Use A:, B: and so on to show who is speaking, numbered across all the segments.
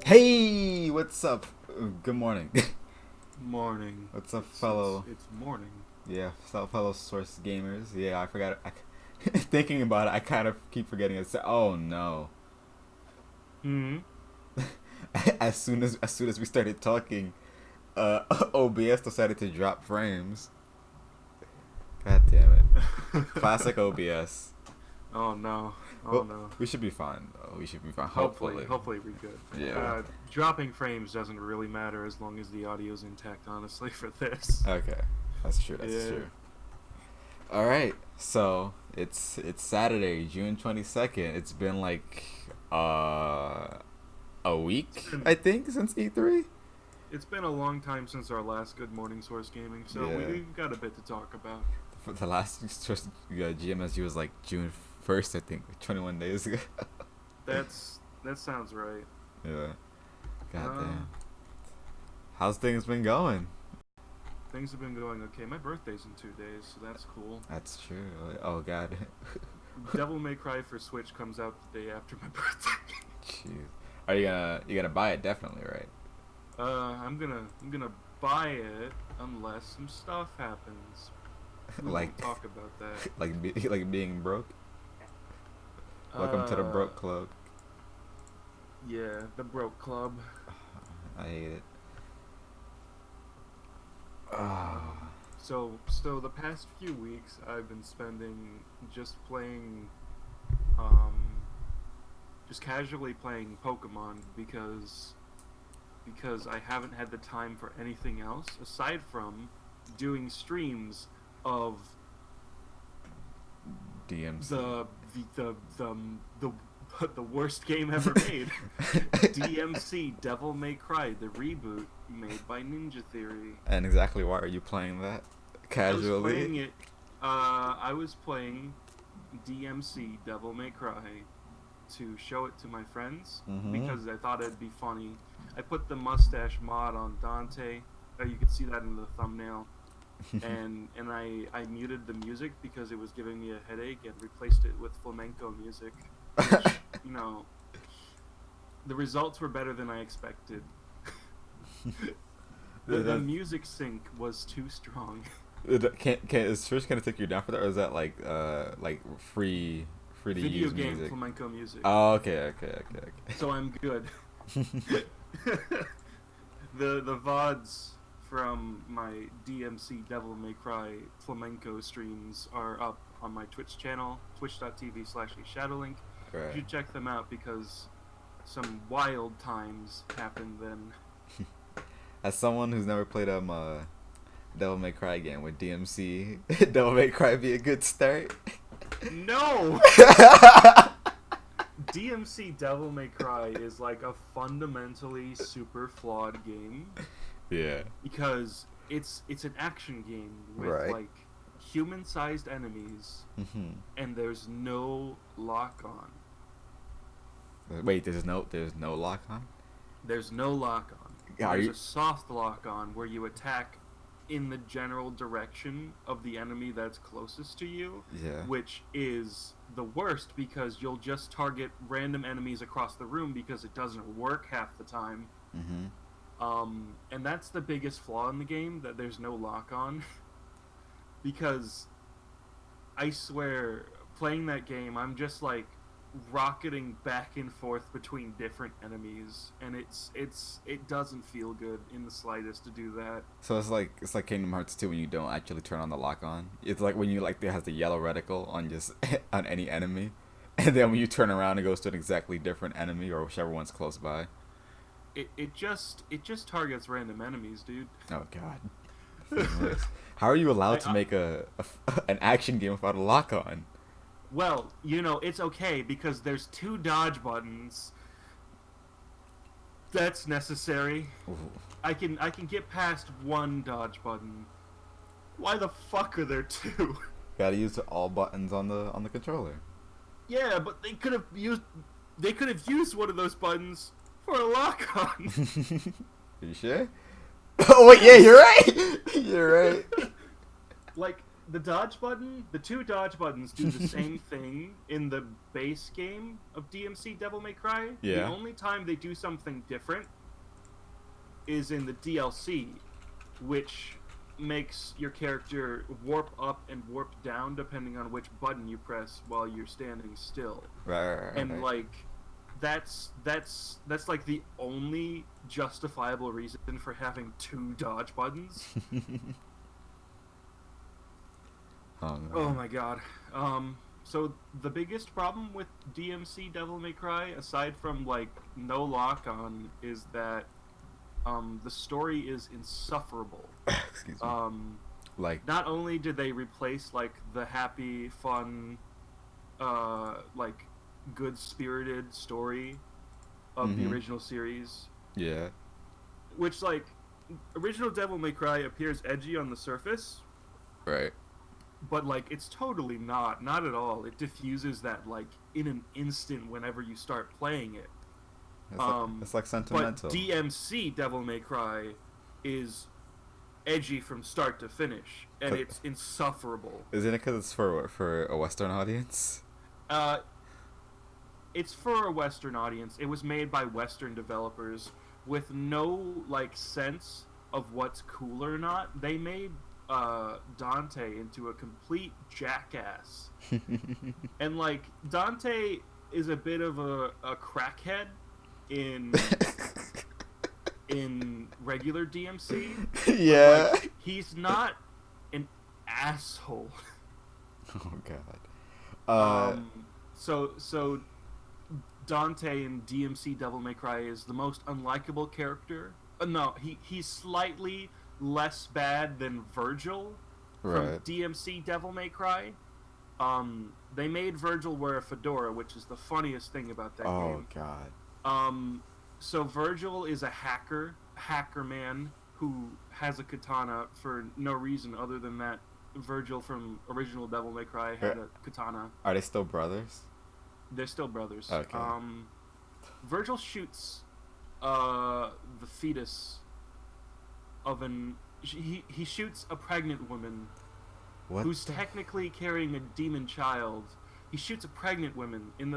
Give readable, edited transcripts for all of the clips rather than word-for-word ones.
A: Hey, what's up? Good morning.
B: Morning.
A: What's up,
B: It's
A: fellow?
B: it's, it's morning.
A: Yeah, fellow source gamers. Yeah, I forgot. Thinking about it, I kind of keep forgetting it. Oh no!
B: Hmm.
A: As soon as we started talking, uh, OBS decided to drop frames. God damn it! Classic OBS.
B: Oh no. Oh
A: Well,
B: no.
A: we should be fine though. We should be fine.
B: Hopefully,
A: Hopefully.
B: hopefully we good.
A: Yeah.
B: Dropping frames doesn't really matter as long as the audio's intact. Honestly, for this.
A: Okay. That's true. That's
B: Yeah.
A: true. All right, so it's Saturday, June 22nd. It's been like a
B: It's
A: week,
B: been
A: I think, since E3.
B: it's been a long time since our last Good Morning Source Gaming, so
A: Yeah,
B: we've got a bit to talk about.
A: for the last GMSU was like June 1st, I think, 21 days ago.
B: That sounds right.
A: Yeah,
B: Uh,
A: goddamn. How's things been going?
B: Things have been going okay. My birthday's in 2 days, so that's cool.
A: That's true. Oh god.
B: Devil May Cry for Switch comes out the day after my birthday.
A: Jeez. Are you gonna buy it? Definitely, right?
B: I'm gonna buy it unless some stuff happens. We
A: like
B: won't talk about that.
A: like being broke. Welcome to the broke club.
B: Yeah, the broke club.
A: I hate it. Oh.
B: So the past few weeks I've been spending just playing, um, just casually playing Pokemon because I haven't had the time for anything else aside from doing streams of
A: DMC.
B: the the worst game ever made. DMC Devil May Cry, the reboot made by Ninja Theory.
A: And exactly why are you playing that? Casually?
B: I was playing DMC Devil May Cry to show it to my friends
A: Mm-hmm.
B: because I thought it'd be funny. I put the mustache mod on Donte. You can see that in the thumbnail. and I muted the music because it was giving me a headache and replaced it with flamenco music. Which, you know, the results were better than I expected. The music sync was too strong.
A: Is Twitch gonna take you down for that, or is that like free to
B: Video
A: use
B: game
A: music?
B: flamenco music.
A: Oh, okay.
B: So I'm good. The VODs from my DMC Devil May Cry flamenco streams are up on my Twitch channel, twitch.tv/shadowlink. You
A: Right.
B: should check them out because some wild times happen then.
A: As someone who's never played Devil May Cry game, would DMC Devil May Cry be a good start?
B: No! DMC Devil May Cry is like a fundamentally super flawed game
A: Yeah.
B: because it's an action game with
A: Right.
B: like human-sized enemies
A: Mm-hmm.
B: and there's no lock-on.
A: Wait, there's no lock on.
B: There's no lock-on.
A: Are
B: There's
A: you?
B: a soft lock-on where you attack in the general direction of the enemy that's closest to you,
A: Yeah.
B: which is the worst because you'll just target random enemies across the room because it doesn't work half the time.
A: Mm-hmm.
B: And that's the biggest flaw in the game, that there's no lock-on. Because I swear, playing that game, I'm just like rocketing back and forth between different enemies, and it doesn't feel good in the slightest to do that.
A: So it's like Kingdom Hearts 2 when you don't actually turn on the lock on. It's like when you like it has the yellow reticle on just on any enemy, and then when you turn around it goes to an exactly different enemy or whichever one's close by.
B: It just targets random enemies, dude.
A: Oh god. How are you allowed to make an action game without a lock on?
B: Well, it's okay because there's 2 dodge buttons. That's necessary.
A: Ooh.
B: I can get past 1 dodge button. Why the fuck are there two?
A: Gotta use all buttons on the controller.
B: Yeah, but they could have used one of those buttons for a lock-on.
A: Are you sure? Oh wait, yeah, you're right. You're right.
B: Like the dodge button, the two dodge buttons do the same thing in the base game of DMC Devil May Cry.
A: Yeah.
B: The only time they do something different is in the DLC, which makes your character warp up and warp down depending on which button you press while you're standing still.
A: Right.
B: And like that's like the only justifiable reason for having two dodge buttons. Oh my god. So the biggest problem with DMC Devil May Cry, aside from like no lock on, is that the story is insufferable.
A: Excuse me. Like,
B: not only did they replace like the happy, fun, like good-spirited story of the original series.
A: Yeah.
B: Which like original Devil May Cry appears edgy on the surface.
A: Right.
B: But like it's totally not at all. It diffuses that like in an instant whenever you start playing it.
A: It's like sentimental.
B: But DMC Devil May Cry is edgy from start to finish, and it's insufferable.
A: Isn't it because it's for a Western audience?
B: It's for a Western audience. It was made by Western developers with no like sense of what's cool or not. They made Donte into a complete jackass. And like Donte is a bit of a crackhead in regular DMC.
A: Yeah.
B: Like, he's not an asshole.
A: Oh god.
B: So Donte in DMC Devil May Cry is the most unlikable character. No, he's slightly less bad than Virgil from DMC Devil May Cry. They made Virgil wear a fedora, which is the funniest thing about that game.
A: Oh god.
B: So Virgil is a hacker man who has a katana for no reason other than that Virgil from original Devil May Cry had a katana.
A: Are they still brothers?
B: They're still brothers.
A: Okay.
B: Virgil shoots the fetus of an... He shoots a pregnant woman who's technically carrying a demon child. He shoots a pregnant woman in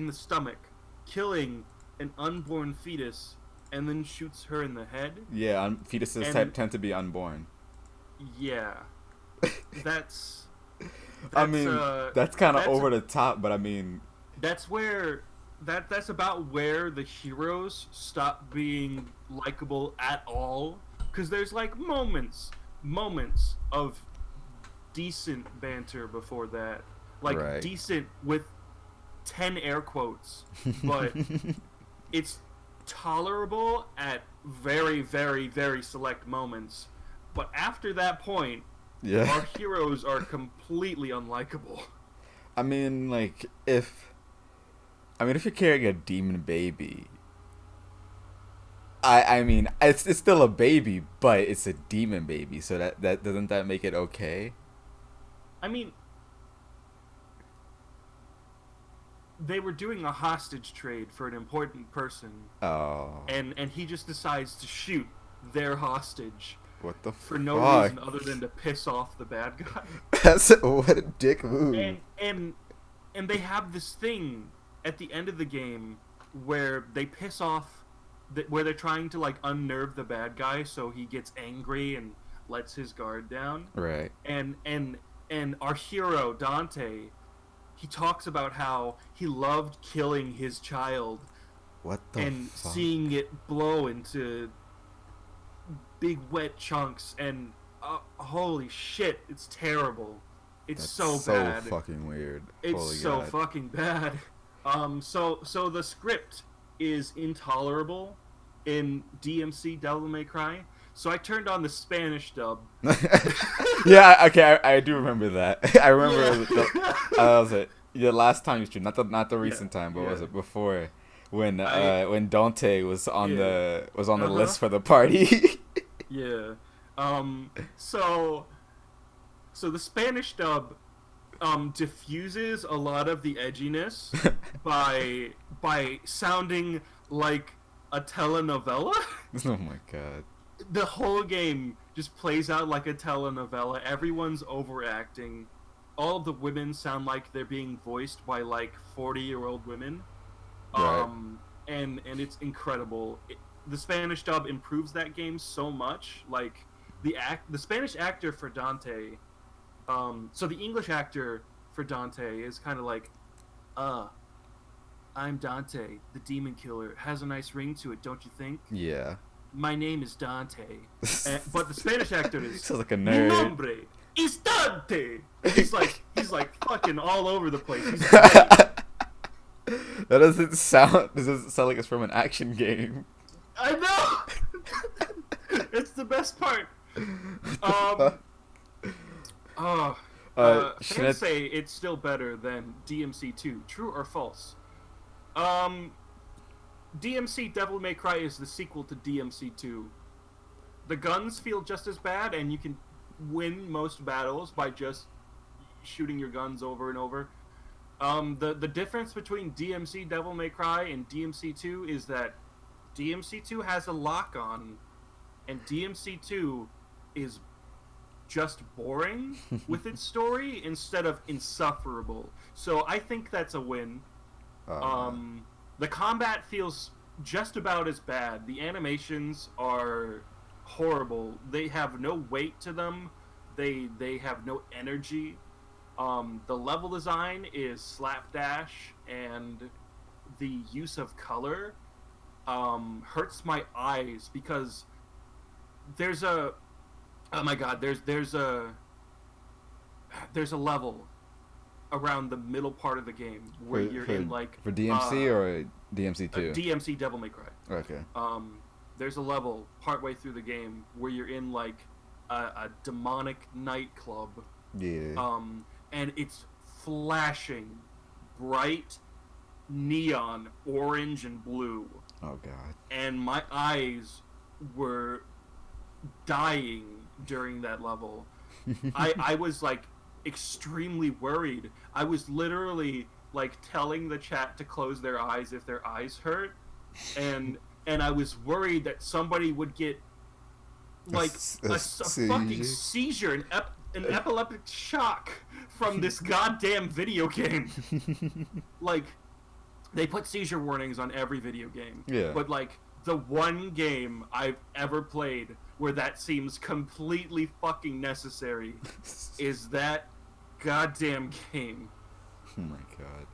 B: the stomach, killing an unborn fetus, and then shoots her in the head.
A: Yeah, fetuses tend to be unborn.
B: Yeah, that's
A: I mean, that's kind of over the top, but I mean,
B: that's where that's about where the heroes stop being likable at all, because there's like moments of decent banter before that, like decent with 10 air quotes, but it's tolerable at very, very, very select moments. But after that point, our heroes are completely unlikable.
A: I mean, like, if you're carrying a demon baby, I mean, it's still a baby, but it's a demon baby, so that doesn't that make it okay?
B: I mean, they were doing a hostage trade for an important person.
A: Oh.
B: And he just decides to shoot their hostage.
A: What the
B: for no reason other than to piss off the bad guy.
A: What a dick move.
B: And they have this thing at the end of the game where they piss off, where they're trying to like unnerve the bad guy so he gets angry and lets his guard down.
A: Right.
B: And our hero Donte, he talks about how he loved killing his child.
A: What the
B: and
A: fuck?
B: Seeing it blow into big wet chunks, and holy shit, it's terrible. It's so bad.
A: So fucking weird.
B: It's
A: Holy
B: so
A: God.
B: fucking bad. So the script is intolerable in DMC Devil May Cry. So I turned on the Spanish dub.
A: Yeah, okay, I do remember that. I remember was it the last time you streamed, not the recent time, but was it before when Donte was on the list for the party?
B: Yeah. So the Spanish dub diffuses a lot of the edginess by sounding like a telenovela.
A: Oh my god.
B: The whole game just plays out like a telenovela. Everyone's overacting. All of the women sound like they're being voiced by like 40-year-old women.
A: Right.
B: And it's incredible. The Spanish dub improves that game so much. Like the Spanish actor for Donte. So the English actor for Donte is kind of like, I'm Donte, the demon killer. It has a nice ring to it, don't you think?
A: Yeah.
B: My name is Donte. But the Spanish actor is,
A: Sounds like a
B: Mi
A: nerd.
B: nombre is Dante. He's like fucking all over the place. He's great.
A: That doesn't sound. This doesn't sound like it's from an action game.
B: I know. It's the best part. Fans say it's still better than DMC2. True or false? DMC Devil May Cry is the sequel to DMC2. The guns feel just as bad, and you can win most battles by just shooting your guns over and over. The difference between DMC Devil May Cry and DMC2 is that DMC2 has a lock-on, and DMC2 is just boring with its story instead of insufferable. So I think that's a win. The combat feels just about as bad. The animations are horrible. They have no weight to them. They have no energy. The level design is slapdash, and the use of color hurts my eyes because there's a there's a level around the middle part of the game where you're in like
A: for DMC or DMC2.
B: DMC Devil May Cry.
A: Okay.
B: There's a level partway through the game where you're in like a demonic nightclub.
A: Yeah.
B: And it's flashing bright neon orange and blue.
A: Oh god.
B: And my eyes were dying during that level. I was like extremely worried. I was literally like telling the chat to close their eyes if their eyes hurt, and I was worried that somebody would get like a fucking seizure, an epileptic shock from this goddamn video game. Like, they put seizure warnings on every video game.
A: Yeah.
B: But like the one game I've ever played where that seems completely fucking necessary is that goddamn game.
A: Oh my god.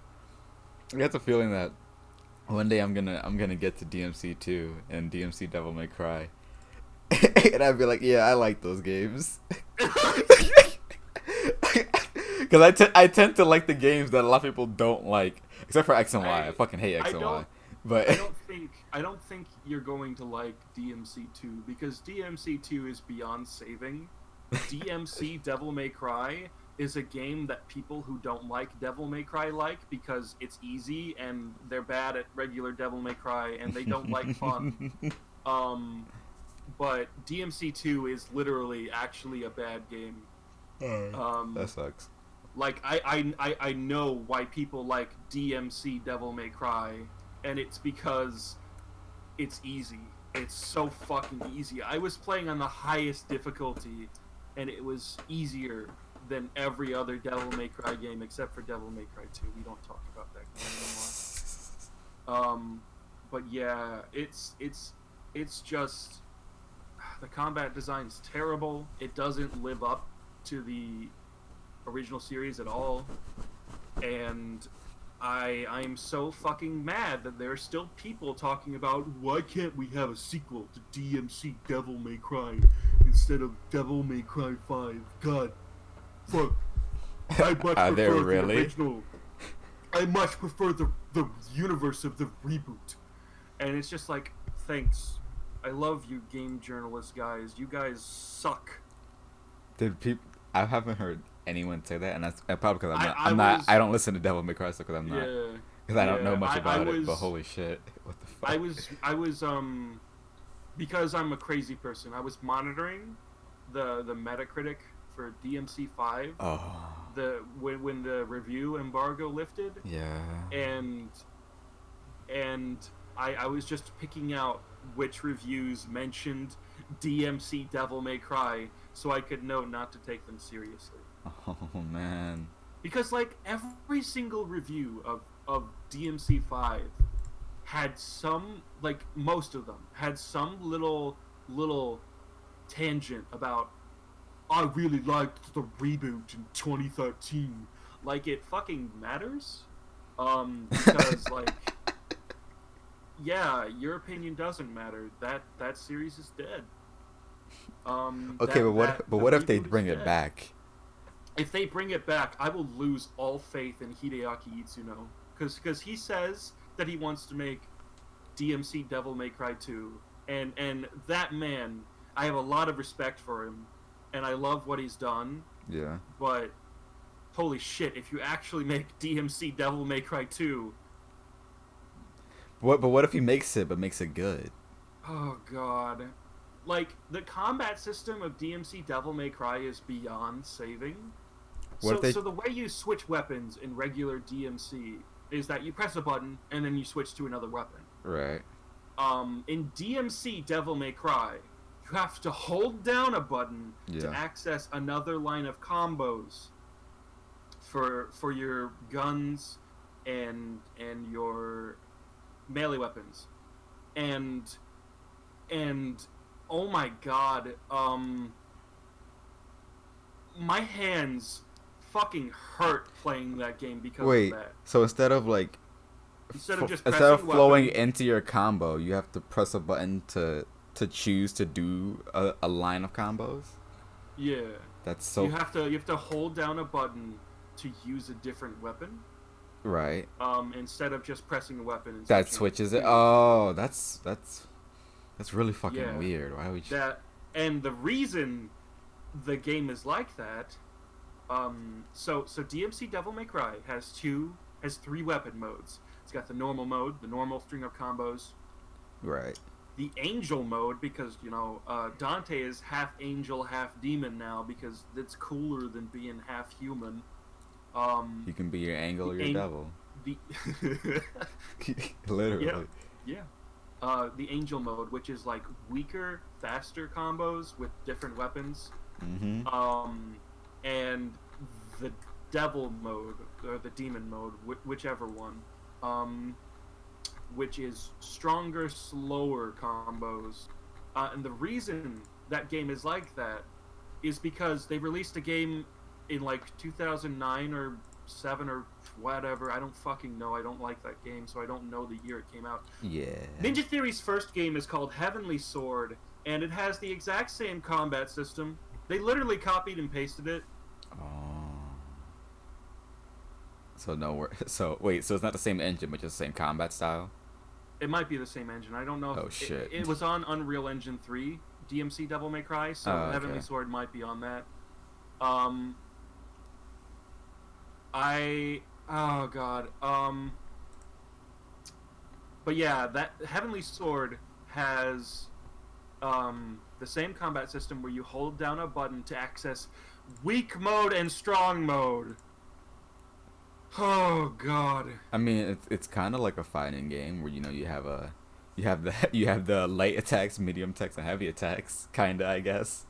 A: I got the feeling that one day I'm gonna get to DMC2 and DMC Devil May Cry. And I'd be like, yeah, I like those games. Because I tend to like the games that a lot of people don't like, except for X and Y. I fucking hate X and Y. But
B: I don't think you're going to like DMC2 because DMC2 is beyond saving. DMC Devil May Cry is a game that people who don't like Devil May Cry like because it's easy and they're bad at regular Devil May Cry and they don't like fun. But DMC2 is literally actually a bad game.
A: That sucks.
B: Like I know why people like DMC Devil May Cry, and it's because it's easy. It's so fucking easy. I was playing on the highest difficulty, and it was easier than every other Devil May Cry game except for Devil May Cry 2. We don't talk about that game anymore. But yeah, it's just the combat design's terrible. It doesn't live up to the original series at all, and I'm so fucking mad that there are still people talking about why can't we have a sequel to DMC Devil May Cry instead of Devil May Cry 5. God, fuck. I much prefer the original. I much prefer the universe of the reboot. And it's just like, thanks. I love you game journalist guys. You guys suck.
A: I haven't heard anyone say that, and that's probably because I don't listen to Devil May Cry, so because I'm not, because I don't know much about it. But holy shit, what the fuck?
B: I was because I'm a crazy person. I was monitoring the Metacritic for DMC5,
A: Oh.
B: when the review embargo lifted,
A: Yeah.
B: and I was just picking out which reviews mentioned DMC Devil May Cry so I could know not to take them seriously.
A: Oh man.
B: Because like every single review of DMC5 had some, like most of them had some little tangent about I really liked the reboot in 2013. Like it fucking matters. Because like yeah, your opinion doesn't matter. That series is dead.
A: Okay, but what if they bring it back?
B: If they bring it back, I will lose all faith in Hideaki Itsuno, because he says that he wants to make DMC Devil May Cry 2, and that man, I have a lot of respect for him, and I love what he's done.
A: Yeah.
B: But holy shit, if you actually make DMC Devil May Cry 2,
A: But what if he makes it, but makes it good?
B: oh god. Like, the combat system of DMC Devil May Cry is beyond saving. So the way you switch weapons in regular DMC is that you press a button and then you switch to another weapon.
A: Right.
B: In DMC Devil May Cry, you have to hold down a button to access another line of combos for your guns and your melee weapons. And oh my god, my hands fucking hurt playing that game because of that.
A: So instead of flowing into your combo, you have to press a button to choose to do a line of combos?
B: Yeah.
A: That's so...
B: You have to hold down a button to use a different weapon.
A: Right.
B: Instead of just pressing a weapon and
A: that switches it. Oh, that's really fucking weird. Why would you...
B: And the reason the game is like that, so DMC Devil May Cry has 3 weapon modes. It's got the normal mode, the normal string of combos.
A: Right.
B: The angel mode, because Donte is half angel, half demon now, because it's cooler than being half human.
A: You can be your angel or your devil. Literally.
B: Yeah. The angel mode, which is like weaker, faster combos with different weapons.
A: Mm-hmm.
B: And the devil mode, or the demon mode, whichever one, which is stronger, slower combos. And the reason that game is like that is because they released a game in like 2009 or 7 or whatever. I don't fucking know. I don't like that game, so I don't know the year it came out.
A: Yeah.
B: Ninja Theory's first game is called Heavenly Sword, and it has the exact same combat system. They literally copied and pasted it.
A: Oh. So it's not the same engine, but just the same combat style?
B: It might be the same engine. I don't know.
A: Oh, shit.
B: It was on Unreal Engine 3, DMC Devil May Cry, so Heavenly Sword might be on that. Oh god. But yeah, that Heavenly Sword has the same combat system where you hold down a button to access weak mode and strong mode. Oh god.
A: I mean, it's kind of like a fighting game where you have the light attacks, medium attacks, and heavy attacks, kinda, I guess.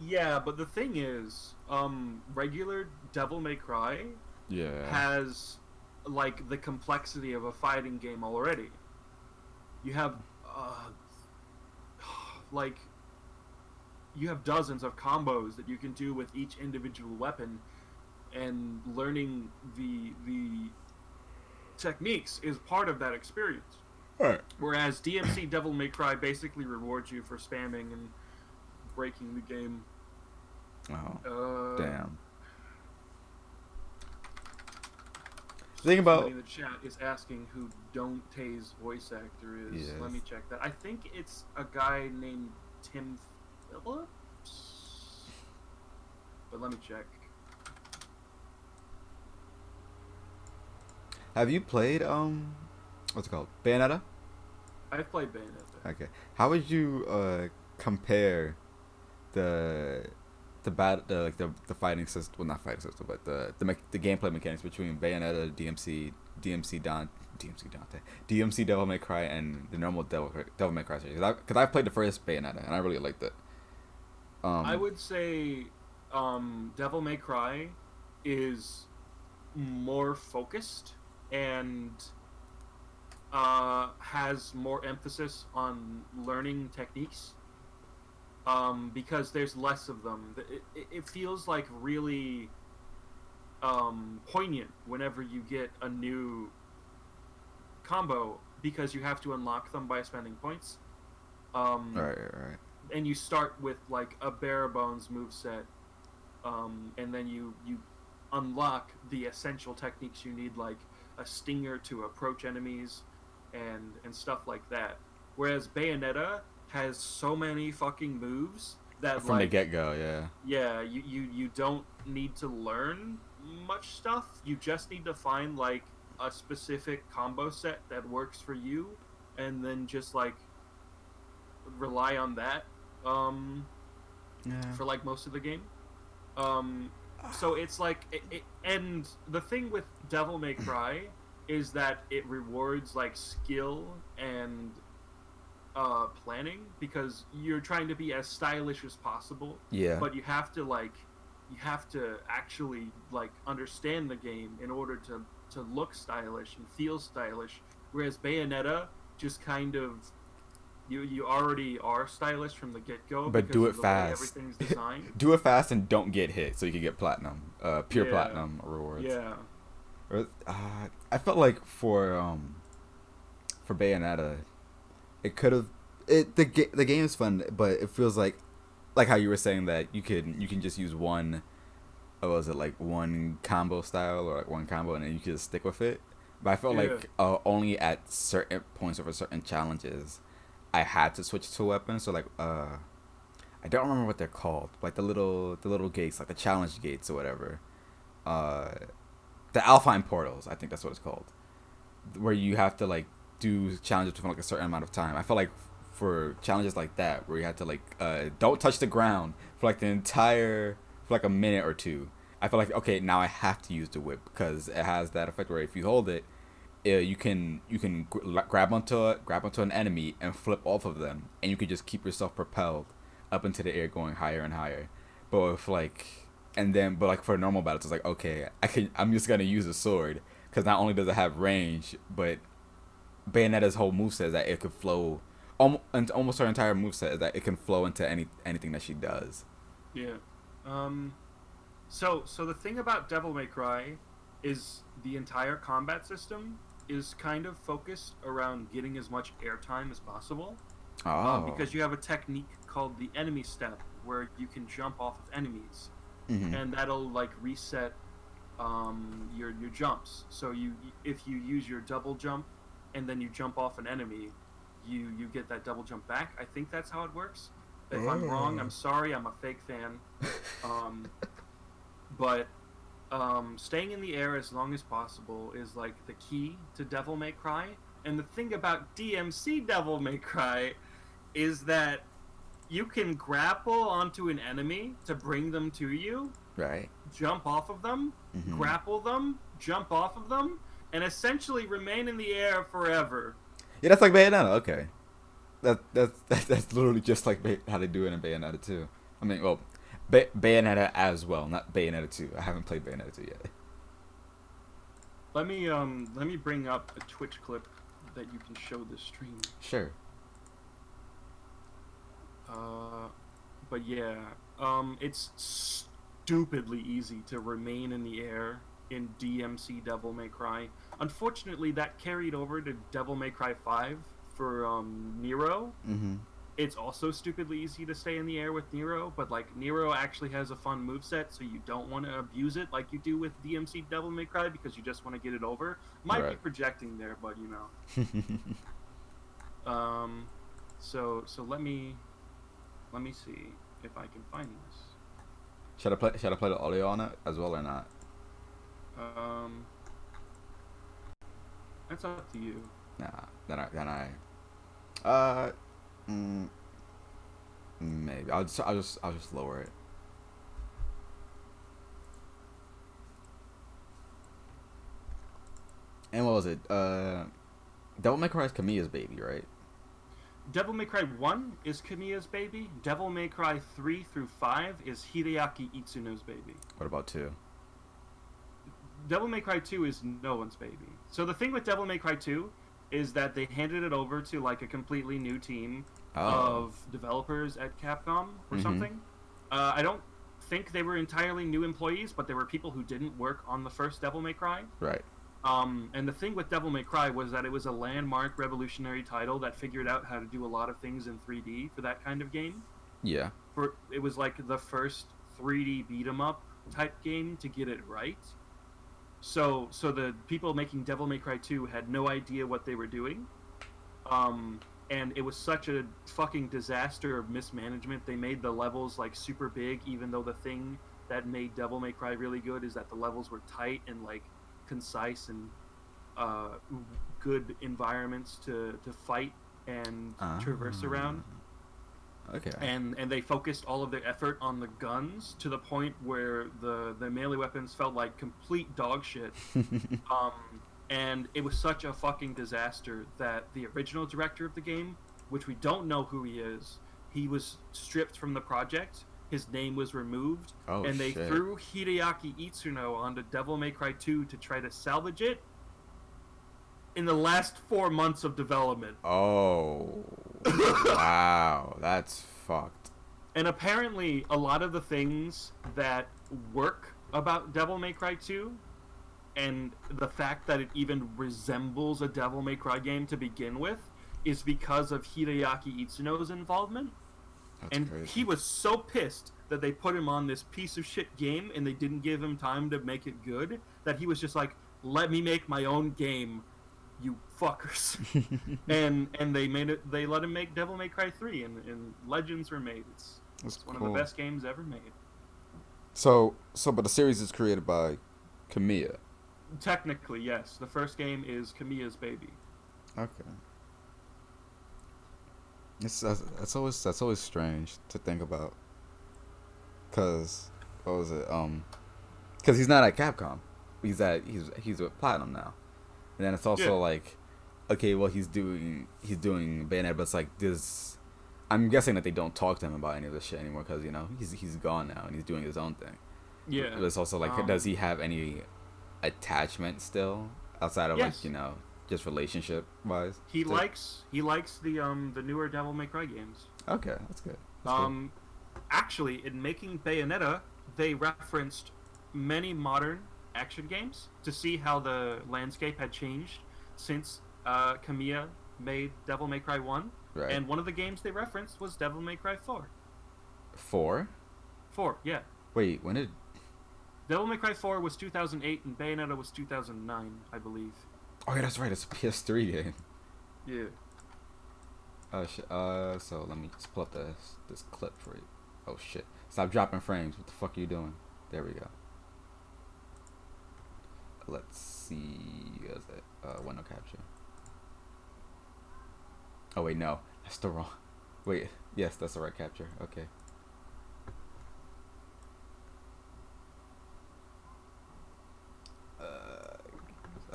B: Yeah, but the thing is, regular Devil May Cry has like the complexity of a fighting game already. You have you have dozens of combos that you can do with each individual weapon, and learning the techniques is part of that experience.
A: Right.
B: Whereas DMC Devil May Cry basically rewards you for spamming and breaking the game.
A: Oh, damn. Think about...
B: The chat is asking who Donte's voice actor is.
A: Yes.
B: Let me check that. I think it's a guy named Tim Phillips. But let me check.
A: Have you played what's it called? Bayonetta?
B: I've played Bayonetta.
A: Okay. How would you compare the the fighting system, well, not fighting system, but the gameplay mechanics between Bayonetta, DMC Donte, DMC Devil May Cry, and the normal Devil May Cry series. Because I've played the first Bayonetta and I really liked it.
B: I would say Devil May Cry is more focused and has more emphasis on learning techniques because there's less of them. It feels like really poignant whenever you get a new combo because you have to unlock them by spending points.
A: Right.
B: And you start with like a bare bones moveset, and then you unlock the essential techniques you need, like a stinger to approach enemies and stuff like that. Whereas Bayonetta has so many fucking moves that
A: From the get-go, yeah.
B: Yeah, you don't need to learn much stuff. You just need to find like a specific combo set that works for you, and then just like rely on that for like most of the game. So it's like and the thing with Devil May Cry is that it rewards like skill and planning because you're trying to be as stylish as possible.
A: Yeah.
B: But you have to actually like understand the game in order to look stylish and feel stylish. Whereas Bayonetta just kind of you already are stylish from the get-go,
A: but do it fast.
B: Everything's designed.
A: Do it fast and don't get hit, so you can get platinum, pure platinum rewards.
B: Yeah.
A: I felt like for Bayonetta, it could have the game is fun, but it feels like how you were saying that you can just use one, what was it, like one combo style or like one combo and then you can just stick with it. But I felt like only at certain points over certain challenges I had to switch to a weapon. So like I don't remember what they're called, like the little gates, like the challenge gates or whatever. The Alpine portals, I think that's what it's called, where you have to like do challenges for like a certain amount of time. I felt like for challenges like that, where you had to like don't touch the ground for like for like a minute or two, I felt like, okay, now I have to use the whip because it has that effect where if you hold it, you can grab onto an enemy and flip off of them, and you can just keep yourself propelled up into the air, going higher and higher. But if like but like for normal battles, it's like, okay, I'm just gonna use a sword because not only does it have range, but Bayonetta's whole moveset is that it could flow. Almost her entire moveset is that it can flow into anything that she does.
B: Yeah. So the thing about Devil May Cry is the entire combat system is kind of focused around getting as much airtime as possible. Because you have a technique called the enemy step where you can jump off of enemies, and that'll like reset your jumps. So if you use your double jump and then you jump off an enemy, you get that double jump back. I think that's how it works. If I'm wrong, I'm sorry. I'm a fake fan. But staying in the air as long as possible is like the key to Devil May Cry. And the thing about DMC Devil May Cry is that you can grapple onto an enemy to bring them to you.
A: Right.
B: Jump off of them, grapple them, jump off of them, and essentially remain in the air forever.
A: Yeah, that's like Bayonetta. Okay, that's literally just like how they do it in Bayonetta 2. I mean, well, Bayonetta as well, not Bayonetta 2. I haven't played Bayonetta 2 yet.
B: Let me bring up a Twitch clip that you can show this stream.
A: Sure.
B: But yeah, it's stupidly easy to remain in the air in DMC Devil May Cry. Unfortunately, that carried over to Devil May Cry 5 for Nero. It's also stupidly easy to stay in the air with Nero, but like Nero actually has a fun moveset, so you don't want to abuse it like you do with DMC Devil May Cry because you just want to get it over. Might be projecting there, but you know. So let me see if I can find this.
A: Should I play the audio on it as well or not?
B: That's up to you.
A: Nah, then I Maybe I'll just lower it. And what was it? Devil May Cry is Kamiya's baby, right?
B: Devil May Cry 1 is Kamiya's baby. Devil May Cry 3 through 5 is Hideaki Itsuno's baby.
A: What about 2?
B: Devil May Cry 2 is no one's baby. So the thing with Devil May Cry 2 is that they handed it over to like a completely new team of developers at Capcom or something. I don't think they were entirely new employees, but there were people who didn't work on the first Devil May Cry.
A: Right.
B: And the thing with Devil May Cry was that it was a landmark revolutionary title that figured out how to do a lot of things in 3D for that kind of game.
A: Yeah.
B: It was like the first 3D beat 'em up type game to get it right. So the people making Devil May Cry 2 had no idea what they were doing. And it was such a fucking disaster of mismanagement. They made the levels like super big, even though the thing that made Devil May Cry really good is that the levels were tight and like concise and good environments to fight and traverse around.
A: Okay.
B: And they focused all of their effort on the guns to the point where the melee weapons felt like complete dog shit. And it was such a fucking disaster that the original director of the game, which we don't know who he is, he was stripped from the project. His name was removed, and they threw Hideaki Itsuno onto Devil May Cry 2 to try to salvage it in the last 4 months of development.
A: Oh. Wow. That's fucked.
B: And apparently, a lot of the things that work about Devil May Cry 2, and the fact that it even resembles a Devil May Cry game to begin with, is because of Hideaki Itsuno's involvement. That's crazy. He was so pissed that they put him on this piece of shit game and they didn't give him time to make it good, that he was just like, let me make my own game, you fuckers. and they let him make Devil May Cry 3 and Legends were made. It's one of the best games ever made.
A: But the series is created by Kamiya.
B: Technically, yes. The first game is Kamiya's baby.
A: Okay. That's always strange to think about. Cause what was it? Cause he's not at Capcom. He's with Platinum now. And then it's also like, okay, well he's doing Bayonetta, but it's like this. I'm guessing that they don't talk to him about any of this shit anymore because he's gone now and he's doing his own thing. Yeah. But it's also like, does he have any attachment still outside of just relationship wise?
B: He likes the newer Devil May Cry games.
A: Okay, that's good.
B: Actually, in making Bayonetta, they referenced many modern action games to see how the landscape had changed since Kamiya made Devil May Cry 1. Right. And one of the games they referenced was Devil May Cry 4.
A: 4?
B: 4, yeah.
A: Wait, when did...
B: Devil May Cry 4 was 2008 and Bayonetta was 2009, I believe.
A: Oh yeah, that's right. It's a PS3 game.
B: Yeah.
A: So let me just pull up this clip for you. Oh shit! Stop dropping frames. What the fuck are you doing? There we go. Let's see. Is it window capture? Oh wait, no, that's the wrong. Wait, yes, that's the right capture. Okay.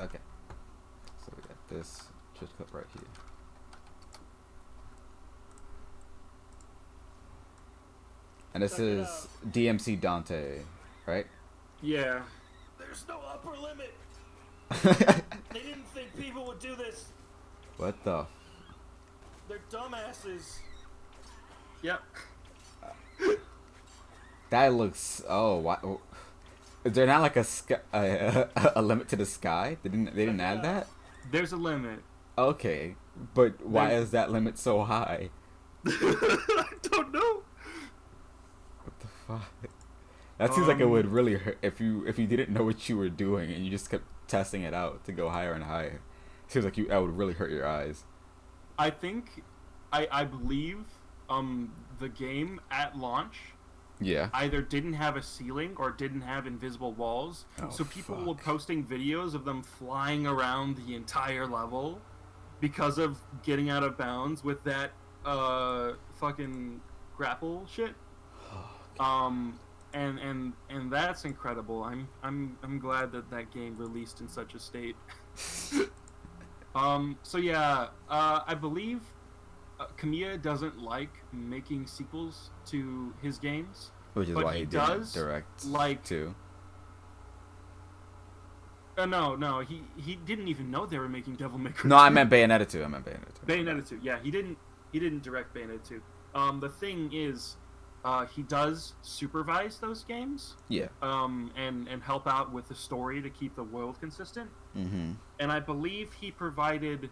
A: Okay. So we got this just clip right here. And this is DMC Donte, right?
B: Yeah. There's no upper limit. They didn't think people would do this.
A: What the?
B: They're dumbasses. Yep.
A: That looks. Oh, what? Is there not like a limit to the sky? They didn't add that?
B: There's a limit.
A: Okay, but why is that limit so high?
B: I don't know.
A: What the fuck? That seems like it would really hurt if you didn't know what you were doing and you just kept testing it out to go higher and higher. It seems like that would really hurt your eyes.
B: I think, I believe, the game at launch.
A: Yeah.
B: Either didn't have a ceiling or didn't have invisible walls. So people were posting videos of them flying around the entire level because of getting out of bounds with that fucking grapple shit. And that's incredible. I'm glad that that game released in such a state. So yeah, I believe Kamiya doesn't like making sequels to his games,
A: Which is
B: but
A: why
B: he
A: he
B: does
A: didn't direct
B: like.
A: two.
B: No, he didn't even know they were making Devil May Cry.
A: No, I meant Bayonetta 2.
B: Bayonetta 2. Yeah, he didn't direct Bayonetta 2. The thing is, he does supervise those games.
A: Yeah.
B: And help out with the story to keep the world consistent.
A: Mm-hmm.
B: And I believe he provided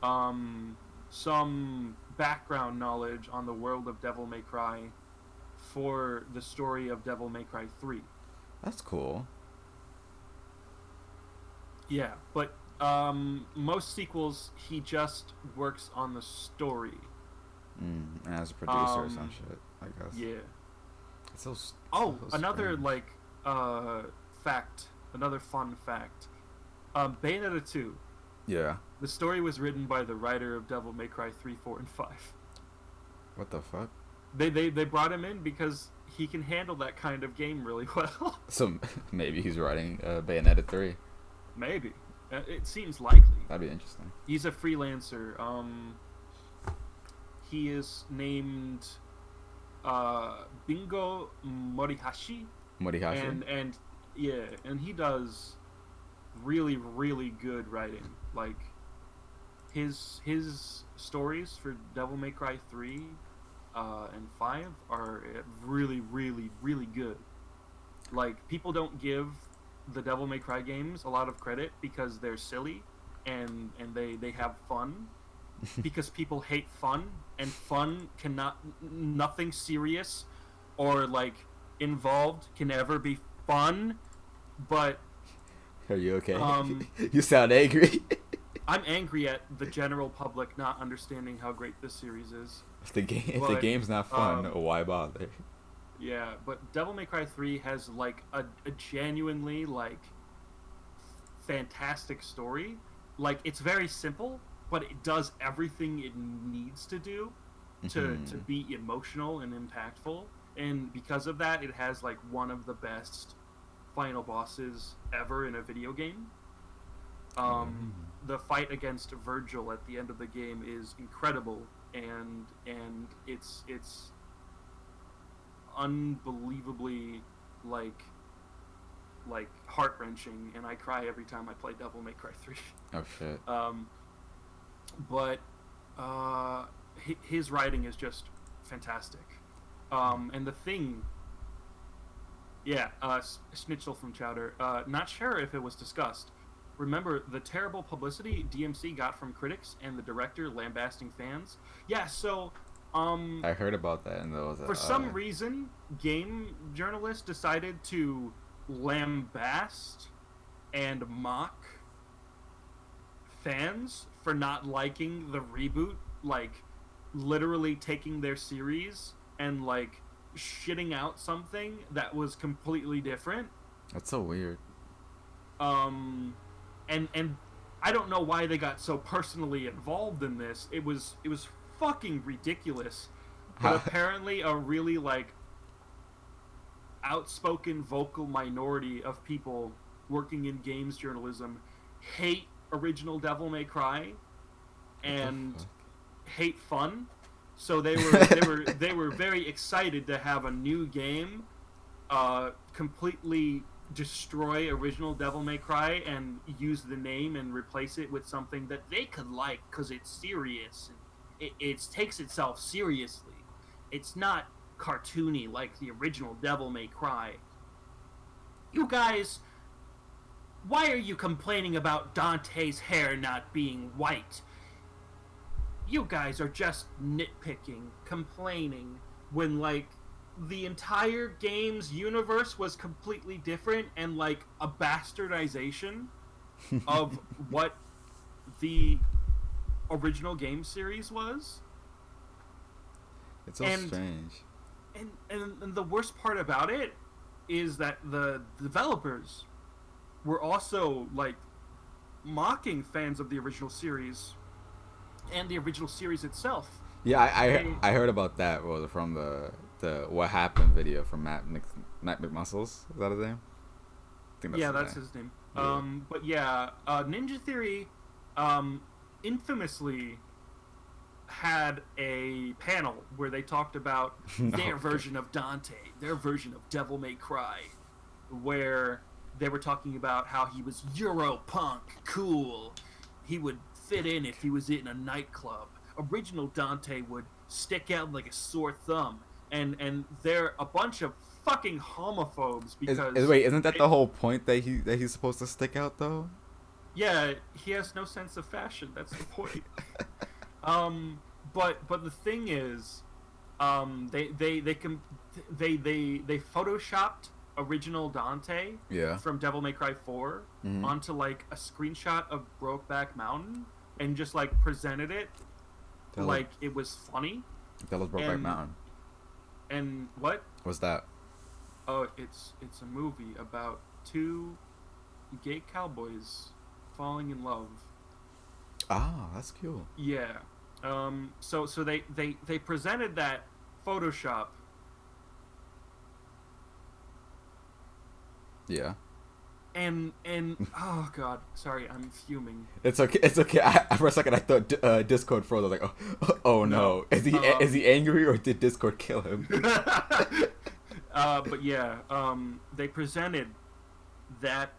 B: some background knowledge on the world of Devil May Cry for the story of Devil May Cry 3.
A: That's cool.
B: Yeah, but most sequels he just works on the story.
A: As a producer or some shit, I guess.
B: Yeah.
A: It's so
B: another
A: strange.
B: fact, another fun fact. Bayonetta 2.
A: Yeah.
B: The story was written by the writer of Devil May Cry 3, 4, and 5.
A: What the fuck?
B: They brought him in because he can handle that kind of game really well.
A: So maybe he's writing Bayonetta 3.
B: Maybe. It seems likely.
A: That'd be interesting.
B: He's a freelancer. He is named Bingo Morihashi.
A: Morihashi?
B: And yeah, and he does really, really good writing. Like his stories for Devil May Cry 3 and 5 are really, really, really good. Like, people don't give the Devil May Cry games a lot of credit because they're silly and they have fun. Because people hate fun, and fun cannot, nothing serious or like involved can ever be fun. But
A: are you okay? You sound angry.
B: I'm angry at the general public not understanding how great this series is.
A: If the game's not fun, why bother?
B: Yeah, but Devil May Cry 3 has like a genuinely like fantastic story. Like, it's very simple, but it does everything it needs to do to be emotional and impactful. And because of that, it has like one of the best final bosses ever in a video game. The fight against Virgil at the end of the game is incredible, and it's unbelievably like heart-wrenching, and I cry every time I play Devil May Cry 3.
A: Oh shit.
B: But his writing is just fantastic. And the thing, Schnitzel from Chowder, not sure if it was discussed. Remember the terrible publicity DMC got from critics and the director lambasting fans? Yeah, so
A: I heard about that, and
B: for some reason, game journalists decided to lambast and mock fans for not liking the reboot, like literally taking their series and like shitting out something that was completely different.
A: That's so weird.
B: And I don't know why they got so personally involved in this. It was fucking ridiculous. But apparently a really like outspoken vocal minority of people working in games journalism hate original Devil May Cry and hate fun. So they were very excited to have a new game completely destroy original Devil May Cry and use the name and replace it with something that they could like because it's serious and it takes itself seriously. It's not cartoony like the original Devil May Cry. You guys, why are you complaining about Donte's hair not being white? You guys are just nitpicking, complaining, when like the entire game's universe was completely different and like a bastardization of what the original game series was.
A: It's so strange.
B: And the worst part about it is that the developers were also like mocking fans of the original series and the original series itself.
A: Yeah,
B: They,
A: I heard about that. Was it from the what happened video from Matt McMuscles? Is that his name? I think that's
B: yeah,
A: his
B: that's
A: name.
B: his name.
A: Yeah.
B: But yeah, Ninja Theory, infamously had a panel where they talked about their
A: Okay.
B: version of Dante, their version of Devil May Cry, where they were talking about how he was Euro punk, cool. He would fit in if he was in a nightclub. Original Dante would stick out like a sore thumb, and they're a bunch of fucking homophobes because
A: Wait, isn't that
B: they,
A: the whole point that he's supposed to stick out though?
B: yeah, he has no sense of fashion. That's the point. Um, but the thing is, they photoshopped original Dante
A: Yeah.
B: from Devil May Cry 4
A: Mm-hmm.
B: onto like a screenshot of Brokeback Mountain and just like presented it
A: Tell us,
B: like it was funny.
A: Brokeback
B: And
A: Mountain.
B: and what?
A: What's that?
B: Oh, it's a movie about two gay cowboys falling in love.
A: Ah, that's cool.
B: Yeah. So they presented that Photoshop.
A: Yeah.
B: And oh god, sorry, I'm fuming.
A: It's okay. It's okay. For a second, I thought Discord froze. I was like, oh no.
B: No.
A: Is he angry or did Discord kill him?
B: But yeah, they presented that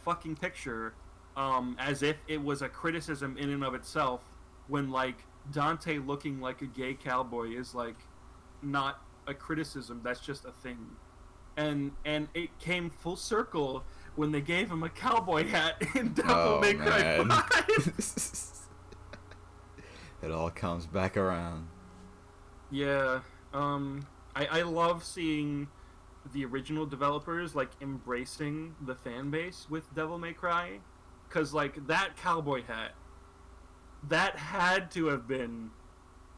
B: fucking picture as if it was a criticism in and of itself, when like Dante looking like a gay cowboy is like not a criticism, that's just a thing. And it came full circle when they gave him a cowboy hat in Devil
A: Oh
B: May Cry
A: man.
B: 5.
A: It all comes back around.
B: Yeah, I love seeing the original developers like embracing the fan base with Devil May Cry, cause like that cowboy hat, that had to have been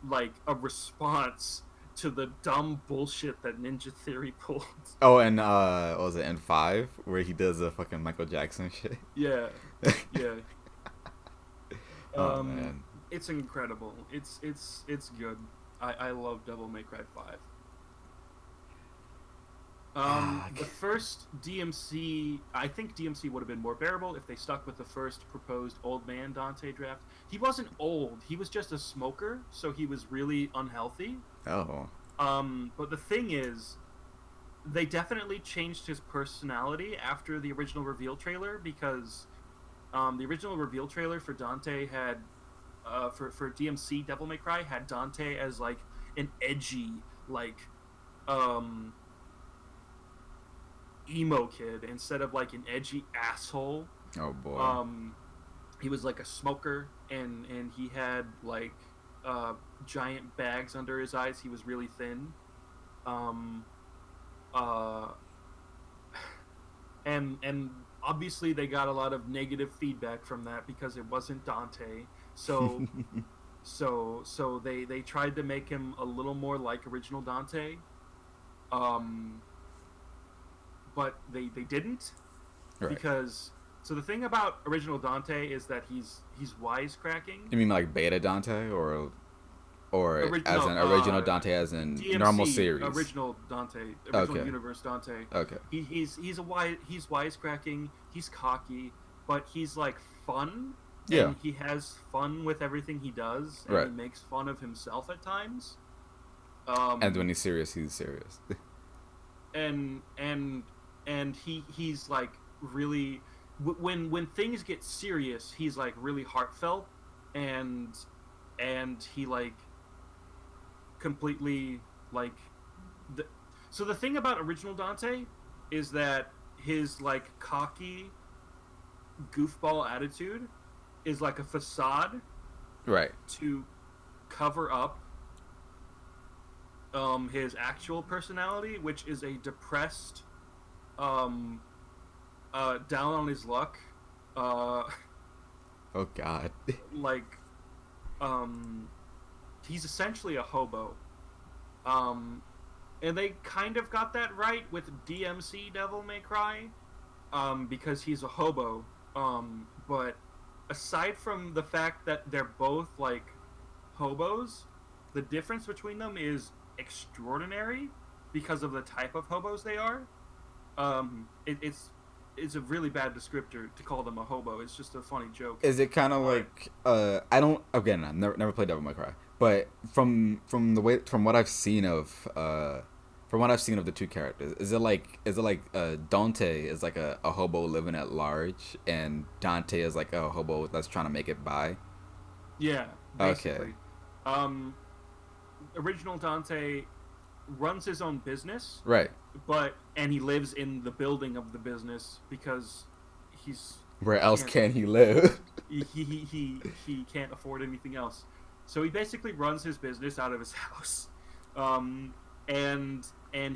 B: like a response to the dumb bullshit that Ninja Theory pulled.
A: Oh, and what was it in 5 where he does the fucking Michael Jackson shit?
B: Yeah, yeah.
A: Oh man.
B: It's incredible. It's good. I love Devil May Cry 5. The first DMC, I think DMC would have been more bearable if they stuck with the first proposed old man Dante draft. He wasn't old, he was just a smoker, so he was really unhealthy.
A: Oh.
B: But the thing is, they definitely changed his personality after the original reveal trailer, because the original reveal trailer for Dante had, for DMC Devil May Cry, had Dante as like an edgy, like, emo kid instead of like an edgy asshole.
A: Oh boy.
B: He was like a smoker, and he had like giant bags under his eyes. He was really thin. And obviously they got a lot of negative feedback from that because it wasn't Dante. So so they tried to make him a little more like original Dante. But they didn't,
A: Right.
B: because so the thing about original Dante is that he's wisecracking.
A: You mean like Beta Dante or as
B: No,
A: an original Dante as in
B: DMC,
A: normal series?
B: original Dante, original
A: Okay.
B: universe Dante.
A: Okay.
B: He's wisecracking. He's cocky, but he's like fun.
A: Yeah.
B: And he has fun with everything he does, and
A: Right.
B: he makes fun of himself at times.
A: And when he's serious, he's serious.
B: and he's like really, when things get serious, he's like really heartfelt, and he like completely like so the thing about original Dante is that his like cocky goofball attitude is like a facade
A: Right.
B: to cover up his actual personality, which is a depressed, down on his luck,
A: Oh God.
B: like, he's essentially a hobo. And they kind of got that right with DMC Devil May Cry, because he's a hobo. But aside from the fact that they're both like hobos, the difference between them is extraordinary because of the type of hobos they are. It's a really bad descriptor to call them a hobo. It's just a funny joke.
A: Is it kind of like I don't again I've never played Devil May Cry, but from what I've seen of the two characters, is it like Donte is like a hobo living at large, and Donte is like a hobo that's trying to make it by?
B: Yeah, basically.
A: Okay.
B: Original Donte runs his own business,
A: Right.
B: and he lives in the building of the business because he's
A: where else can he live?
B: he can't afford anything else, so he basically runs his business out of his house, and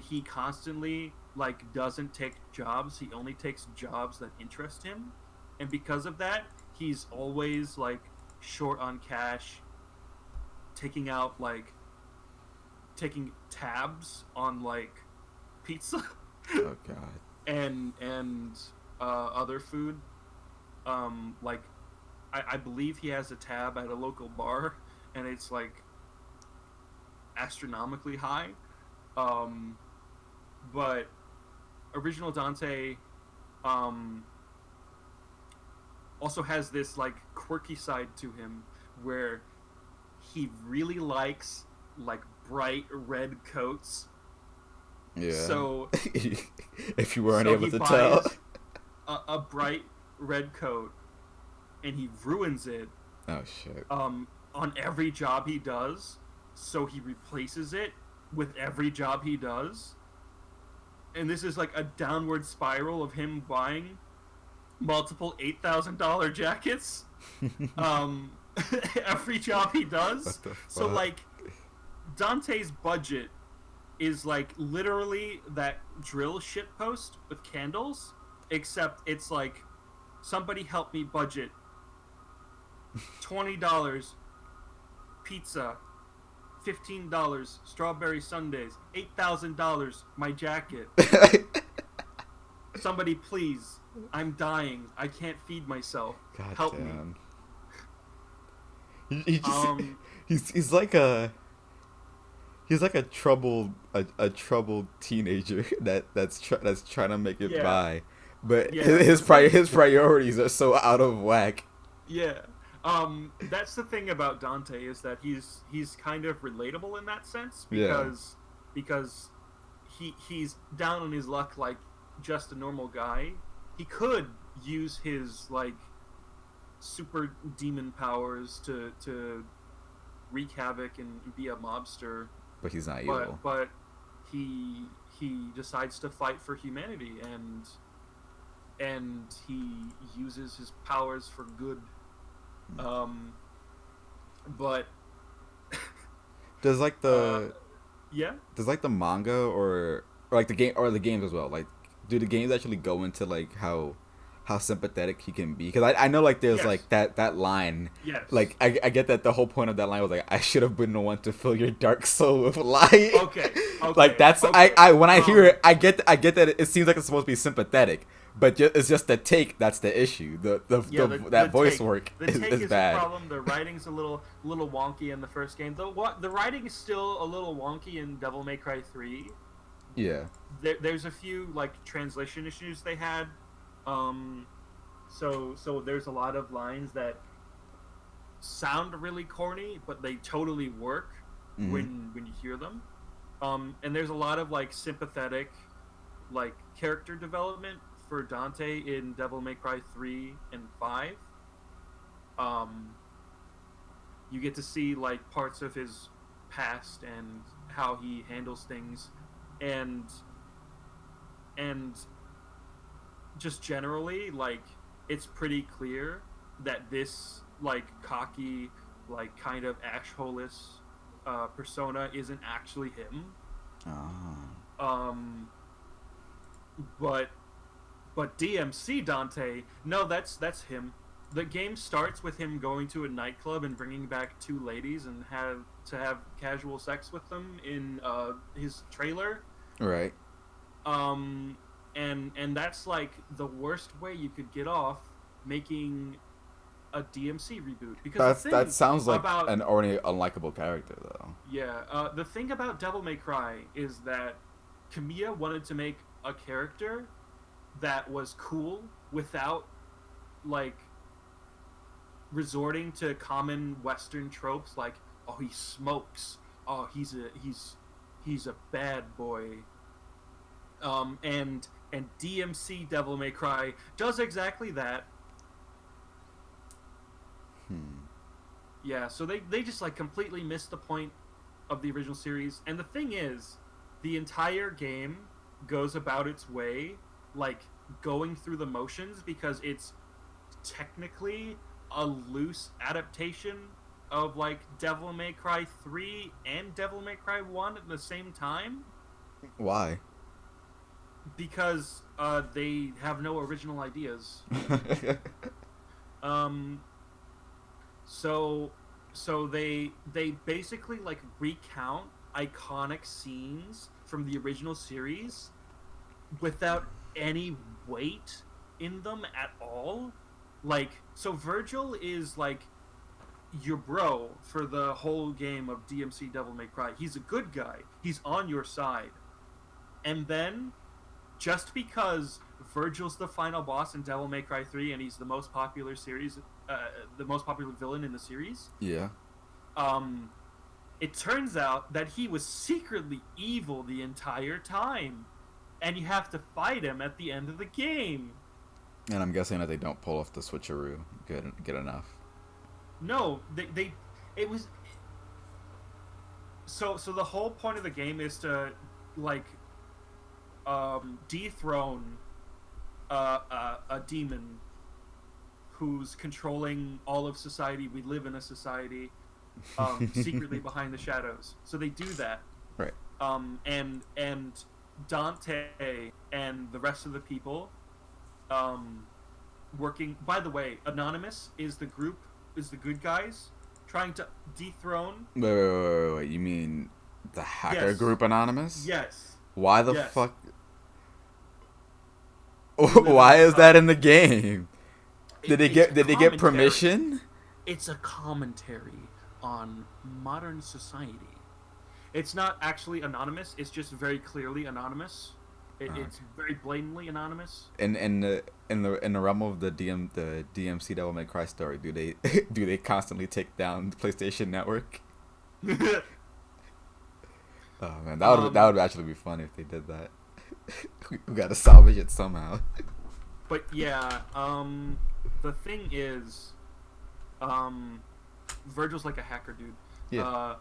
B: he constantly like doesn't take jobs. He only takes jobs that interest him, and because of that, he's always like short on cash, taking tabs on like pizza.
A: Oh god.
B: and other food. Like I believe he has a tab at a local bar, and it's like astronomically high. But original Donte also has this like quirky side to him where he really likes like bright red coats.
A: Yeah.
B: So
A: if you weren't able to tell,
B: a bright red coat, and he ruins it.
A: Oh shit.
B: On every job he does, so he replaces it with every job he does, and this is like a downward spiral of him buying multiple $8,000 jackets. Every job he does. So like Dante's budget is like literally that drill shit post with candles, except it's like somebody help me budget $20 pizza, $15 strawberry sundaes, $8,000 my jacket. Somebody please, I'm dying, I can't feed myself.
A: God
B: help
A: damn.
B: me.
A: He's like a troubled teenager that's trying to make it by, but his priorities are so out of whack.
B: Yeah. That's the thing about Donte, is that he's kind of relatable in that sense, because he's down on his luck like just a normal guy. He could use his like super demon powers to wreak havoc and be a mobster,
A: but he's not evil.
B: But he decides to fight for humanity, and he uses his powers for good. But
A: does like the
B: does
A: like the manga or like the game or the games as well, like do the games actually go into like how sympathetic he can be? Because I know like there's like that line.
B: Yes.
A: Like I get that the whole point of that line was like, I should have been the one to fill your dark soul with light.
B: Okay.
A: Like that's I when I hear it, I get that it seems like it's supposed to be sympathetic, but it's just the take that's the issue. The voice work is bad.
B: The problem. The writing's a little wonky in the first game. The writing is still a little wonky in Devil May Cry 3.
A: Yeah.
B: There's a few like translation issues they had. So there's a lot of lines that sound really corny, but they totally work when you hear them. And there's a lot of like sympathetic, like character development for Donte in Devil May Cry 3 and 5. You get to see like parts of his past and how he handles things, and just generally, like, it's pretty clear that this like cocky, like kind of ashholeless persona isn't actually him. But DMC Donte, no, that's him. The game starts with him going to a nightclub and bringing back two ladies and have casual sex with them in his trailer.
A: Right.
B: And that's like the worst way you could get off making a DMC reboot. Because
A: that sounds like
B: about,
A: an already unlikable character, though.
B: Yeah, the thing about Devil May Cry is that Kamiya wanted to make a character that was cool without, like, resorting to common Western tropes like, oh, he smokes, oh, he's a bad boy. And DMC Devil May Cry does exactly that. Yeah, so they just like completely missed the point of the original series. And the thing is, the entire game goes about its way, like going through the motions, because it's technically a loose adaptation of like Devil May Cry 3 and Devil May Cry 1 at the same time.
A: Why?
B: Because they have no original ideas. So they basically like recount iconic scenes from the original series without any weight in them at all. Like, so Virgil is like your bro for the whole game of DMC Devil May Cry. He's a good guy. He's on your side. And then, just because Virgil's the final boss in Devil May Cry 3 and he's the most popular villain in the series.
A: Yeah.
B: It turns out that he was secretly evil the entire time, and you have to fight him at the end of the game.
A: And I'm guessing that they don't pull off the switcheroo good enough.
B: No, it was. So the whole point of the game is to like dethrone a demon who's controlling all of society. We live in a society secretly behind the shadows. So they do that.
A: Right.
B: And Donte and the rest of the people working. By the way, Anonymous is the good guys trying to dethrone.
A: Wait. You mean the hacker group Anonymous?
B: Yes.
A: Why the fuck? Why is that in the game? Did they get permission?
B: It's a commentary on modern society. It's not actually anonymous. It's just very clearly anonymous. It's very blatantly anonymous.
A: In the realm of the DMC Devil May Cry story, do they constantly take down the PlayStation Network? Oh man, that would actually be funny if they did that. We gotta salvage it somehow.
B: But yeah, the thing is, Virgil's like a hacker dude.
A: Yeah.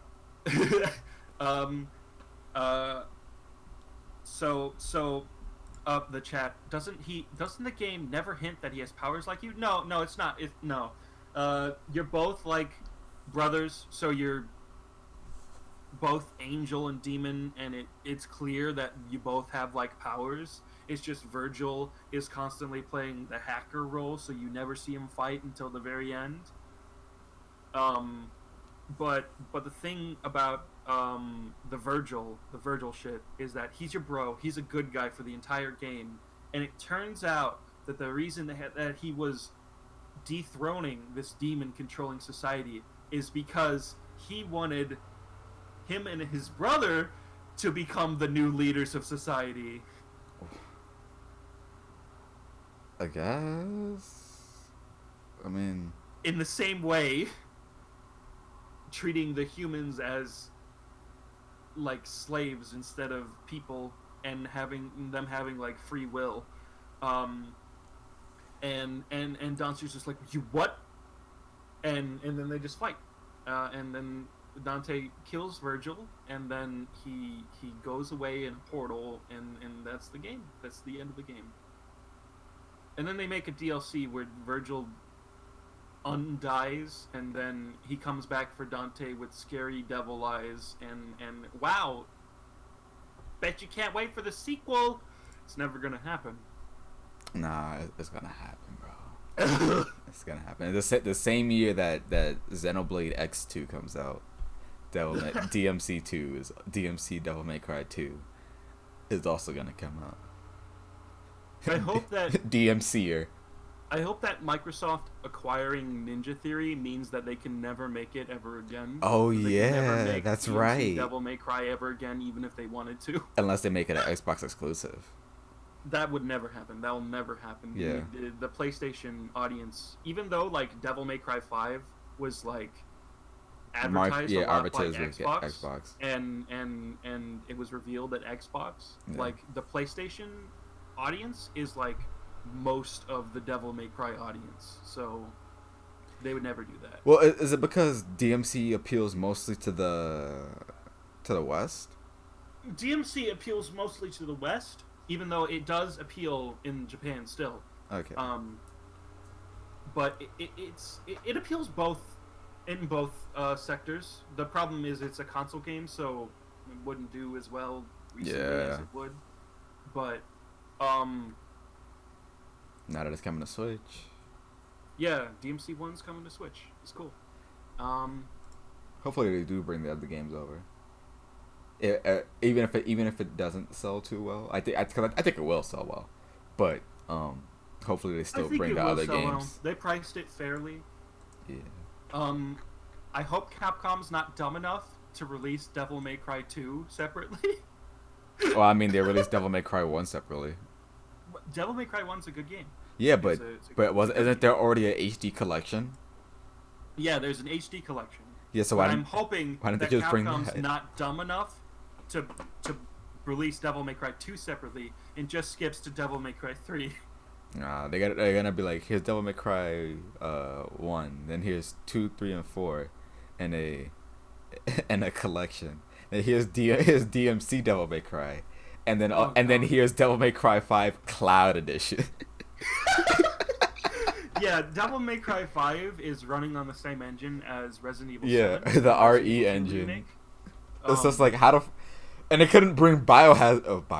B: So the chat, doesn't the game never hint that he has powers like you? No, it's not. No. You're both like brothers, so you're both angel and demon, and it's clear that you both have like powers. It's just Virgil is constantly playing the hacker role, so you never see him fight until the very end. But the thing about the Virgil shit is that he's your bro. He's a good guy for the entire game, and it turns out that the reason that he was dethroning this demon controlling society is because he wanted him and his brother to become the new leaders of society.
A: I guess. I mean,
B: in the same way, treating the humans as like slaves instead of people, and having like free will. And Dante's just like, you what? And then they just fight. And then Donte kills Virgil, and then he goes away in a portal, and that's the game. That's the end of the game. And then they make a DLC where Virgil undies, and then he comes back for Donte with scary devil eyes, and wow, bet you can't wait for the sequel. It's never gonna happen.
A: Nah, it's gonna happen, bro. It's gonna happen. The same year that Xenoblade X2 comes out, DMC2 is DMC Devil May Cry 2 is also gonna come out.
B: I hope that
A: DMCer.
B: I hope that Microsoft acquiring Ninja Theory means that they can never make it ever again.
A: Oh
B: They can never
A: yeah,
B: make
A: that's
B: DMC
A: right.
B: Devil May Cry ever again, even if they wanted to.
A: Unless they make it an Xbox exclusive.
B: That would never happen. That will never happen.
A: Yeah.
B: The PlayStation audience, even though like Devil May Cry 5 was like advertised a lot by Xbox, and it was revealed at Xbox.
A: Yeah.
B: Like the PlayStation audience is like most of the Devil May Cry audience, so they would never do that.
A: Well, is it because DMC appeals mostly to the West?
B: DMC appeals mostly to the West, even though it does appeal in Japan still.
A: Okay.
B: But it appeals both in both sectors. The problem is it's a console game, so it wouldn't do as well recently as it would. But
A: now that it's coming to Switch.
B: Yeah, DMC 1's coming to Switch. It's cool.
A: Hopefully they do bring the other games over. Even if it doesn't sell too well, I think it will sell well, but hopefully they still bring the other games. Well.
B: They priced it fairly.
A: Yeah.
B: I hope Capcom's not dumb enough to release Devil May Cry 2 separately.
A: Well, I mean they released Devil May Cry 1 separately.
B: Devil May Cry 1's a good game.
A: Yeah, but isn't there already an HD collection?
B: Yeah, there's an HD collection.
A: Yeah, so
B: I'm hoping that Capcom's not dumb enough to release Devil May Cry 2 separately and just skips to Devil May Cry 3.
A: Nah, they're gonna be like, here's Devil May Cry 1, then here's 2, 3, and 4, and a collection. And here's DMC Devil May Cry, and then here's Devil May Cry 5 Cloud Edition.
B: Yeah, Devil May Cry 5 is running on the same engine as Resident Evil 7.
A: Yeah, the RE engine. It's just like and they couldn't bring Resident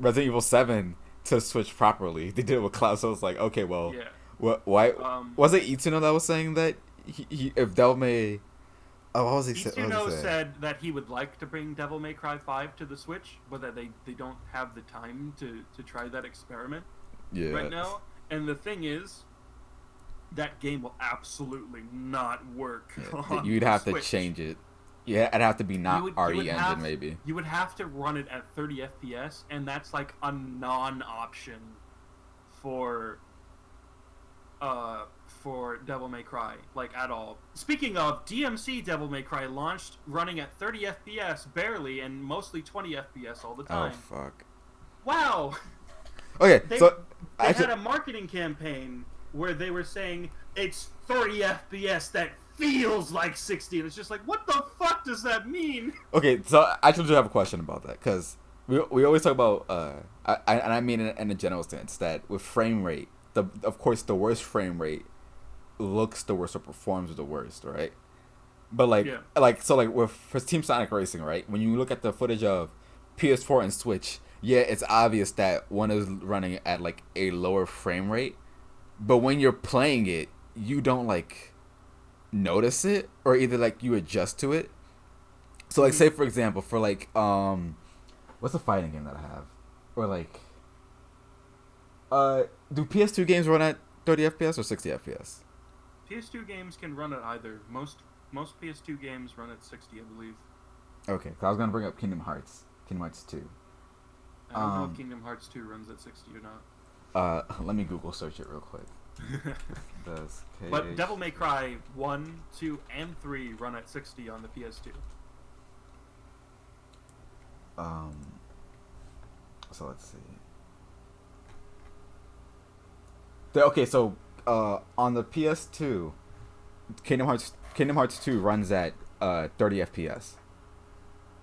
A: Evil 7 to Switch properly. They did it with Cloud, so it's like, okay, well, why was it Itsuno that was saying that he if Devil May? Oh, what was he saying?
B: Itsuno said that he would like to bring Devil May Cry 5 to the Switch, but that they don't have the time to try that experiment right now. And the thing is, that game will absolutely not work.
A: Yeah, you'd have to change it. Yeah, it'd have to be not RE engine, maybe.
B: You would have to run it at 30 FPS, and that's like a non-option for Devil May Cry, like at all. Speaking of, DMC Devil May Cry launched running at 30 FPS barely, and mostly 20 FPS all the time.
A: Oh fuck!
B: Wow.
A: Okay,
B: they had a marketing campaign where they were saying it's 30 FPS that feels like 60, and it's just like, what the fuck does that mean?
A: Okay, so I actually do have a question about that, because we always talk about I mean in a general sense that with frame rate, of course the worst frame rate looks the worst or performs the worst, right? But with Team Sonic Racing, right? When you look at the footage of PS4 and Switch, yeah, it's obvious that one is running at like a lower frame rate, but when you're playing it, you don't like notice it, or either like you adjust to it. So like, say for example, for like what's a fighting game that I have, or like do PS2 games run at 30 FPS or 60 FPS?
B: PS2 games can run at either. Most PS2 games run at 60, I believe.
A: Okay, so I was gonna bring up Kingdom Hearts 2.
B: I don't know if Kingdom Hearts 2 runs at 60 or not.
A: Let me Google search it real quick.
B: But Devil May Cry 1, 2, and 3 run at 60 on the PS2.
A: So let's see. Okay, so on the PS2, Kingdom Hearts 2 runs at 30 FPS.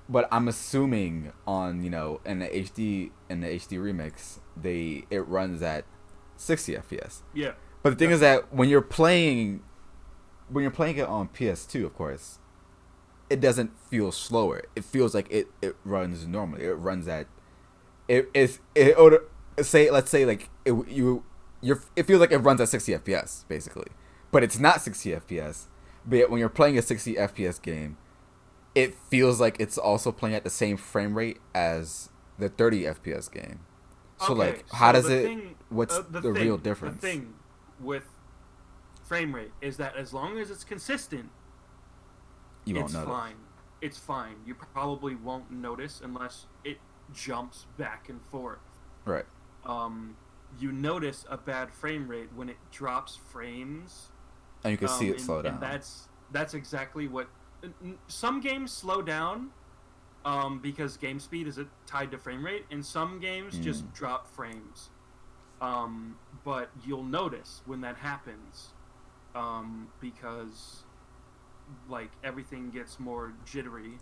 A: But I'm assuming on, in the HD remix, it runs at 60 FPS.
B: Yeah.
A: But the thing is that when you're playing it on PS2, of course, it doesn't feel slower. It feels like it runs normally. It runs at let's say like it feels like it runs at 60 FPS basically. But it's not 60 FPS. But yet when you're playing a 60 FPS game, it feels like it's also playing at the same frame rate as the 30 FPS game. So
B: Okay,
A: like, how
B: so
A: does it? What's the real
B: the
A: difference?
B: thing with frame rate is that as long as it's consistent,
A: You won't
B: it's
A: notice.
B: fine. It's fine. You probably won't notice unless it jumps back and forth.
A: Right.
B: Um, you notice a bad frame rate when it drops frames,
A: And you can see it slow
B: and
A: down.
B: that's exactly what some games slow down because game speed is tied to frame rate, and some games
A: Mm.
B: just drop frames. But you'll notice when that happens because like everything gets more jittery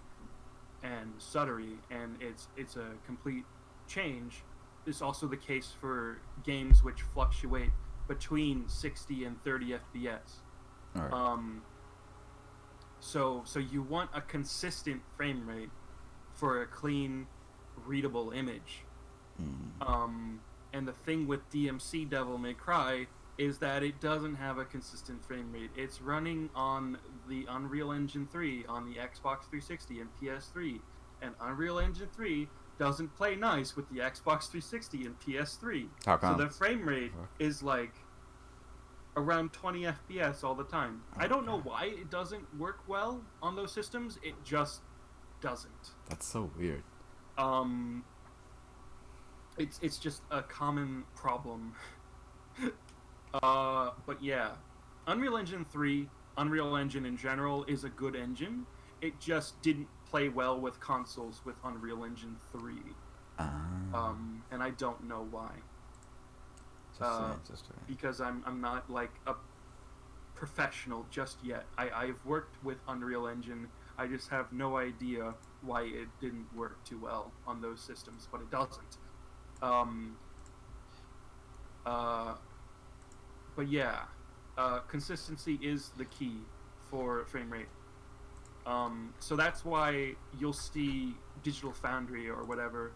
B: and stuttery, and it's a complete change. It's also the case for games which fluctuate between 60 and 30 FPS.
A: All right.
B: So you want a consistent frame rate for a clean, readable image.
A: Mm.
B: And the thing with DMC Devil May Cry is that it doesn't have a consistent frame rate. It's running on the Unreal Engine 3 on the Xbox 360 and PS3, and Unreal Engine 3 doesn't play nice with the Xbox 360 and PS3.
A: How
B: So
A: come?
B: the frame rate is like around 20 FPS all the time. I don't know why it doesn't work well on those systems. It just doesn't.
A: That's so weird.
B: It's just a common problem. But yeah, Unreal Engine 3, Unreal Engine in general is a good engine. It just didn't play well with consoles with Unreal Engine 3.
A: Ah.
B: And I don't know why.
A: Just
B: Because I'm not like a professional just yet. I've worked with Unreal Engine. I just have no idea why it didn't work too well on those systems, but it doesn't. But yeah, consistency is the key for frame rate. So that's why you'll see Digital Foundry or whatever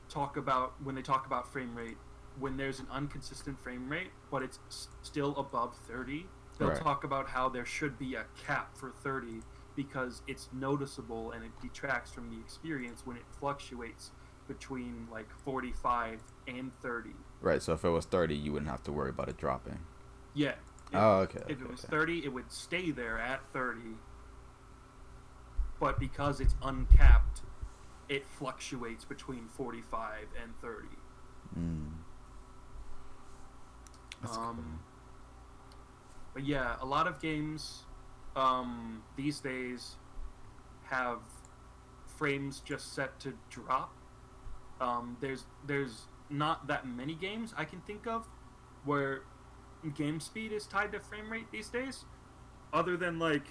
B: talk about when they talk about frame rate. When there's an inconsistent frame rate, but it's still above 30, they'll
A: Right.
B: talk about how there should be a cap for 30 because it's noticeable and it detracts from the experience when it fluctuates between like 45 and 30.
A: Right. So if it was 30, you wouldn't have to worry about it dropping.
B: Yeah.
A: Oh, okay.
B: If it was 30, it would stay there at 30. But because it's uncapped, it fluctuates between 45 and 30.
A: Mm. That's cool.
B: But yeah, a lot of games these days have frames just set to drop. There's not that many games I can think of where game speed is tied to frame rate these days, other than like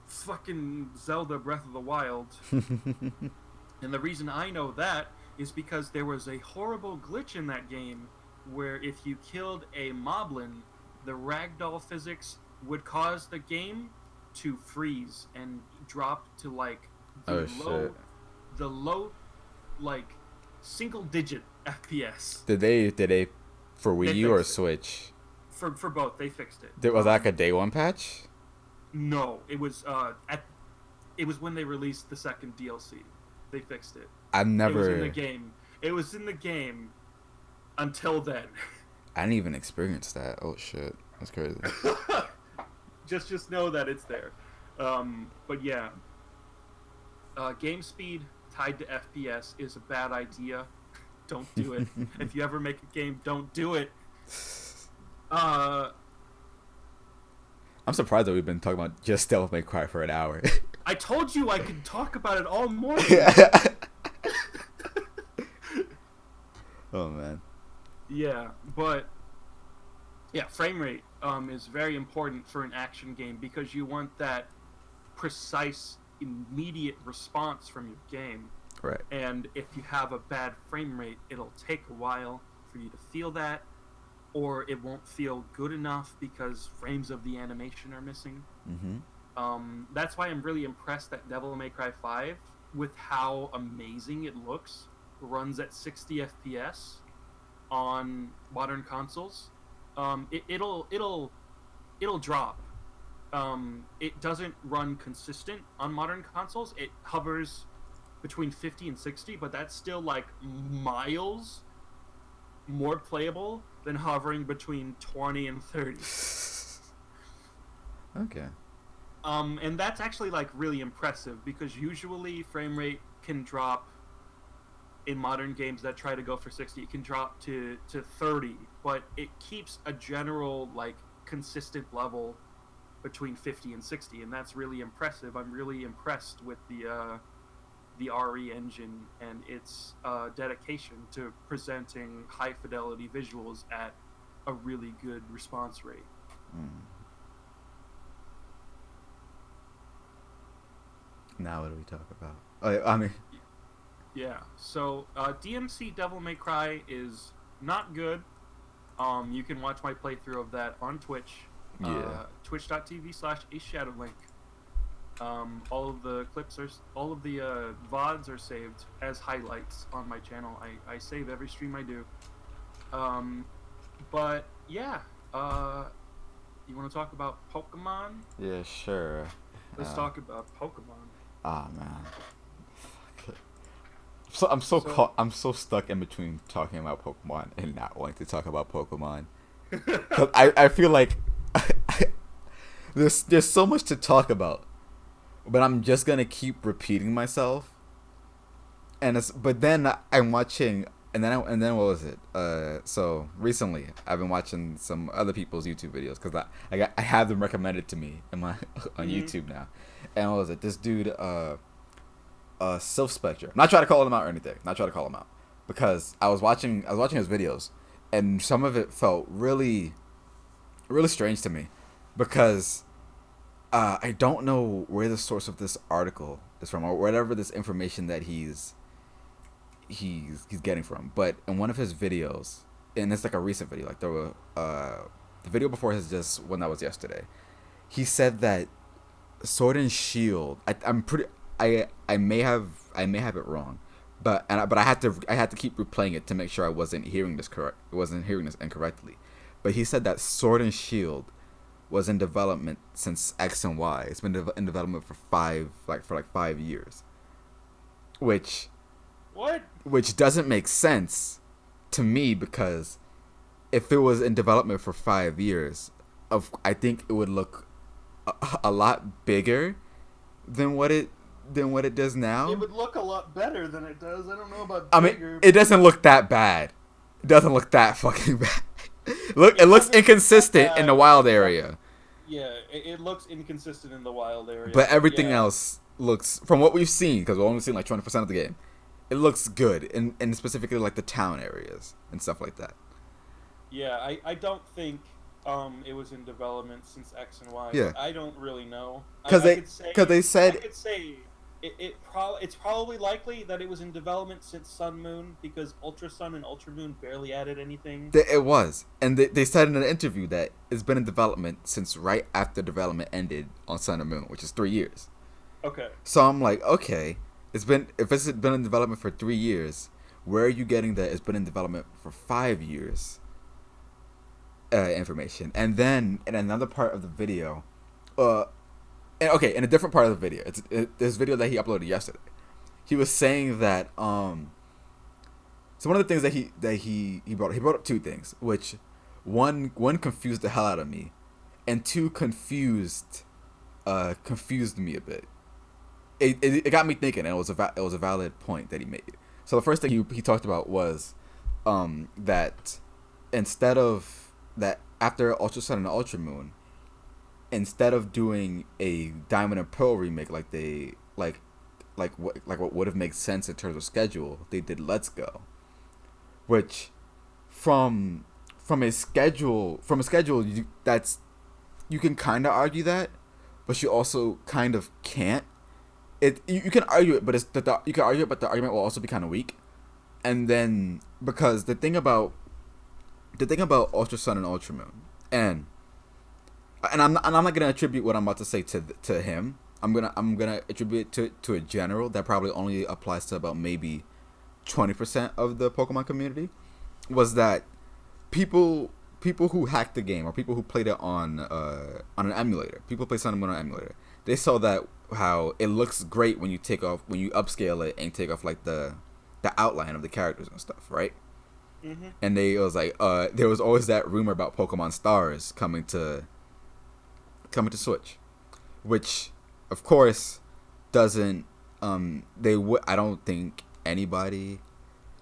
B: fucking Zelda Breath of the Wild. And the reason I know that is because there was a horrible glitch in that game where if you killed a moblin, the ragdoll physics would cause the game to freeze and drop to like
A: Shit.
B: the low like single digit FPS.
A: Did they for Wii
B: They
A: U or
B: fixed it.
A: Switch?
B: For both, they fixed it.
A: Was that like a day one patch?
B: No, it was it was when they released the second DLC. They fixed it.
A: I've
B: It was in
A: never.
B: the game. It was in the game until then.
A: I didn't even experience that. Oh shit, that's crazy.
B: just know that it's there. But yeah, game speed tied to FPS is a bad idea. Don't do it. If you ever make a game, don't do it.
A: I'm surprised that we've been talking about just Devil May Cry for an hour.
B: I told you I could talk about it all morning.
A: Oh man.
B: Yeah, but yeah, frame rate is very important for an action game because you want that precise, immediate response from your game.
A: Right.
B: And if you have a bad frame rate, it'll take a while for you to feel that, or it won't feel good enough because frames of the animation are missing.
A: Mm-hmm.
B: That's why I'm really impressed that Devil May Cry 5, with how amazing it looks, runs at 60 FPS on modern consoles. It'll drop. It doesn't run consistent on modern consoles. It hovers between 50 and 60, but that's still like miles more playable than hovering between 20 and 30.
A: Okay.
B: And that's actually like really impressive because usually frame rate can drop in modern games that try to go for 60. It can drop to 30, but it keeps a general like consistent level between 50 and 60, and that's really impressive. I'm really impressed with the RE engine and its dedication to presenting high fidelity visuals at a really good response rate.
A: Now what do we talk about? I mean,
B: yeah. So DMC Devil May Cry is not good. You can watch my playthrough of that on Twitch. Twitch.tv/AShadowLink. All of the clips all of the VODs are saved as highlights on my channel. I save every stream I do. But yeah, you want to talk about Pokemon?
A: yeah, sure.
B: Let's talk about Pokemon.
A: Ah, man. So I'm so stuck in between talking about Pokemon and not wanting to talk about Pokemon. 'Cause I feel like there's so much to talk about, but I'm just gonna keep repeating myself. But then I'm watching, and then what was it? So recently I've been watching some other people's YouTube videos because I have them recommended to me in my on YouTube now. And what was it? This dude, Sylph Spectre. Not trying to call him out or anything. Not trying to call him out because I was watching his videos, and some of it felt really, really strange to me because I don't know where the source of this article is from or whatever this information that he's getting from. But in one of his videos, and it's like a recent video, like the video before his just one that was yesterday, he said that Sword and Shield. I may have it wrong, but I had to keep replaying it to make sure I wasn't hearing this incorrectly. But he said that Sword and Shield was in development since X and Y. It's been in development for 5 years, which doesn't make sense to me because if it was in development for 5 years, I think it would look a lot bigger than what it does now.
B: It would look a lot better than it does. I don't know about
A: bigger. I mean, it doesn't look that bad. It doesn't look that fucking bad. It looks inconsistent in the wild area.
B: Yeah, it looks inconsistent in the wild area.
A: But everything else looks, from what we've seen, because we've only seen like 20% of the game, it looks good, and specifically like the town areas and stuff like that.
B: Yeah, I don't think it was in development since X and Y.
A: Yeah.
B: I don't really know.
A: Because they said
B: I could say it's probably likely that it was in development since Sun Moon because Ultra Sun and Ultra Moon barely added anything.
A: It was, and they said in an interview that it's been in development since right after development ended on Sun and Moon, which is 3 years.
B: Okay.
A: So I'm like, okay, if it's been in development for 3 years, where are you getting that it's been in development for 5 years? Information, and then in another part of the video, in a different part of the video, it's this video that he uploaded yesterday. He was saying that so one of the things that he brought up 2 things, which one confused the hell out of me, and 2 confused me a bit. It got me thinking, and it was a valid point that he made. So the first thing he talked about was that after Ultra Sun and Ultra Moon, instead of doing a Diamond and Pearl remake like what would have made sense in terms of schedule, they did Let's Go, which from a schedule you can kind of argue that, but you also kind of can't. You can argue it, but the argument will also be kind of weak. And then because the thing about Ultra Sun and Ultra Moon, and I'm not gonna attribute what I'm about to say to him. I'm gonna attribute it to a general that probably only applies to about maybe 20% of the Pokemon community. Was that people who hacked the game or people who played it on an emulator, people play Sun and Moon on an emulator, they saw that how it looks great when you upscale it and take off like the outline of the characters and stuff, right?
B: Mm-hmm.
A: And it was like there was always that rumor about Pokemon Stars coming to Switch, which of course doesn't I don't think anybody,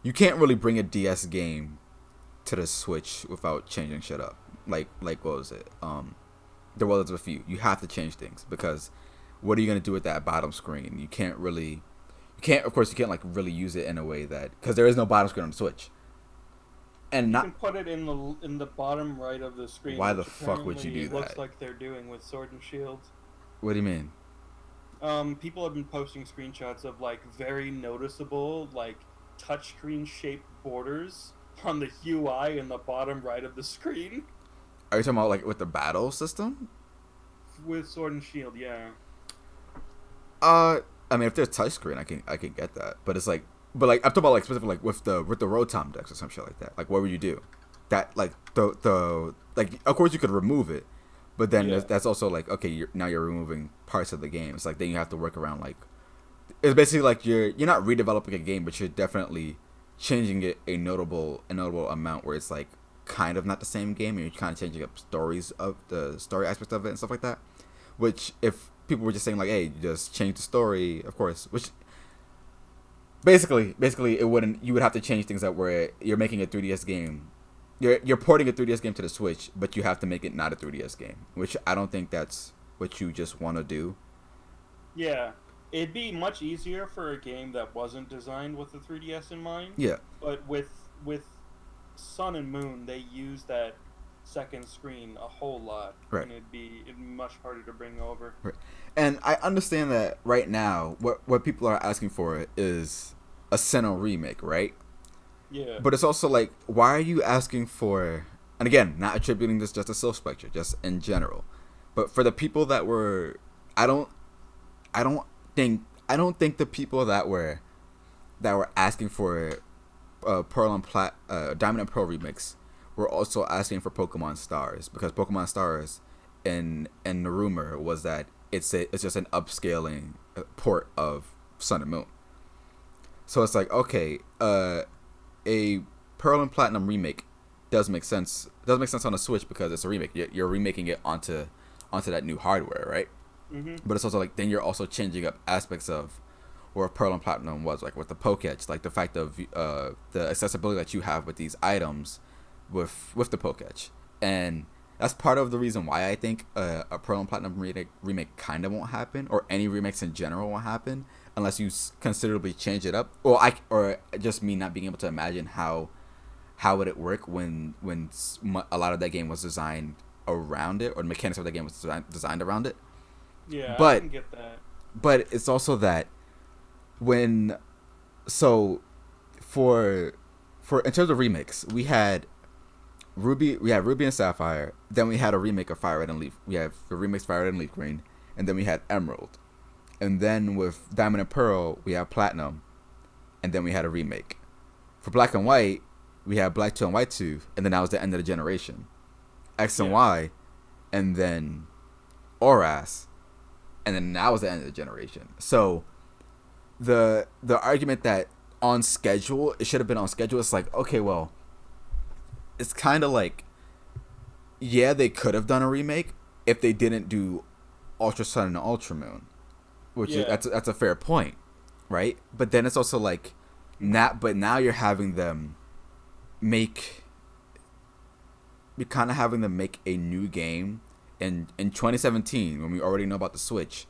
A: you can't really bring a DS game to the Switch without changing shit up. Like what was it? There was a few. You have to change things because what are you gonna do with that bottom screen? You can't of course you can't like really use it in a way that, because there is no bottom screen on the Switch. And
B: you can put it in the bottom right of the screen.
A: Why the fuck would you do that?
B: Looks like they're doing with Sword and Shield.
A: What do you mean?
B: People have been posting screenshots of like very noticeable like touchscreen shaped borders on the UI in the bottom right of the screen.
A: Are you talking about like with the battle system?
B: With Sword and Shield, yeah.
A: I mean, if there's touchscreen, I can get that, but it's like, but like I'm talking about like specifically like with the Rotom decks or some shit like that. Like, what would you do? That like the like, of course you could remove it, but then that's also like, okay, now you're removing parts of the game. It's like then you have to work around like, it's basically like you're not redeveloping a game, but you're definitely changing it a notable amount where it's like kind of not the same game, and you're kind of changing up the story aspects of it and stuff like that. Which if people were just saying like, hey, just change the story, of course, which basically it wouldn't, you would have to change things up where you're making a 3DS game, you're porting a 3DS game to the Switch, but you have to make it not a 3DS game, which I don't think that's what you just want to do.
B: Yeah, it'd be much easier for a game that wasn't designed with the 3DS in mind.
A: Yeah,
B: but with Sun and Moon, they use that second screen a whole lot,
A: right?
B: And it'd be much harder to bring over.
A: Right. And I understand that right now, what people are asking for is a Sinnoh remake, right?
B: Yeah.
A: But it's also like, why are you asking for? And again, not attributing this just to Silph Spectre, just in general, but for the people that were, I don't think the people that were asking for Pearl and Diamond and Pearl remix were also asking for Pokemon Stars, because Pokemon Stars in the rumor was that it's just an upscaling port of Sun and Moon. So it's like, okay, a Pearl and Platinum remake does make sense. Does make sense on the Switch because it's a remake. You're remaking it onto that new hardware, right?
B: Mm-hmm.
A: But it's also like then you're also changing up aspects of where Pearl and Platinum was, like with the Pokédex, like the fact of the accessibility that you have with these items with the Pokédex, and that's part of the reason why I think a Pearl and Platinum remake kind of won't happen, or any remakes in general won't happen unless you considerably change it up. Or just me not being able to imagine how would it work when a lot of that game was designed around it, or the mechanics of that game was designed around it.
B: Yeah,
A: but
B: I can get that. But
A: it's also that for in terms of remakes, we had Ruby and Sapphire, then we had a remake of Fire Red and Leaf. We have the remakes Fire Red and Leaf Green, and then we had Emerald. And then with Diamond and Pearl, we have Platinum, and then we had a remake. For Black and White, we had Black 2 and White 2, and then that was the end of the generation. X and Y, and then Oras, and then that was the end of the generation. So the argument that on schedule, it should have been on schedule, it's like, okay, well, it's kind of like, yeah, they could have done a remake if they didn't do Ultra Sun and Ultra Moon, which is, that's a fair point, right? But then it's also like, now you're having them make a new game in 2017 when we already know about the Switch,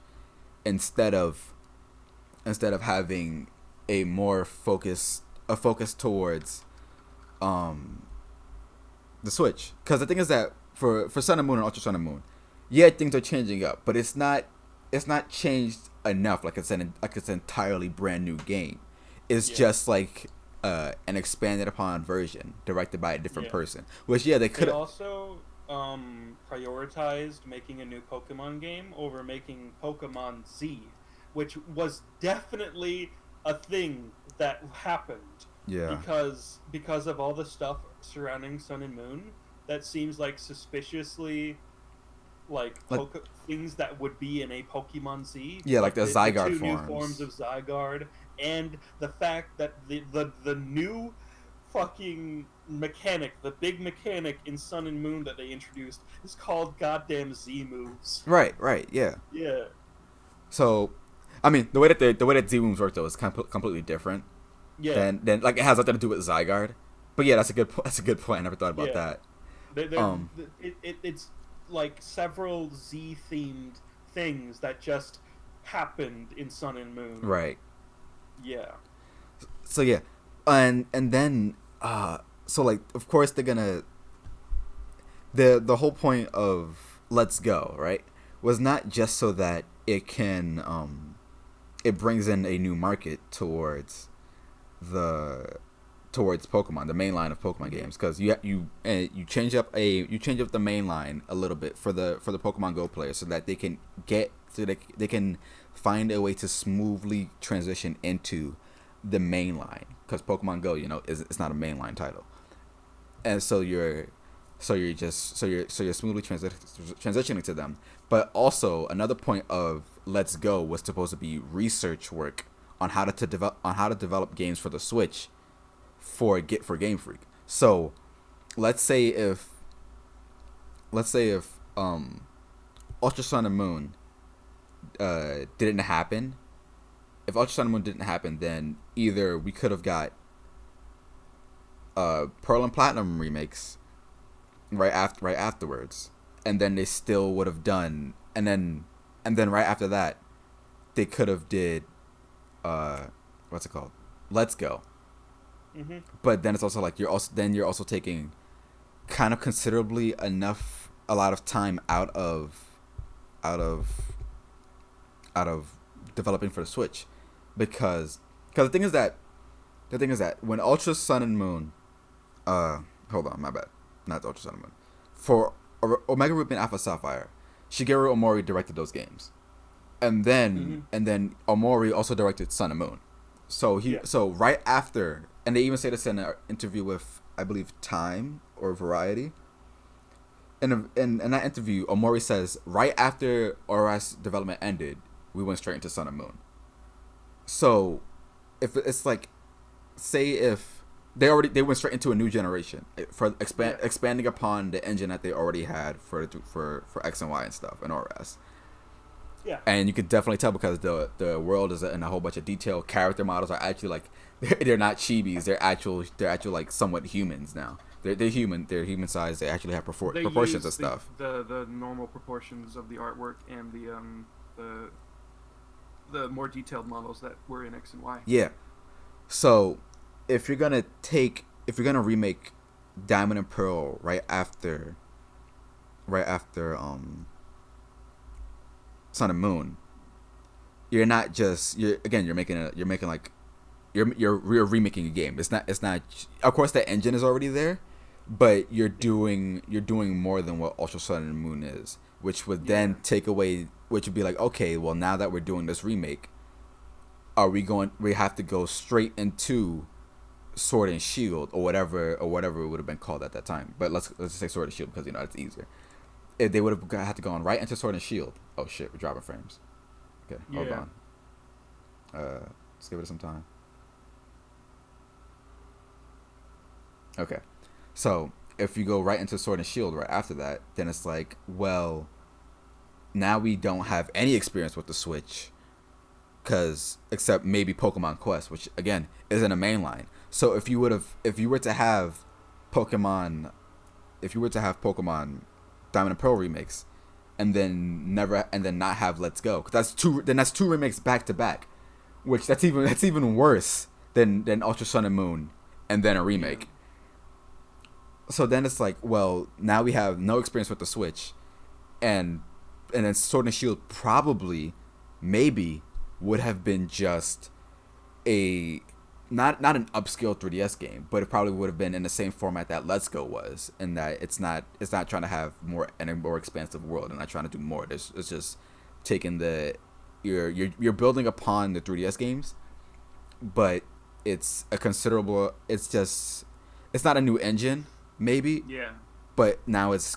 A: instead of having a focus towards the Switch. Because the thing is that for Sun and Moon and Ultra Sun and Moon, yeah, things are changing up, but it's not changed enough like it's an entirely brand new game. It's just like an expanded upon version directed by a different person, which they could
B: also prioritized making a new Pokemon game over making Pokemon Z, which was definitely a thing that happened. Yeah. Because of all the stuff surrounding Sun and Moon, that seems like suspiciously
A: like
B: things that would be in a Pokemon Z.
A: yeah, like the Zygarde
B: two new forms
A: forms.
B: of Zygarde, and the fact that the new fucking mechanic, the big mechanic in Sun and Moon that they introduced, is called goddamn Z moves.
A: Right, yeah.
B: Yeah.
A: So, I mean, the way that Z moves work though is completely different.
B: Yeah.
A: Than like it has nothing to do with Zygarde. But yeah, that's a good point. I never thought about
B: Yeah.
A: that.
B: It's like several Z themed things that just happened in Sun and Moon.
A: Right.
B: Yeah.
A: So yeah, and then so like of course they're gonna the whole point of Let's Go, right, was not just so that it can it brings in a new market towards Pokemon, the main line of Pokemon games, because you change up the main line a little bit for the Pokemon Go players so that they can they can find a way to smoothly transition into the main line, because Pokemon Go, it's not a mainline title, and so you're smoothly transitioning to them. But also another point of Let's Go was supposed to be research work on how to develop games for the Switch for Game Freak. So let's say if Ultra Sun and Moon didn't happen. If Ultra Sun and Moon didn't happen, then either we could have got Pearl and Platinum remakes right afterwards, and then they still would have done, and then right after that they could have did what's it called, Let's Go.
B: Mm-hmm.
A: But then it's also like you're also taking kind of considerably a lot of time out of developing for the Switch, because the thing is that when Ultra Sun and Moon, hold on, my bad, not Ultra Sun and Moon, for Omega Ruby and Alpha Sapphire, Shigeru Omori directed those games, and then Omori also directed Sun and Moon. So so right after, and they even say this in an interview with, I believe, Time or Variety. In that interview, Omori says right after ORS development ended, we went straight into Sun and Moon. So if it's like, say if they went straight into a new generation for expanding upon the engine that they already had for X and Y and stuff and ORS.
B: Yeah.
A: And you could definitely tell because the world is in a whole bunch of detail. Character models are actually like they're not chibis. They're actual like somewhat humans now. They're human. They're human sized. They actually have proportions and stuff.
B: The normal proportions of the artwork and the more detailed models that were in X and Y.
A: Yeah. So if you're gonna remake Diamond and Pearl right after Sun and Moon, you're remaking a game. It's not. Of course, the engine is already there, but you're doing more than what Ultra Sun and Moon is, which would then take away. Which would be like, okay, well, now that we're doing this remake, we have to go straight into Sword and Shield or whatever it would have been called at that time. But let's just say Sword and Shield because it's easier. If they would have had to go on right into Sword and Shield. Oh shit, we're dropping frames. Okay, hold on. Let's give it some time. Okay, so if you go right into Sword and Shield right after that, then it's like, well, now we don't have any experience with the Switch, except maybe Pokemon Quest, which again isn't a mainline. So if you were to have Pokemon Diamond and Pearl remakes, and then not have Let's Go, because that's two remakes back to back, which that's even worse than Ultra Sun and Moon, and then a remake. Yeah. So then it's like, well, now we have no experience with the Switch, and then Sword and Shield probably, maybe, would have been just a not an upscale 3DS game, but it probably would have been in the same format that Let's Go was, in that it's not trying to have a more expansive world and not trying to do more. It's just taking you're building upon the 3DS games, but it's not a new engine, maybe.
B: Yeah.
A: But now it's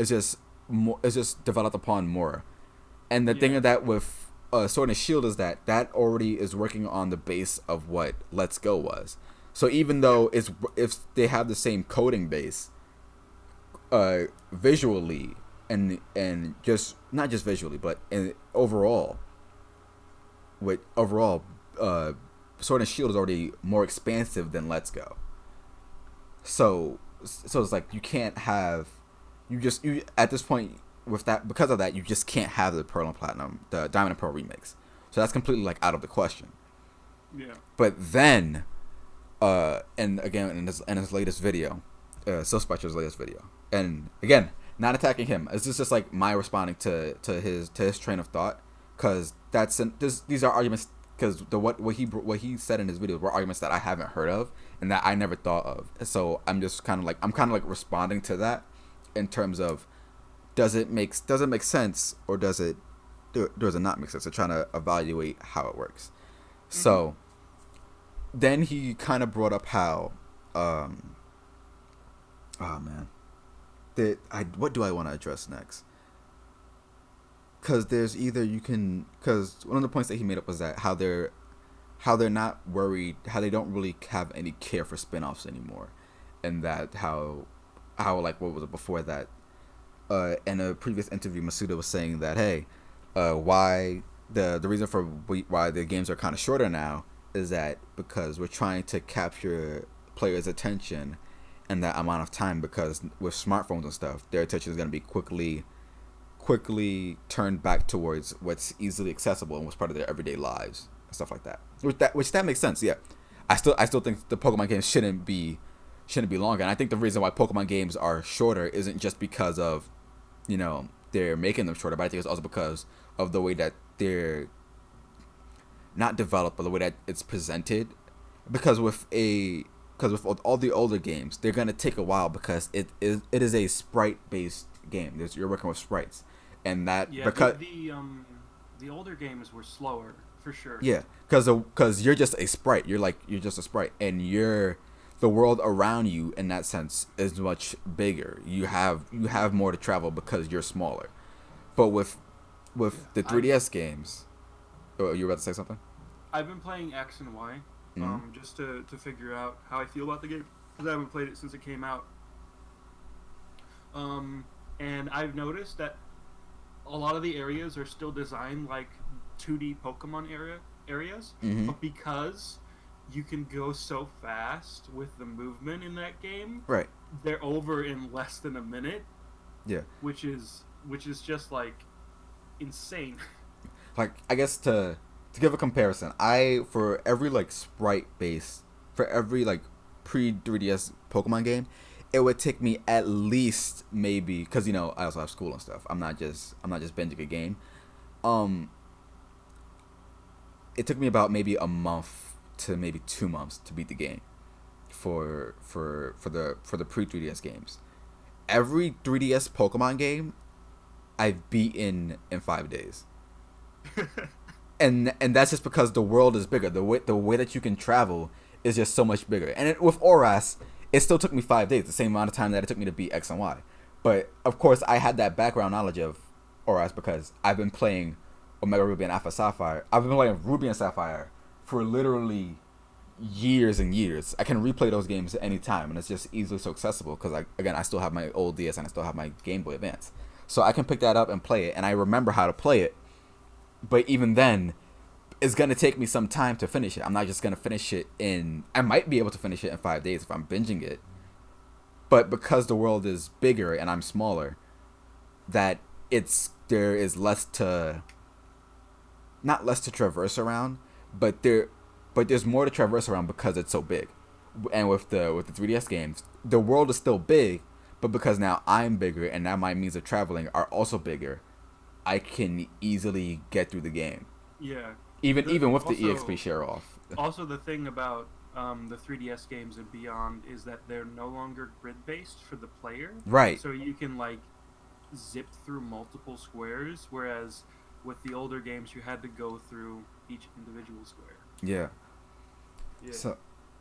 A: just more. It's just developed upon more. And the thing
B: Yeah.
A: of that with Sword and Shield is that already is working on the base of what Let's Go was. So even
B: Yeah.
A: though it's if they have the same coding base, visually and just not just visually, but overall, with overall, Sword and Shield is already more expansive than Let's Go. So it's like you can't have you at this point with that because of that you just can't have the Pearl and Platinum, the Diamond and Pearl remakes. So that's completely like out of the question.
B: Yeah.
A: But then, and again in his latest video, Sil Spectre's latest video, and again not attacking him. It's just like my responding to his train of thought, because these are arguments because what he said in his videos were arguments that I haven't heard of and that I never thought of. So I'm just kind of like responding to that in terms of does it make sense or does it not make sense? So trying to evaluate how it works.
B: Mm-hmm.
A: So then he kind of brought up how oh man, what do I want to address next? Because there's either you can, because one of the points that he made up was that how they're not worried, how they don't really have any care for spin-offs anymore, and that how like what was it before that, in a previous interview Masuda was saying that hey, why the reason for why the games are kind of shorter now is that because we're trying to capture players' attention in that amount of time, because with smartphones and stuff their attention is going to be quickly turned back towards what's easily accessible and what's part of their everyday lives and stuff like that. Which that makes sense. Yeah, I still think the Pokemon games shouldn't be longer. And I think the reason why Pokemon games are shorter isn't just because of they're making them shorter, but I think it's also because of the way that they're not developed, but the way that it's presented. Because with all the older games, they're gonna take a while because it is a sprite based game. You're working with sprites, and that because
B: the older games were slower for sure.
A: yeah, because you're just a sprite. You're just a sprite, and the world around you in that sense is much bigger. You have more to travel because you're smaller. But with the 3DS games, oh, you were about to say something?
B: I've been playing X and Y, just to figure out how I feel about the game, because I haven't played it since it came out. And I've noticed that a lot of the areas are still designed like 2D Pokemon areas, but because you can go so fast with the movement in that game,
A: right?
B: They're over in less than a minute.
A: Yeah,
B: which is just like insane.
A: Like I guess to give a comparison, for every like sprite based, for every like pre 3DS Pokemon game, it would take me at least maybe, because I also have school and stuff. I'm not just binging a game. It took me about maybe a month to maybe 2 months to beat the game for the pre 3DS games. Every 3DS Pokemon game I've beaten in 5 days. and that's just because the world is bigger. The way that you can travel is just so much bigger. And with ORAS, it still took me 5 days, the same amount of time that it took me to beat X and Y. But of course, I had that background knowledge of ORAS because I've been playing Omega Ruby and Alpha Sapphire. I've been playing Ruby and Sapphire for literally years and years. I can replay those games at any time, and it's just easily so accessible because I still have my old DS and I still have my Game Boy Advance, so I can pick that up and play it, and I remember how to play it. But even then, it's gonna take me some time to finish it. I'm not just gonna finish it I might be able to finish it in 5 days if I'm binging it, but because the world is bigger and I'm smaller, there is not less to traverse around, but there's more to traverse around because it's so big. And with the 3DS games, the world is still big, but because now I'm bigger and now my means of traveling are also bigger, I can easily get through the game.
B: Yeah.
A: Even with the EXP share off.
B: Also, the thing about the 3DS games and beyond is that they're no longer grid-based for the player.
A: Right.
B: So you can, like, zip through multiple squares, whereas with the older games, you had to go through each individual square.
A: Yeah.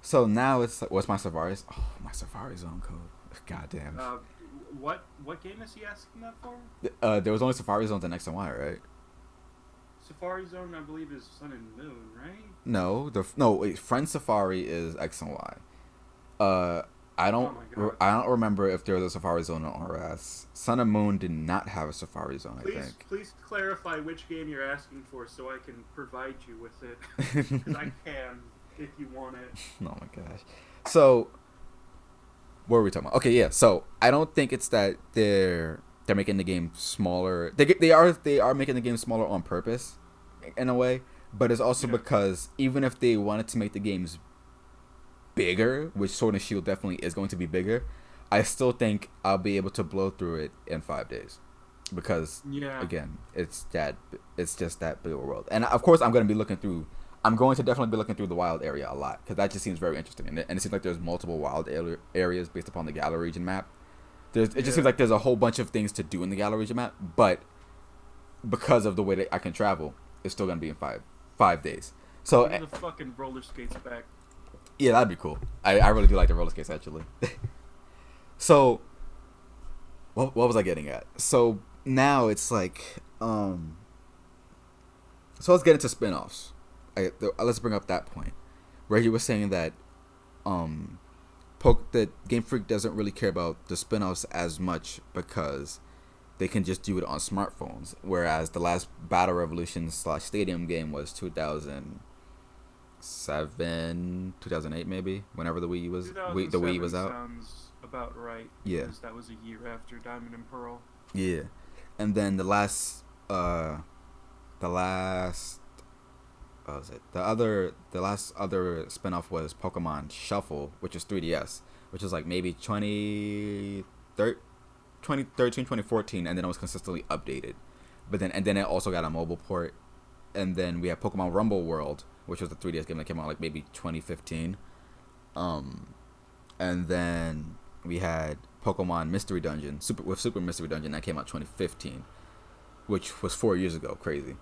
A: So now it's what's my Safari? Oh, my Safari Zone code. God damn.
B: what game is he asking that for?
A: There was only Safari Zones and X and Y, right?
B: Safari Zone, I believe, is Sun and Moon, right?
A: No, wait. Friend Safari is X and Y. I don't.
B: Oh my God.
A: I don't remember if there was a Safari Zone on RS. Sun and Moon did not have a Safari Zone. I think.
B: Please clarify which game you're asking for so I can provide you with it. Because I can if you want it.
A: Oh my gosh. So, what were we talking about? Okay, yeah. So I don't think it's that they're making the game smaller. They are making the game smaller on purpose, in a way. But it's also because even if they wanted to make the games bigger, which Sword and Shield definitely is going to be bigger, I still think I'll be able to blow through it in 5 days, because again, it's just that big of a world. And of course, I'm going to definitely be looking through the wild area a lot, because that just seems very interesting, and it seems like there's multiple wild areas based upon the Galar region map. It just seems like there's a whole bunch of things to do in the Galar region map, but because of the way that I can travel, it's still going to be in 5 days. So
B: the fucking roller skates back.
A: Yeah, that'd be cool. I really do like the roller skates, actually. So, what was I getting at? So, now it's like, so let's get into spin-offs. Let's bring up that point, where he was saying that, that Game Freak doesn't really care about the spin-offs as much, because they can just do it on smartphones, whereas the last Battle Revolution / Stadium game was 2007, 2008 maybe, whenever the Wii was out.
B: Sounds about right.
A: Yeah,
B: that was a year after Diamond and Pearl.
A: Yeah, and then the last other spinoff was Pokemon Shuffle, which is 3DS, which is like maybe 2013, 2014, and then it was consistently updated. But then it also got a mobile port. And then we have Pokemon Rumble World, which was the 3DS game that came out like maybe 2015. And then we had Pokemon Mystery Dungeon, Super Mystery Dungeon, that came out 2015, which was 4 years ago. Crazy,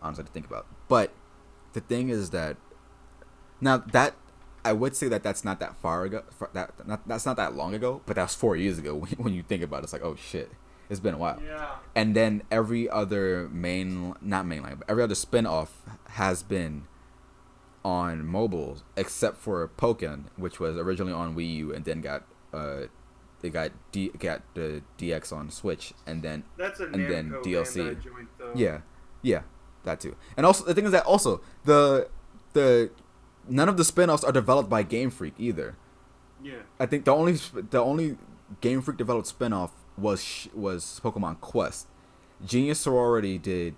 A: honestly, to think about. But the thing is that now that I would say that's not that far ago. That's not that long ago, but that's 4 years ago. When you think about it, it's like, oh shit, it's been a while.
B: Yeah.
A: And then every other every other spin-off has been on mobiles, except for Pokken, which was originally on Wii U and then got the DX on Switch, and then DLC.
B: Joint,
A: Yeah, that too. And also the thing is that also the none of the spin-offs are developed by Game Freak either.
B: Yeah.
A: I think the only Game Freak developed spin-off was Pokemon Quest. Genius Sorority did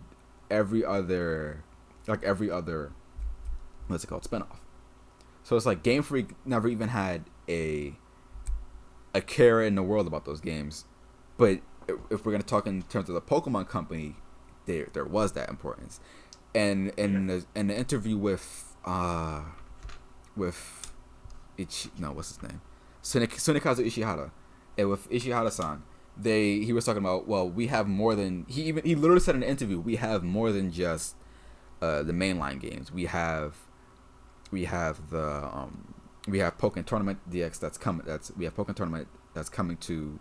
A: every other what's it called, spin-off. So it's like Game Freak never even had a care in the world about those games. But if we're gonna talk in terms of the Pokemon company, there was that importance. And in the interview with what's his name, Sunekazu Ishihara, and with Ishihara-san, he was talking about, well, we have more than he literally said in an interview, we have more than just the mainline games. We have Pokken Tournament DX we have Pokken Tournament that's coming to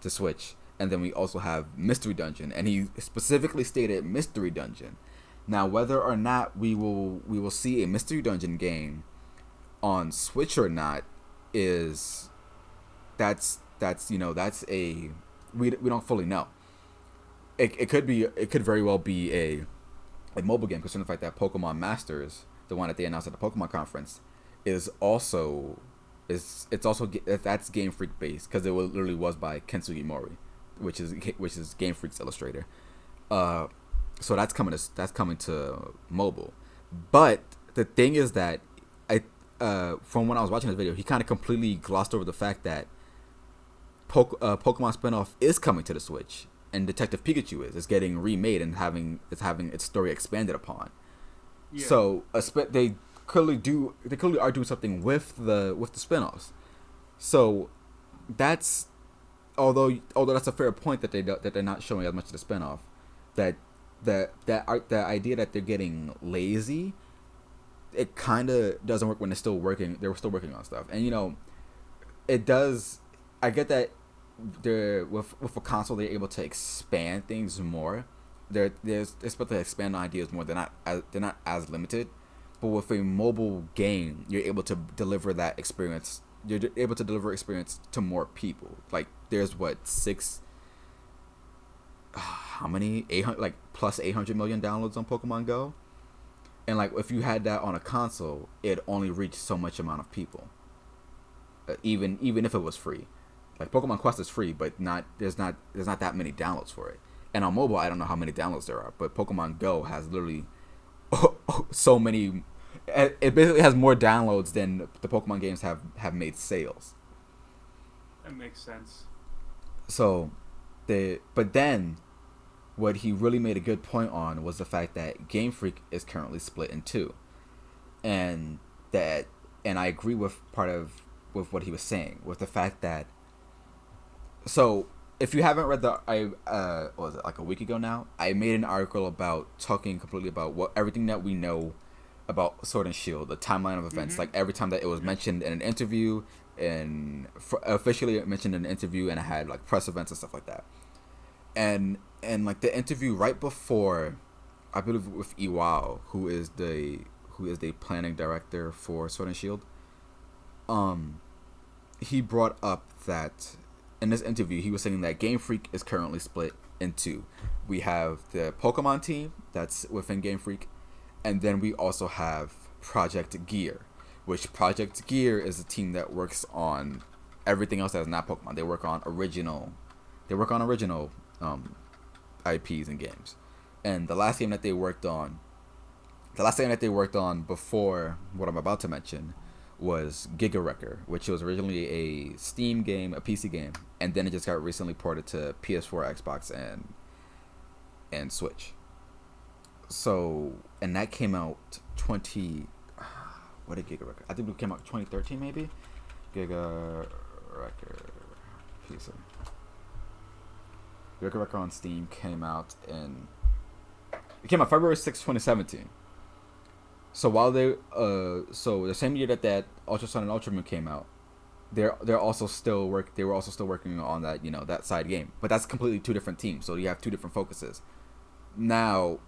A: Switch, and then we also have Mystery Dungeon, and he specifically stated Mystery Dungeon. Now, whether or not we will see a Mystery Dungeon game on Switch or not we don't fully know. It could very well be a mobile game, considering the fact that Pokemon Masters, the one that they announced at the Pokemon conference, that's Game Freak based, because it literally was by Kensugi Mori, which is Game Freak's illustrator. So that's coming to mobile. But the thing is that from when I was watching this video, he kind of completely glossed over the fact that Pokemon spinoff is coming to the Switch, and Detective Pikachu is getting remade and having its story expanded upon. Yeah. So they clearly are doing something with the spinoffs. So that's although that's a fair point that they're not showing as much of the spinoff, that the idea that they're getting lazy, it kind of doesn't work when they're still working on stuff. And it does. I get that they're with a console, they're able to expand things more. They're supposed to expand ideas more. They're not as limited. But with a mobile game, you're able to deliver that experience. You're able to deliver experience to more people. Like there's what how many 800 like plus 800 million downloads on Pokemon Go, and like if you had that on a console, it only reached so much amount of people. Even if it was free, like Pokemon Quest is free, but there's not that many downloads for it. And on mobile, I don't know how many downloads there are, but Pokemon Go has literally so many. It basically has more downloads than the Pokemon games have made sales.
B: That makes sense.
A: So, but then, what he really made a good point on was the fact that Game Freak is currently split in two, and I agree with with what he was saying, with the fact that. So, if you haven't read what was it, like a week ago now? I made an article talking completely about everything that we know about Sword and Shield, the timeline of events, like every time that it was mentioned in an interview, and officially mentioned in an interview, and I had like press events and stuff like that, and like the interview right before, I believe with Iwao, who is the planning director for Sword and Shield, he brought up that in this interview he was saying that Game Freak is currently split in two. We have the Pokemon team that's within Game Freak, and then we also have Project Gear, which Project Gear is a team that works on everything else that is not Pokemon. They work on original IPs and games. And the last game that they worked on before what I'm about to mention was Giga Wrecker, which was originally a Steam game, a PC game, and then it just got recently ported to PS4, Xbox, and Switch. So, and that came out what did Giga Wrecker? I think it came out 2013 maybe. Giga Wrecker PC. Giga Wrecker on Steam came out February 6, 2017. So while so the same year that Ultra Sun and Ultramoon came out, they were also still working on that, that side game. But that's completely two different teams, so you have two different focuses. Now,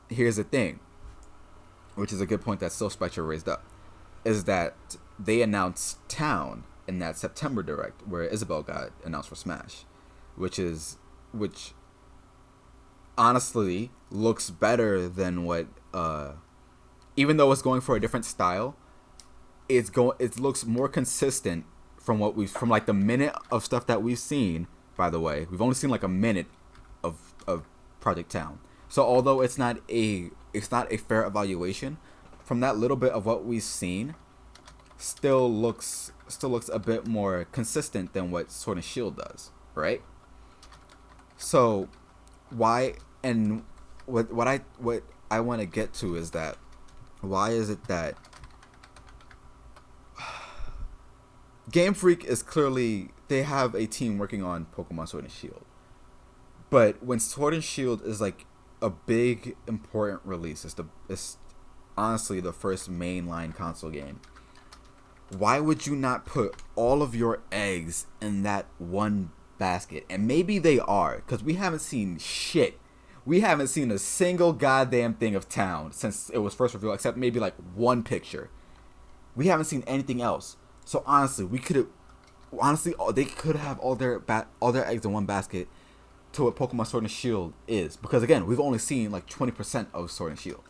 A: here's the thing, which is a good point that Still Spectre raised up, is that they announced Town in that September Direct where Isabelle got announced for Smash, which honestly looks better than what even though it's going for a different style, it looks more consistent from like the minute of stuff that we've seen. By the way, we've only seen like a minute of Project Town. So although it's not a fair evaluation, from that little bit of what we've seen, still looks a bit more consistent than what Sword and Shield does, right? So why, and what I want to get to is that why is it that Game Freak is clearly, they have a team working on Pokemon Sword and Shield, but when Sword and Shield is like a big important release, it's honestly the first mainline console game, why would you not put all of your eggs in that one basket? And maybe they are, because we haven't seen shit. We haven't seen a single goddamn thing of Town since it was first revealed, except maybe like one picture. We haven't seen anything else. So honestly, they could have all their eggs in one basket to what Pokemon Sword and Shield is, because again, we've only seen like 20% of Sword and Shield.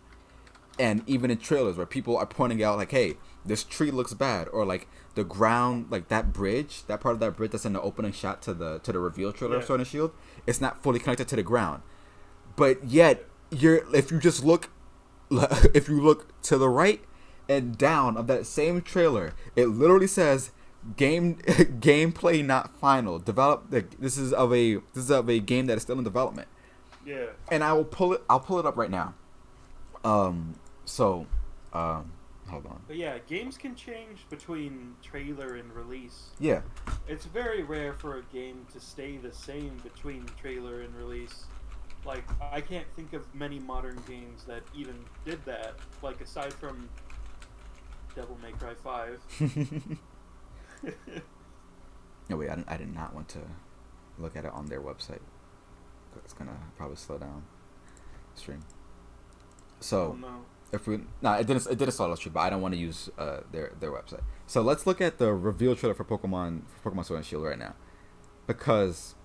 A: And even in trailers where people are pointing out like, hey, this tree looks bad, or like the ground, like that part of that bridge that's in the opening shot to the reveal trailer of Sword and Shield, it's not fully connected to the ground. But yet, if you look to the right and down of that same trailer, it literally says gameplay not final. This is of a game that is still in development.
B: Yeah.
A: And I'll pull it up right now. Hold on.
B: But yeah, games can change between trailer and release.
A: Yeah.
B: It's very rare for a game to stay the same between trailer and release. Like, I can't think of many modern games that even did that. Like, aside from Devil May Cry 5.
A: No wait, I did not want to look at it on their website. It's gonna probably slow down stream. So
B: Oh no.
A: if we it didn't slow down the stream, but I don't want to use their website. So let's look at the reveal trailer for Pokemon Sword and Shield right now, because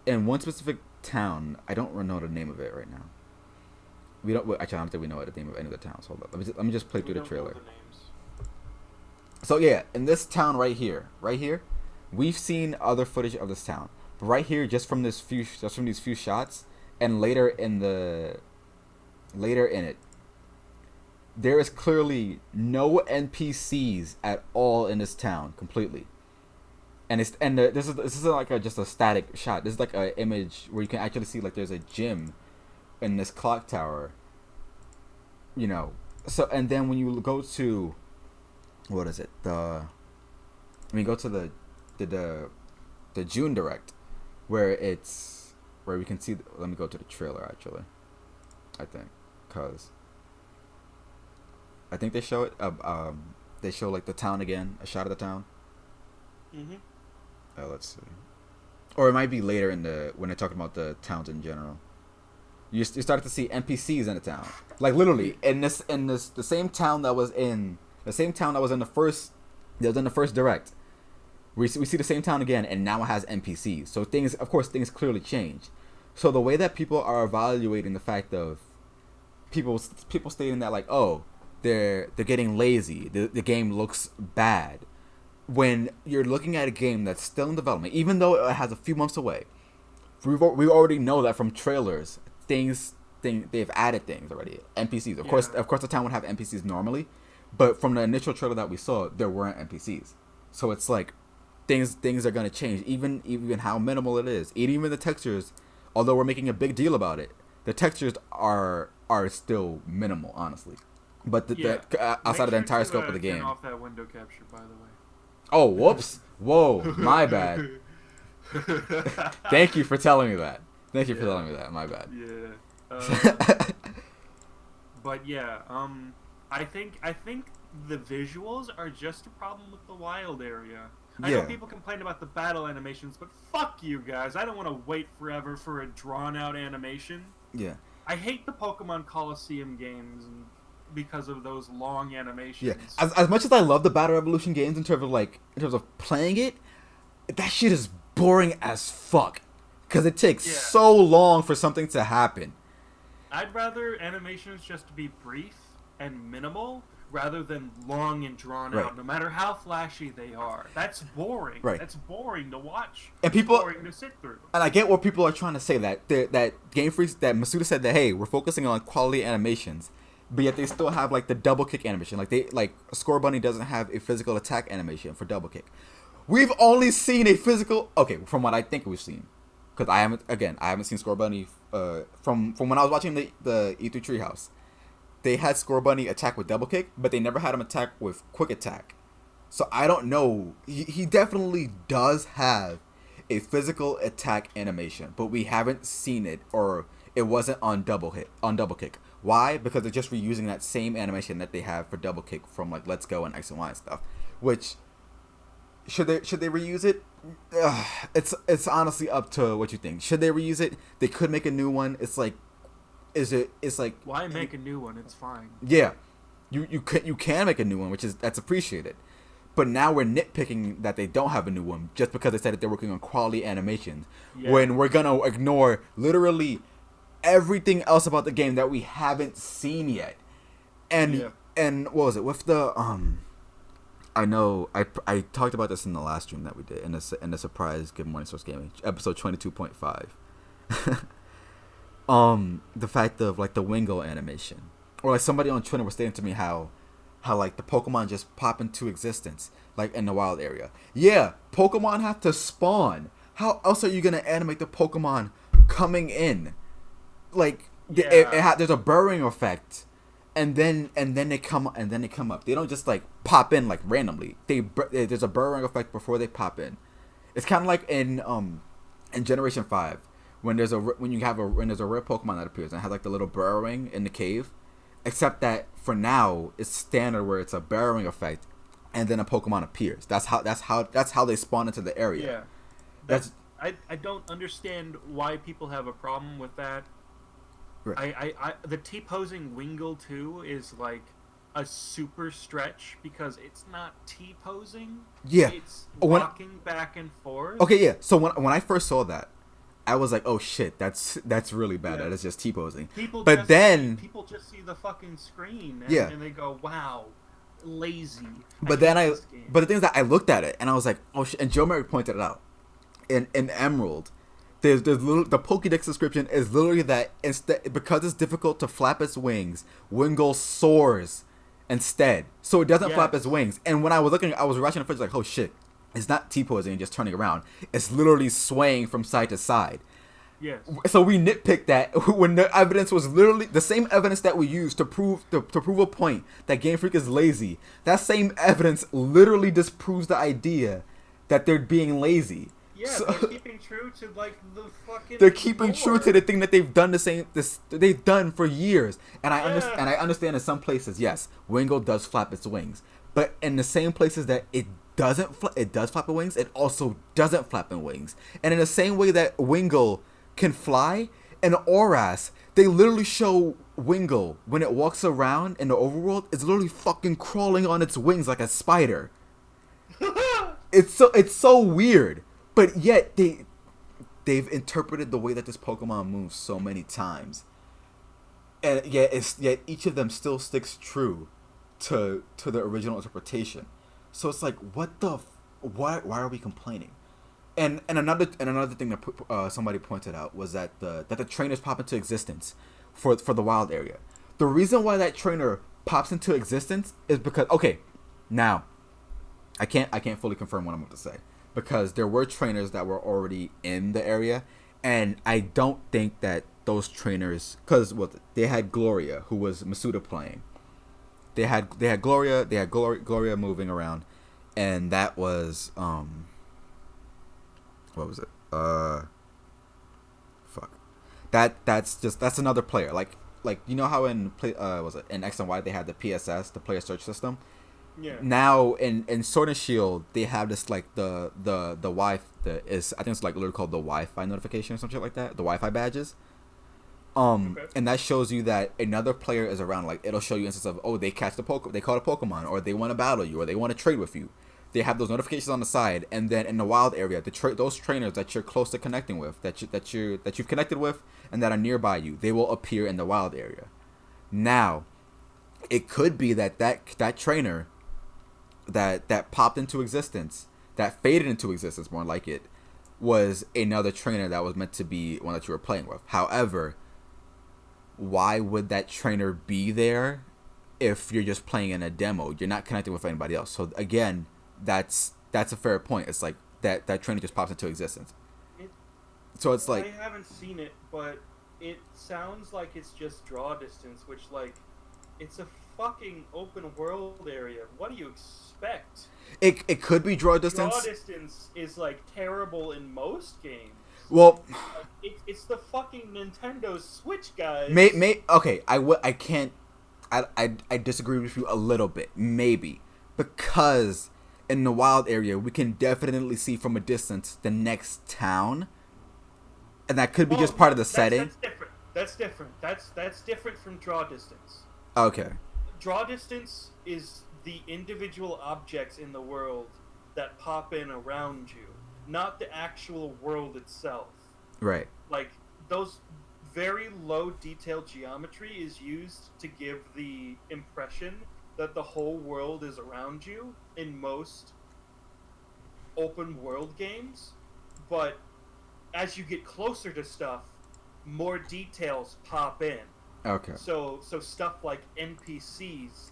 A: in one specific town, I don't know the name of it right now. We don't actually. I don't think we know the name of any of the towns. Hold up, let me just play through the trailer. So yeah, in this town right here, we've seen other footage of this town. But right here, just from these few shots, and later in it, there is clearly no NPCs at all in this town completely. And this isn't like just a static shot. This is like an image where you can actually see like there's a gym in this clock tower. You know, so and then when you go to what is it? Go to the June Direct, where we can see. Let me go to the trailer actually. I think, cause I think they show it. They show like the town again, a shot of the town.
B: Mhm.
A: Let's see, or it might be later when they're talking about the towns in general. You started to see NPCs in the town, like literally in the same town that was in the first direct. We see the same town again, and now it has NPCs. So things clearly change. So the way that people are evaluating the fact of people stating that like, oh, they're getting lazy, the game looks bad, when you're looking at a game that's still in development, even though it has a few months away. We already know that from trailers. They've added things already. NPCs, of course, the town would have NPCs normally, but from the initial trailer that we saw, there weren't NPCs. So it's like things are gonna change, even how minimal it is. Even the textures, although we're making a big deal about it, the textures are still minimal, honestly. But outside of the entire scope of the game.
B: Turn off that window capture, by the way.
A: Oh, whoops! Whoa, my bad. Thank you for telling me that. Thank you for telling me that. My bad.
B: Yeah. But yeah, I think the visuals are just a problem with the wild area. I know people complain about the battle animations, but fuck you guys. I don't want to wait forever for a drawn-out animation.
A: Yeah.
B: I hate the Pokemon Coliseum games because of those long animations.
A: Yeah. As much as I love the Battle Revolution games in terms of playing it, that shit is boring as fuck. Because it takes so long for something to happen.
B: I'd rather animations just be brief and minimal rather than long and drawn out, no matter how flashy they are. That's boring.
A: Right.
B: That's boring to watch.
A: And people,
B: boring to sit through.
A: And I get what people are trying to say, that Game Freaks, that Masuda said that, hey, we're focusing on quality animations, but yet they still have like the double kick animation. Like Score Bunny doesn't have a physical attack animation for double kick. We've only seen a physical, from what I think we've seen. Because I haven't seen Score Bunny from when I was watching the E3 Treehouse. They had Score Bunny attack with double kick, but they never had him attack with quick attack. So I don't know. He definitely does have a physical attack animation, but we haven't seen it, or it wasn't on double kick. Why? Because they're just reusing that same animation that they have for double kick from like Let's Go and X and Y and stuff. Which should they reuse it? It's honestly up to what you think. Should they reuse it? They could make a new one. It's like
B: why make a new one? It's fine.
A: Yeah, you can make a new one, that's appreciated. But now we're nitpicking that they don't have a new one just because they said that they're working on quality animations. Yeah. When we're gonna ignore literally everything else about the game that we haven't seen yet. And what was it with the I know I talked about this in the last stream that we did in the surprise Good Morning Source Gaming episode 22.5. The fact of like the Wingo animation, or like somebody on Twitter was stating to me how like the Pokemon just pop into existence like in the wild area. Yeah, Pokemon have to spawn. How else are you gonna animate the Pokemon coming in? Like there's a burrowing effect. And then they come up. They don't just like pop in like randomly. There's a burrowing effect before they pop in. It's kind of like in Generation 5 when there's a rare Pokemon that appears and it has like the little burrowing in the cave. Except that for now it's standard where it's a burrowing effect, and then a Pokemon appears. That's how they spawn into the area. That's
B: I don't understand why people have a problem with that.
A: right.
B: The T-posing Wingle too is like a super stretch because it's not T-posing.
A: Yeah.
B: It's
A: When
B: rocking back and forth.
A: okay, yeah. So when I first saw that, I was like, oh shit, that's really bad.
B: Yeah.
A: That is just T posing.
B: People just see the fucking screen and,
A: Yeah.
B: and they go, wow, lazy.
A: But the thing is that I looked at it and I was like, oh shit. And Joe Mary pointed it out. In Emerald, there's little, the Pokédex description is literally that instead, because it's difficult to flap its wings, Wingull soars instead, so it doesn't flap its wings. And when I was looking, I was watching the footage like, oh shit, it's not T-posing and just turning around. It's literally swaying from side to side.
B: Yes.
A: So we nitpicked that when the evidence was literally the same evidence that we used to prove a point that Game Freak is lazy. That same evidence literally disproves the idea that they're being lazy.
B: Yeah,
A: So,
B: they're keeping true to like the fucking.
A: they're keeping
B: lore.
A: true to the thing that they've done they've done for years. And I understand in some places, yes, Wingull does flap its wings, but in the same places that it does flap its wings, it also doesn't flap its wings. And in the same way that Wingull can fly, in Oras, they literally show Wingull when it walks around in the overworld, it's literally fucking crawling on its wings like a spider. It's so weird. But yet they've interpreted the way that this Pokemon moves so many times, and yet each of them still sticks true to the original interpretation. So it's like, why are we complaining? And another thing that somebody pointed out was that the trainers pop into existence for the wild area. The reason why that trainer pops into existence is because, okay, now I can't fully confirm what I'm about to say, because there were trainers that were already in the area, and I don't think that those trainers, because they had Gloria, who was Masuda playing. They had Gloria moving around, and that was what was it? Fuck. That's another player. Like you know how in in X and Y they had the PSS, the player search system.
B: Yeah.
A: Now in Sword and Shield they have this like the Wi I think it's like literally called the Wi-Fi notification or something like that. The Wi-Fi badges.
B: Okay.
A: And that shows you that another player is around. Like it'll show you instances of, oh, they caught a Pokemon, or they want to battle you, or they want to trade with you. They have those notifications on the side, and then in the wild area, those trainers that you're close to connecting with, that you've connected with, and that are nearby you, they will appear in the wild area. Now, it could be that trainer that popped into existence, that faded into existence, more like it, was another trainer that was meant to be one that you were playing with. However, why would that trainer be there if you're just playing in a demo? You're not connecting with anybody else. So again, that's a fair point. It's like that trainer just pops into existence. So it's like,
B: I haven't seen it, but it sounds like it's just draw distance, which like it's a fucking open world area. What do you expect?
A: It could be draw distance.
B: Draw distance is like terrible in most games.
A: Well,
B: it's the fucking Nintendo Switch, guys.
A: Okay, I disagree with you a little bit, maybe, because in the wild area we can definitely see from a distance the next town, and that could be just part of the setting.
B: That's different. That's different from draw distance.
A: Okay.
B: Draw distance is the individual objects in the world that pop in around you, not the actual world itself.
A: Right.
B: Like, those very low detail geometry is used to give the impression that the whole world is around you in most open world games, but as you get closer to stuff, more details pop in.
A: Okay.
B: So stuff like NPCs,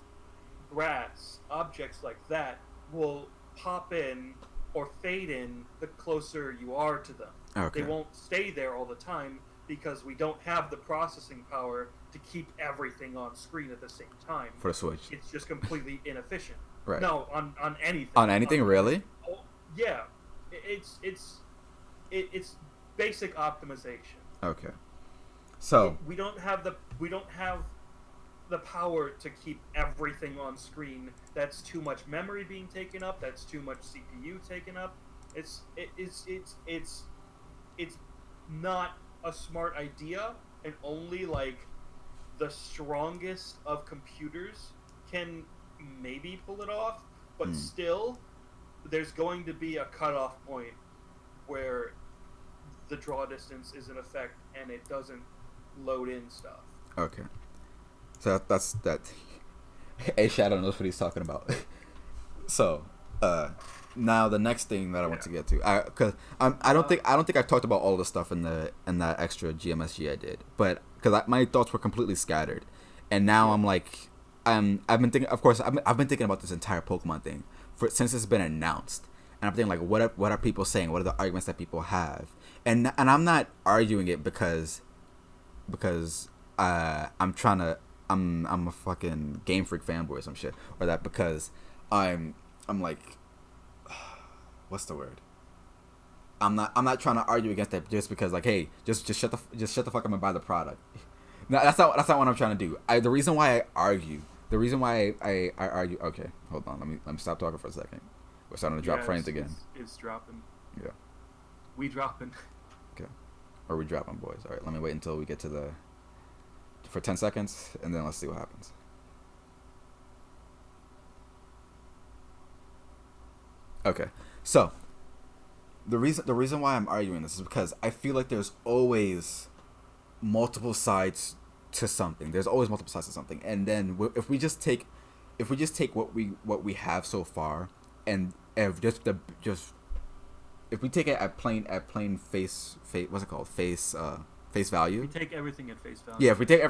B: grass, objects like that will pop in or fade in the closer you are to them.
A: Okay.
B: They won't stay there all the time because we don't have the processing power to keep everything on screen at the same time.
A: For the Switch.
B: It's just completely inefficient.
A: Right.
B: No, on anything.
A: On anything, really?
B: Yeah. It's basic optimization.
A: Okay. So
B: we don't have the power to keep everything on screen. That's too much memory being taken up. That's too much CPU taken up. It's not a smart idea, and only like the strongest of computers can maybe pull it off. But
A: Hmm.
B: still, there's going to be a cutoff point where the draw distance is in effect and it doesn't load in stuff.
A: Okay. So that's that. A Shadow knows what he's talking about. So, uh, now the next thing that I want
B: Yeah.
A: to get to, because I don't think I talked about all the stuff in that extra GMSG I did, but because my thoughts were completely scattered, and now
B: Yeah.
A: I'm like, I've been thinking, of course, I've been thinking about this entire Pokemon thing for since it's been announced, and I'm thinking like, what are people saying? What are the arguments that people have? And I'm not arguing it because I'm trying to I'm a fucking Game Freak fanboy or some shit, or that because I'm like, what's the word? I'm not trying to argue against that just because like, hey, just shut the fuck up and buy the product. No, that's not what I'm trying to do. The reason why I argue, the reason why I argue. Okay, hold on. Let me stop talking for a second. We're starting to drop
B: Yeah,
A: frames again.
B: it's dropping.
A: Yeah.
B: We dropping.
A: Okay. Or we dropping, boys. All right. Let me wait until we get to the for 10 seconds, and then let's see what happens. Okay. So the reason why I'm arguing this is because I feel like there's always multiple sides to something. There's always multiple sides to something, and then if we just take what we have so far, and if we take it at plain face what's it called face
B: We
A: value.
B: take everything at face value.
A: Yeah, if we take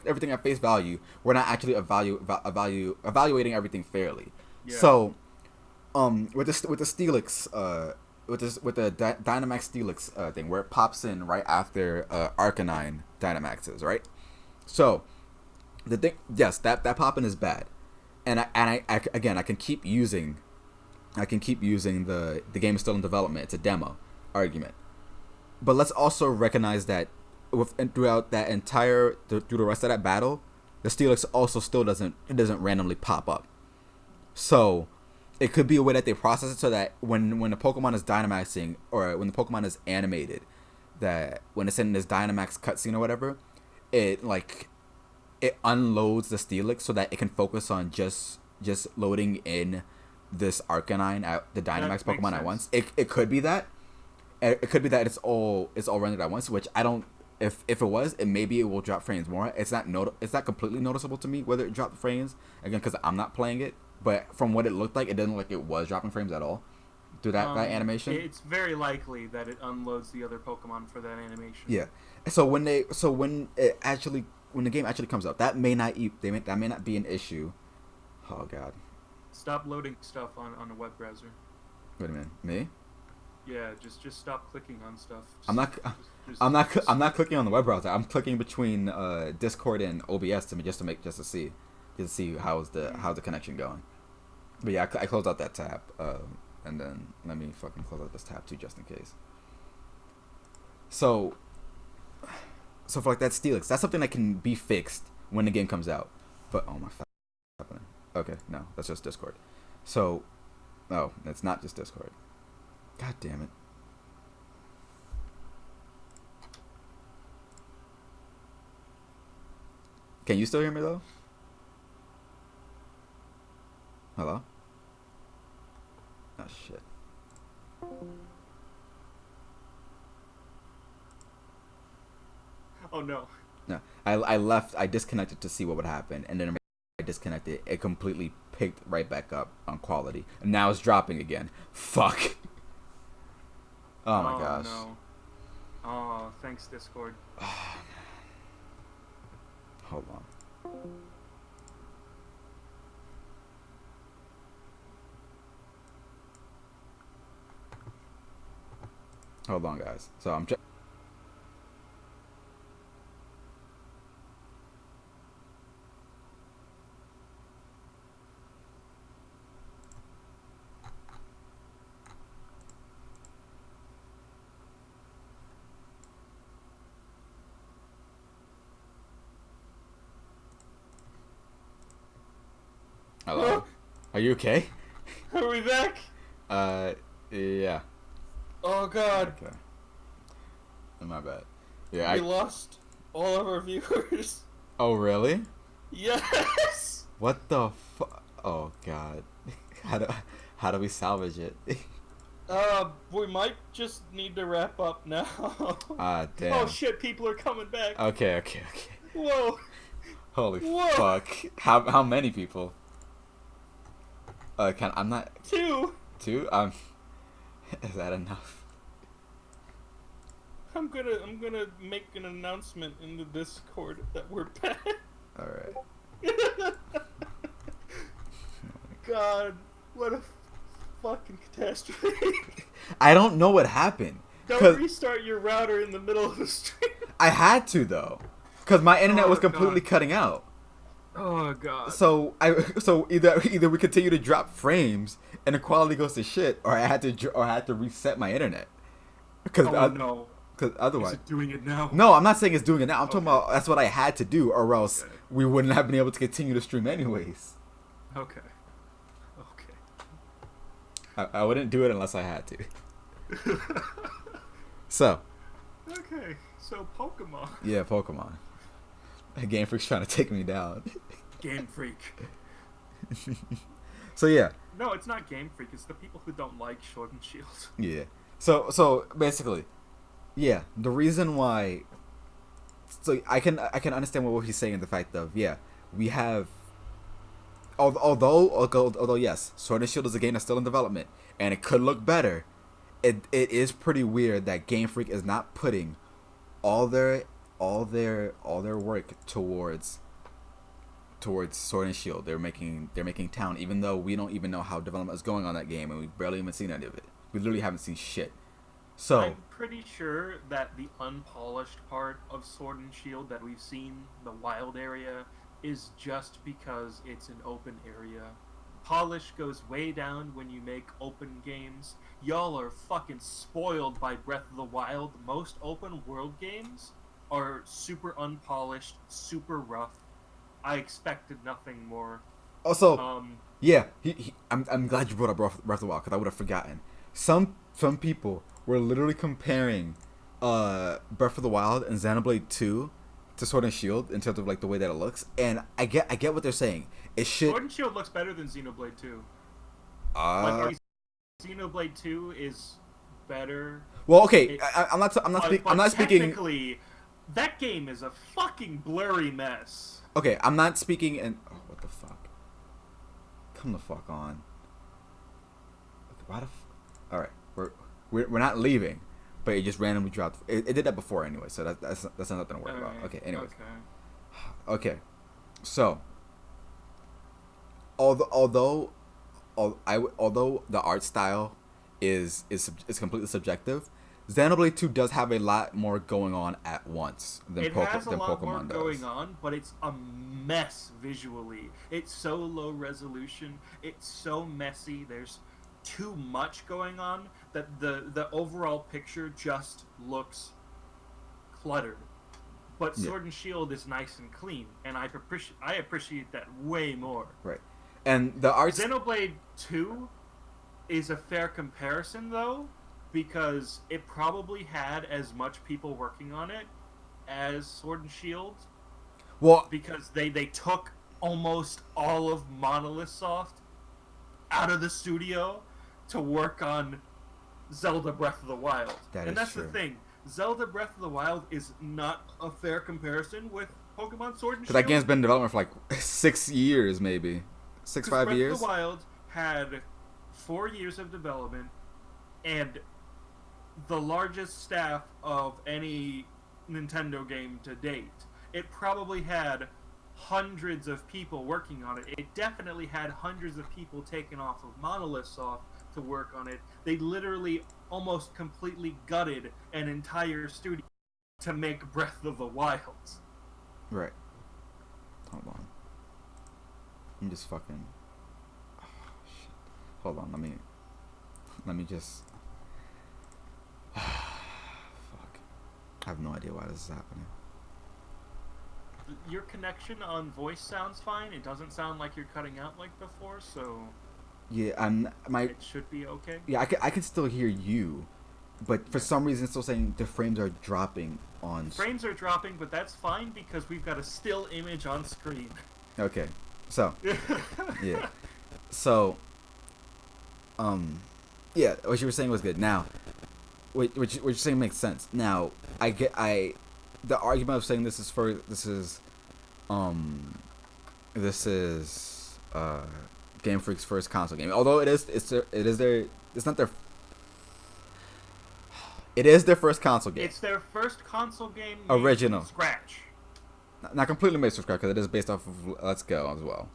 A: everything at face value, we're not actually evaluating everything fairly.
B: Yeah.
A: So with the Steelix with the Dynamax Steelix thing where it pops in right after Arcanine Dynamaxes, right? So the thing, yes, that popping is bad, and I again I can keep using the game is still in development. It's a demo argument, but let's also recognize that throughout that entire through the rest of that battle, the Steelix also still doesn't randomly pop up. So it could be a way that they process it so that when the Pokemon is Dynamaxing or when the Pokemon is animated, that when it's in this Dynamax cutscene or whatever, it like it unloads the Steelix so that it can focus on just loading in this Arcanine at the Dynamax
B: That makes
A: Pokemon at
B: sense.
A: once. It could be that. It could be that it's all rendered at once, which I don't. If it was, it maybe it will drop frames more. It's not completely noticeable to me whether it dropped frames again because I'm not playing it. But from what it looked like, it didn't look like it was dropping frames at all through that animation.
B: It's very likely that it unloads the other Pokemon for that animation.
A: Yeah. So when the game actually comes out, that may not be an issue. Oh god.
B: Stop loading stuff on a web browser.
A: Wait a minute. Me?
B: Yeah, just stop clicking on stuff.
A: I'm not clicking on the web browser. I'm clicking between Discord and OBS just to see how's the connection going. But yeah, I closed out that tab, and then let me fucking close out this tab too, just in case. So for like that Steelix, that's something that can be fixed when the game comes out. But oh my fuck, happening. Okay, no, that's just Discord. So, no, it's not just Discord. God damn it. Can you still hear me though? Hello? Oh shit.
B: Oh no.
A: No, I left. I disconnected to see what would happen, and then I disconnected. It completely picked right back up on quality, and now it's dropping again. Fuck. Oh my gosh.
B: No. Oh, thanks Discord.
A: Hold on. Hold on, guys. So I'm. Hello. Are you okay?
B: Are we back?
A: Uh, yeah.
B: Oh God,
A: Okay. My bad. Yeah.
B: we lost all of our viewers.
A: Oh really?
B: Yes.
A: What the fuck? Oh God. How do how do we salvage it?
B: We might just need to wrap up now.
A: Ah damn.
B: Oh shit, people are coming back.
A: Okay.
B: Whoa.
A: Holy
B: Whoa.
A: fuck. How many people? I'm not
B: 2.
A: two? Is that enough?
B: I'm gonna make an announcement in the Discord that we're back.
A: Alright.
B: God, what a fucking catastrophe.
A: I don't know what happened.
B: Don't restart your router in the middle of the stream.
A: I had to though. Cause my internet was completely
B: God.
A: cutting out.
B: Oh God.
A: So either we continue to drop frames and the quality goes to shit, or I had to reset my internet. Cause
B: no.
A: Cause otherwise,
B: Is it doing it now?
A: no, I'm not saying it's doing it now. I'm talking about that's what I had to do, or else we wouldn't have been able to continue to stream anyways.
B: Okay.
A: I wouldn't do it unless I had to. So.
B: Okay. So Pokemon.
A: Yeah, Pokemon. Game Freak's trying to take me down.
B: Game Freak.
A: So yeah.
B: No, it's not Game Freak. It's the people who don't like Sword and Shield.
A: Yeah. So basically, yeah. The reason why. So I can understand what he's saying in the fact of we have. Although yes, Sword and Shield is a game that's still in development and it could look better. It is pretty weird that Game Freak is not putting all their work towards Sword and Shield. They're making Town, even though we don't even know how development is going on that game, and we've barely even seen any of it. We literally haven't seen shit. So
B: I'm pretty sure that the unpolished part of Sword and Shield that we've seen, the wild area, is just because it's an open area. Polish goes way down when you make open games. Y'all are fucking spoiled by Breath of the Wild. Most open world games are super unpolished, super rough. I expected nothing more.
A: Also, I'm glad you brought up Breath of the Wild because I would have forgotten. Some people were literally comparing Breath of the Wild and Xenoblade 2 to Sword and Shield in terms of like the way that it looks, and I get what they're saying. It should.
B: Sword and Shield looks better than Xenoblade 2. Xenoblade 2 is better.
A: Well, okay, I'm not speaking.
B: Technically, that game is a fucking blurry mess.
A: Okay, I'm not speaking and what the fuck? Come the fuck on. Why the? All right, we're not leaving, but it just randomly dropped. It did that before anyway, so that's nothing to worry about. Okay, anyways. Okay, so although the art style is completely subjective, Xenoblade 2 does have a lot more going on at once than Pokemon does.
B: Going on, but it's a mess visually. It's so low resolution. It's so messy. There's too much going on that the overall picture just looks cluttered. But Sword and Shield is nice and clean, and I appreciate that way more.
A: Right. And the art
B: Xenoblade 2 is a fair comparison though, because it probably had as much people working on it as Sword and Shield.
A: Well,
B: because they took almost all of Monolith Soft out of the studio to work on Zelda Breath of the Wild. That's true. The thing. Zelda Breath of the Wild is not a fair comparison with Pokemon Sword and Shield.
A: Because that game's been in development for like 6 years, maybe. 5 years.
B: Breath of the Wild had 4 years of development and the largest staff of any Nintendo game to date. It probably had hundreds of people working on it. It definitely had hundreds of people taken off of Monolith Soft to work on it. They literally almost completely gutted an entire studio to make Breath of the Wild.
A: Right. Hold on. I'm just fucking. Oh, shit. Hold on. Let me just. Fuck. I have no idea why this is happening.
B: Your connection on voice sounds fine. It doesn't sound like you're cutting out like before, so.
A: Yeah, it should
B: be okay.
A: Yeah, I can still hear you, but for some reason, it's still saying the frames are dropping on.
B: Frames are dropping, but that's fine because we've got a still image on screen.
A: Okay, so yeah, so yeah, what you were saying was good. Now, what you're saying makes sense. Now, the argument of saying this is Game Freak's first console game. Although it is their first console game.
B: It's their first console game
A: Original.
B: from scratch.
A: Not completely made from scratch because it is based off of Let's Go as well.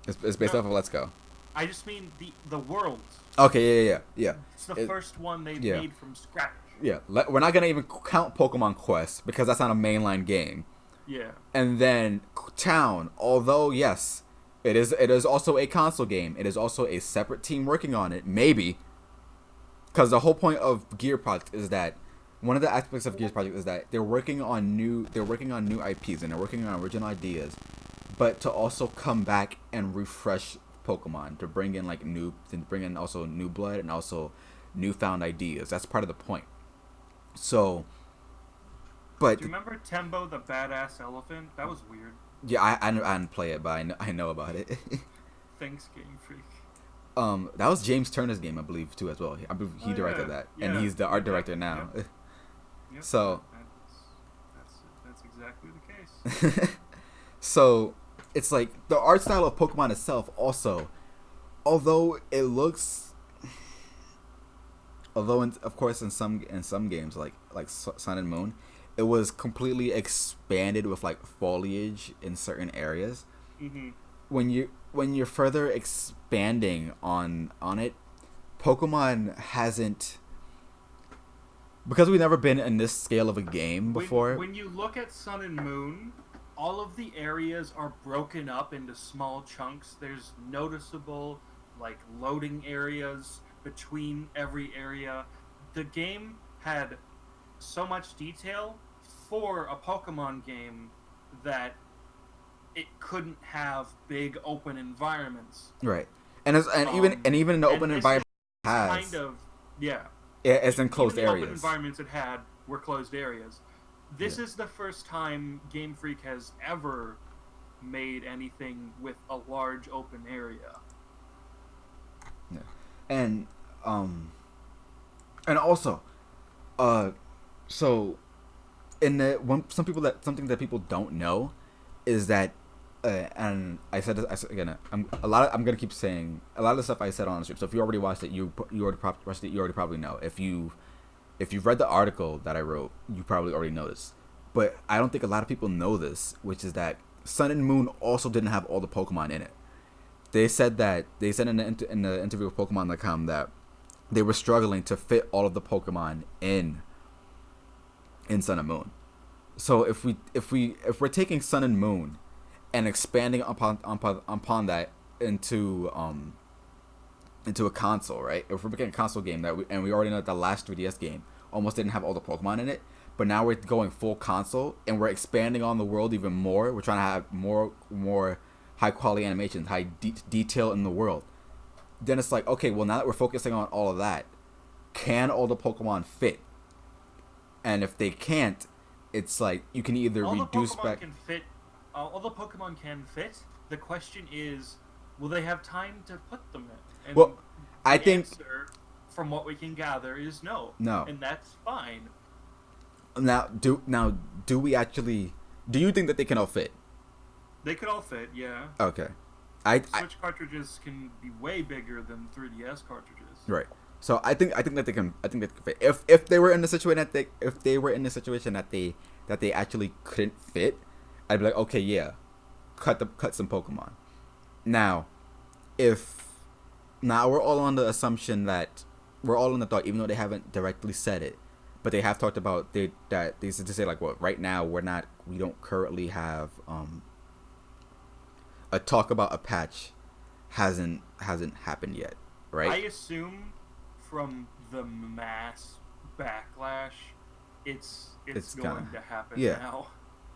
A: It's based off of Let's Go.
B: I just mean the world.
A: Okay, yeah.
B: It's the first one they made from scratch.
A: Yeah, we're not gonna even count Pokemon Quest because that's not a mainline game.
B: Yeah.
A: And then Town, although yes, it is also a console game. It is also a separate team working on it, maybe. Because the whole point of Gear Project is that one of the aspects of Gears Project is that they're working on new IPs and they're working on original ideas, but to also come back and refresh Pokemon to bring in also new blood and also newfound ideas. That's part of the point. So, but
B: do you remember Tembo the Badass Elephant? That was weird.
A: Yeah, I didn't play it, but I know about it.
B: Thanks, Game Freak.
A: That was James Turner's game, I believe, too, as well. I believe he directed that, and he's the art director now.
B: Yep.
A: So
B: that's exactly the case.
A: So it's like the art style of Pokemon itself also, although of course in some games like Sun and Moon, it was completely expanded with like foliage in certain areas.
B: Mm-hmm.
A: When you're further expanding on it, Pokemon hasn't, because we've never been in this scale of a game before.
B: When you look at Sun and Moon, all of the areas are broken up into small chunks. There's noticeable like loading areas between every area. The game had so much detail for a Pokemon game that it couldn't have big open environments.
A: Right. And even in the open environment has
B: kind of
A: it's enclosed
B: even the
A: areas.
B: Open environments it had were closed areas. This is the first time Game Freak has ever made anything with a large open area.
A: Yeah. And also so something that people don't know is that and I said this again. I'm gonna keep saying a lot of the stuff I said on the stream. So if you already watched it, you already probably know. If you've read the article that I wrote, you probably already know this. But I don't think a lot of people know this, which is that Sun and Moon also didn't have all the Pokemon in it. They said in the interview with Pokemon.com that they were struggling to fit all of the Pokemon in Sun and Moon. So if we're taking Sun and Moon and expanding upon that into a console, right? If we're making a console game and we already know that the last 3DS game almost didn't have all the Pokemon in it, but now we're going full console and we're expanding on the world even more. We're trying to have more high quality animations, high detail in the world. Then it's like, okay, well now that we're focusing on all of that, can all the Pokemon fit? And if they can't, it's like you can either reduce back.
B: All the Pokemon can fit. The question is, will they have time to put them in? And
A: well, I think
B: answer, from what we can gather, is no.
A: No,
B: and that's fine.
A: Now, do we actually? Do you think that they can all fit?
B: They could all fit, yeah.
A: Okay.
B: Switch cartridges can be way bigger than 3DS cartridges.
A: Right. So I think that they can. I think they can fit. If they were in the situation that they actually couldn't fit, I'd be like, okay, yeah, cut some Pokemon. Now we're all on the assumption that we're all in the thought, even though they haven't directly said it, but they have talked about that they said to say like, what, right now we don't currently have a talk about a patch hasn't happened yet, right?
B: I assume from the mass backlash, it's going to happen now.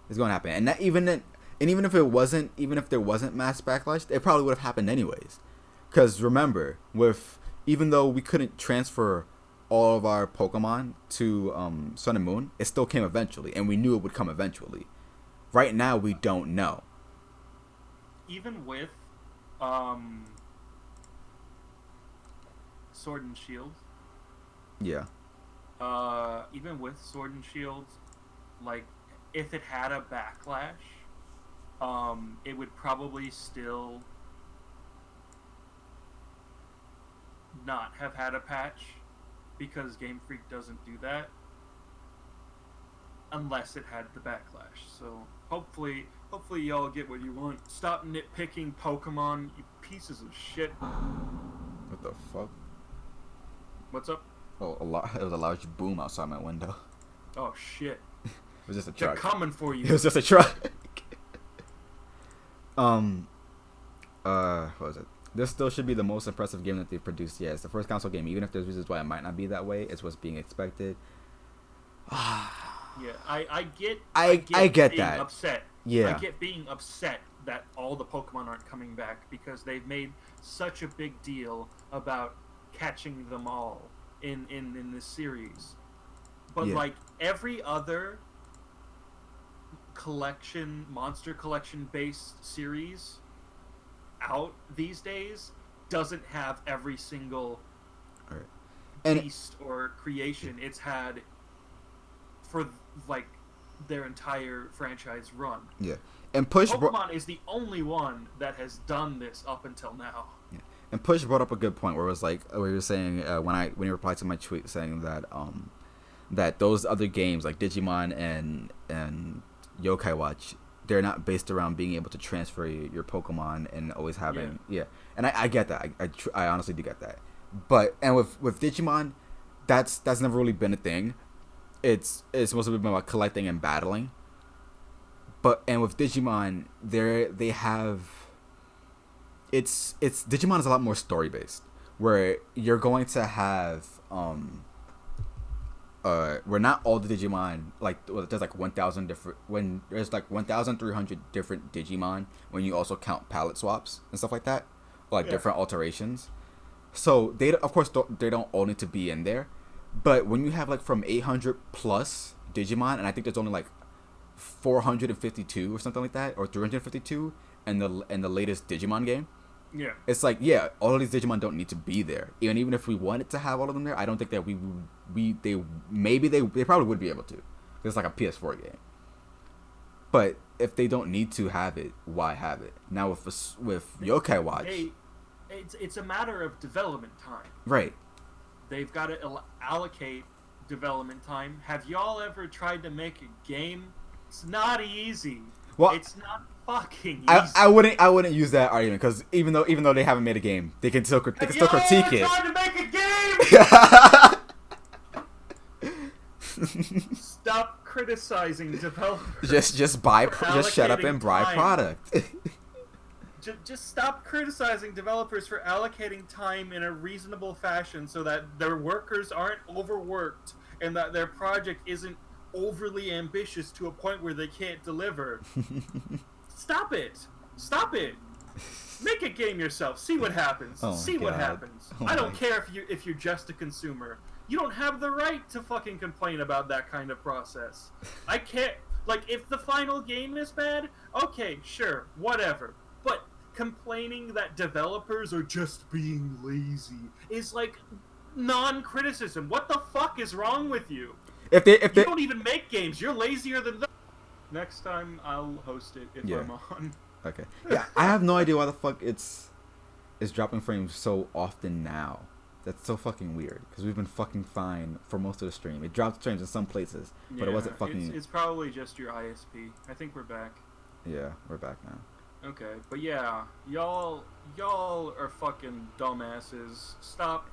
B: It's
A: going to happen, and even if there wasn't mass backlash, it probably would have happened anyways. Because remember, even though we couldn't transfer all of our Pokemon to Sun and Moon, it still came eventually, and we knew it would come eventually. Right now, we don't know.
B: Even with Sword and Shield.
A: Yeah.
B: Even with Sword and Shield, like, if it had a backlash, it would probably still not have had a patch, because Game Freak doesn't do that unless it had the backlash. So hopefully y'all get what you want. Stop nitpicking Pokemon, you pieces of shit.
A: What the fuck?
B: What's up?
A: Oh, it was a large boom outside my window.
B: Oh shit.
A: It was just a
B: They're
A: truck.
B: coming for you.
A: It was just a truck. What was it? This still should be the most impressive game that they've produced yet. It's the first console game, even if there's reasons why it might not be that way. It's what's being expected.
B: Yeah, I get
A: get
B: being
A: that.
B: Upset.
A: Yeah.
B: I get being upset that all the Pokemon aren't coming back because they've made such a big deal about catching them all in this series. But
A: Yeah.
B: like every other monster collection based series out these days doesn't have every single beast or creation it's had for like their entire franchise run.
A: Yeah. And
B: Pokemon is the only one that has done this up until now.
A: Yeah. And Push brought up a good point where it was like, where he was saying when he replied to my tweet saying that that those other games like Digimon and Yokai Watch, they're not based around being able to transfer your Pokemon and always having And I get that. I honestly do get that. But and with Digimon, that's never really been a thing. It's supposed to be about collecting and battling. And with Digimon, they have Digimon is a lot more story based, where you're going to have where not all the Digimon, like there's like 1,000 different, when there's like 1,300 different Digimon when you also count palette swaps and stuff like that, or like different alterations. So they of course they don't all need to be in there, but when you have like from 800 plus Digimon, and I think there's only like 452 or something like that, or 352 in the latest Digimon game.
B: Yeah.
A: It's like, all of these Digimon don't need to be there. Even if we wanted to have all of them there, I don't think that they probably would be able to. It's like a PS4 game. But if they don't need to have it, why have it? Now with Yokai Watch,
B: it's a matter of development time.
A: Right.
B: They've got to allocate development time. Have y'all ever tried to make a game? It's not easy. Well, it's not fucking easy.
A: I wouldn't use that argument, because even though they haven't made a game, they can still critique it.
B: Trying to make a game. Stop criticizing developers.
A: Just shut up and buy product.
B: Just stop criticizing developers for allocating time in a reasonable fashion so that their workers aren't overworked and that their project isn't overly ambitious to a point where they can't deliver. Stop it. Make a game yourself. See what happens. What happens. I don't care if you're just a consumer. You don't have the right to fucking complain about that kind of process. I can't. Like, if the final game is bad, okay, sure, whatever. But complaining that developers are just being lazy is like non-criticism. What the fuck is wrong with you? If they don't even make games, you're lazier than them. Next time I'll host it if I'm on.
A: Okay. Yeah, I have no idea why the fuck it's dropping frames so often now. That's so fucking weird, because we've been fucking fine for most of the stream. It dropped frames in some places, but it wasn't fucking.
B: It's probably just your ISP. I think we're back.
A: Yeah, we're back now.
B: Okay, but yeah, y'all are fucking dumbasses. Stop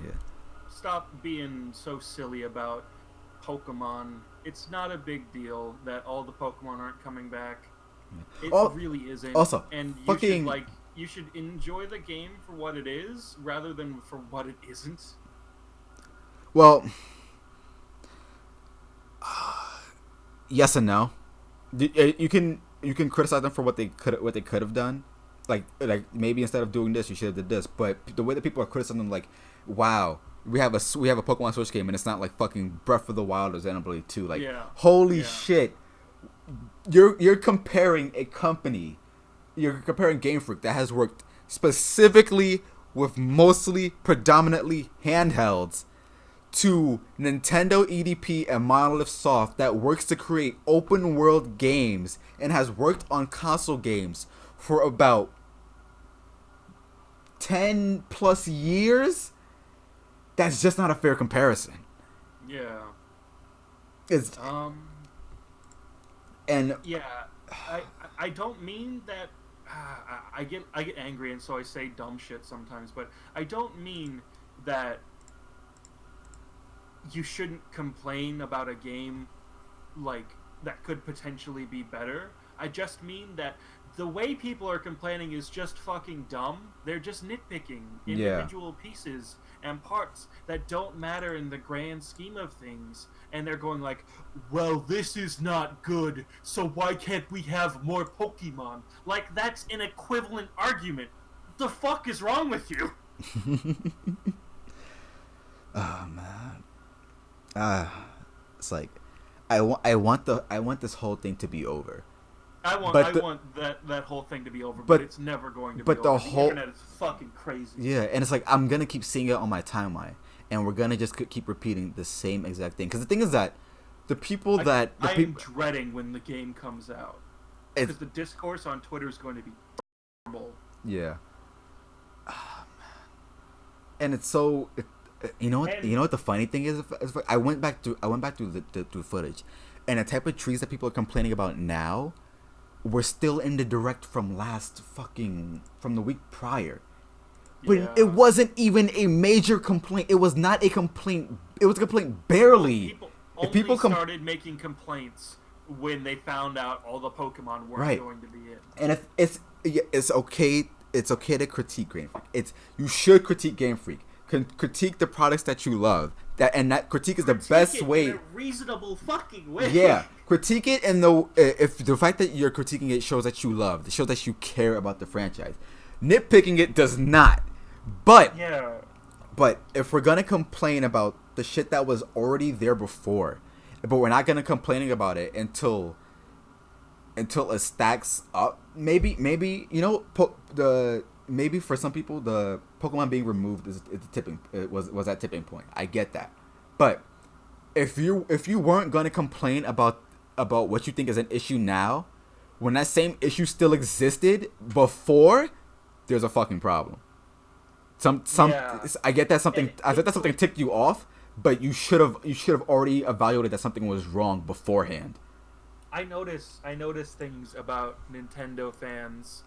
B: being so silly about Pokemon. It's not a big deal that all the Pokemon aren't coming back. It really isn't.
A: Also,
B: and you should enjoy the game for what it is rather than for what it isn't.
A: Well, yes and no. You can criticize them for what they could have done. Like maybe instead of doing this, you should have did this. But the way that people are criticizing them, like, wow, we have a Pokemon Switch game, and it's not like fucking Breath of the Wild or Xenoblade 2. Like,
B: Yeah.
A: holy
B: Yeah.
A: shit, you're comparing a company, you're comparing Game Freak that has worked specifically with mostly predominantly handhelds to Nintendo EDP and Monolith Soft that works to create open world games and has worked on console games for about 10 plus years. That's just not a fair comparison.
B: Yeah.
A: It's and
B: Yeah. I don't mean that. I get angry, and so I say dumb shit sometimes. But I don't mean that you shouldn't complain about a game like that could potentially be better. I just mean that the way people are complaining is just fucking dumb. They're just nitpicking individual pieces and parts that don't matter in the grand scheme of things. And they're going like, well, this is not good, so why can't we have more Pokemon? Like, that's an equivalent argument. The fuck is wrong with you?
A: Oh, man. It's like, I want this whole thing to be over.
B: I want that whole thing to be over, but it's never going to be over. The internet is fucking crazy.
A: Yeah, and it's like, I'm going to keep seeing it on my timeline, and we're going to just keep repeating the same exact thing. Because the thing is that the people
B: I'm dreading when the game comes out. Because the discourse on Twitter is going to be terrible.
A: Yeah. Oh, man. And it's so... You know what the funny thing is? I went back through the footage, and the type of trees that people are complaining about now were still in the direct from the week prior. But it wasn't even a major complaint. It was not a complaint. It was a complaint barely.
B: People started making complaints when they found out all the Pokemon weren't going to be in.
A: And if it's okay to critique Game Freak. You should critique Game Freak. Critique the products that you love. That critique is the best way.
B: In a reasonable fucking way.
A: Yeah, critique it, and if the fact that you're critiquing it shows that you love, it shows that you care about the franchise. Nitpicking it does not. But if we're gonna complain about the shit that was already there before, but we're not gonna complain about it until it stacks up. Maybe maybe for some people the Pokemon being removed is the tipping. It was that tipping point. I get that, but if you weren't gonna complain about what you think is an issue now, when that same issue still existed before, there's a fucking problem. I get that something. I think that something ticked you off, but you should have already evaluated that something was wrong beforehand.
B: I notice things about Nintendo fans.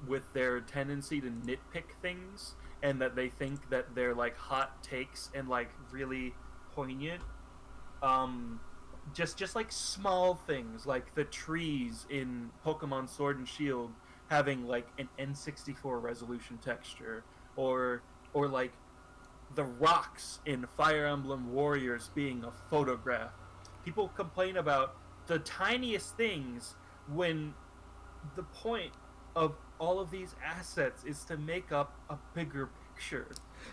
B: With their tendency to nitpick things, and that they think that they're like hot takes and like really poignant. Just like small things, like the trees in Pokemon Sword and Shield having like an N64 resolution texture, or like the rocks in Fire Emblem Warriors being a photograph. People complain about the tiniest things when the point of all of these assets is to make up a bigger picture.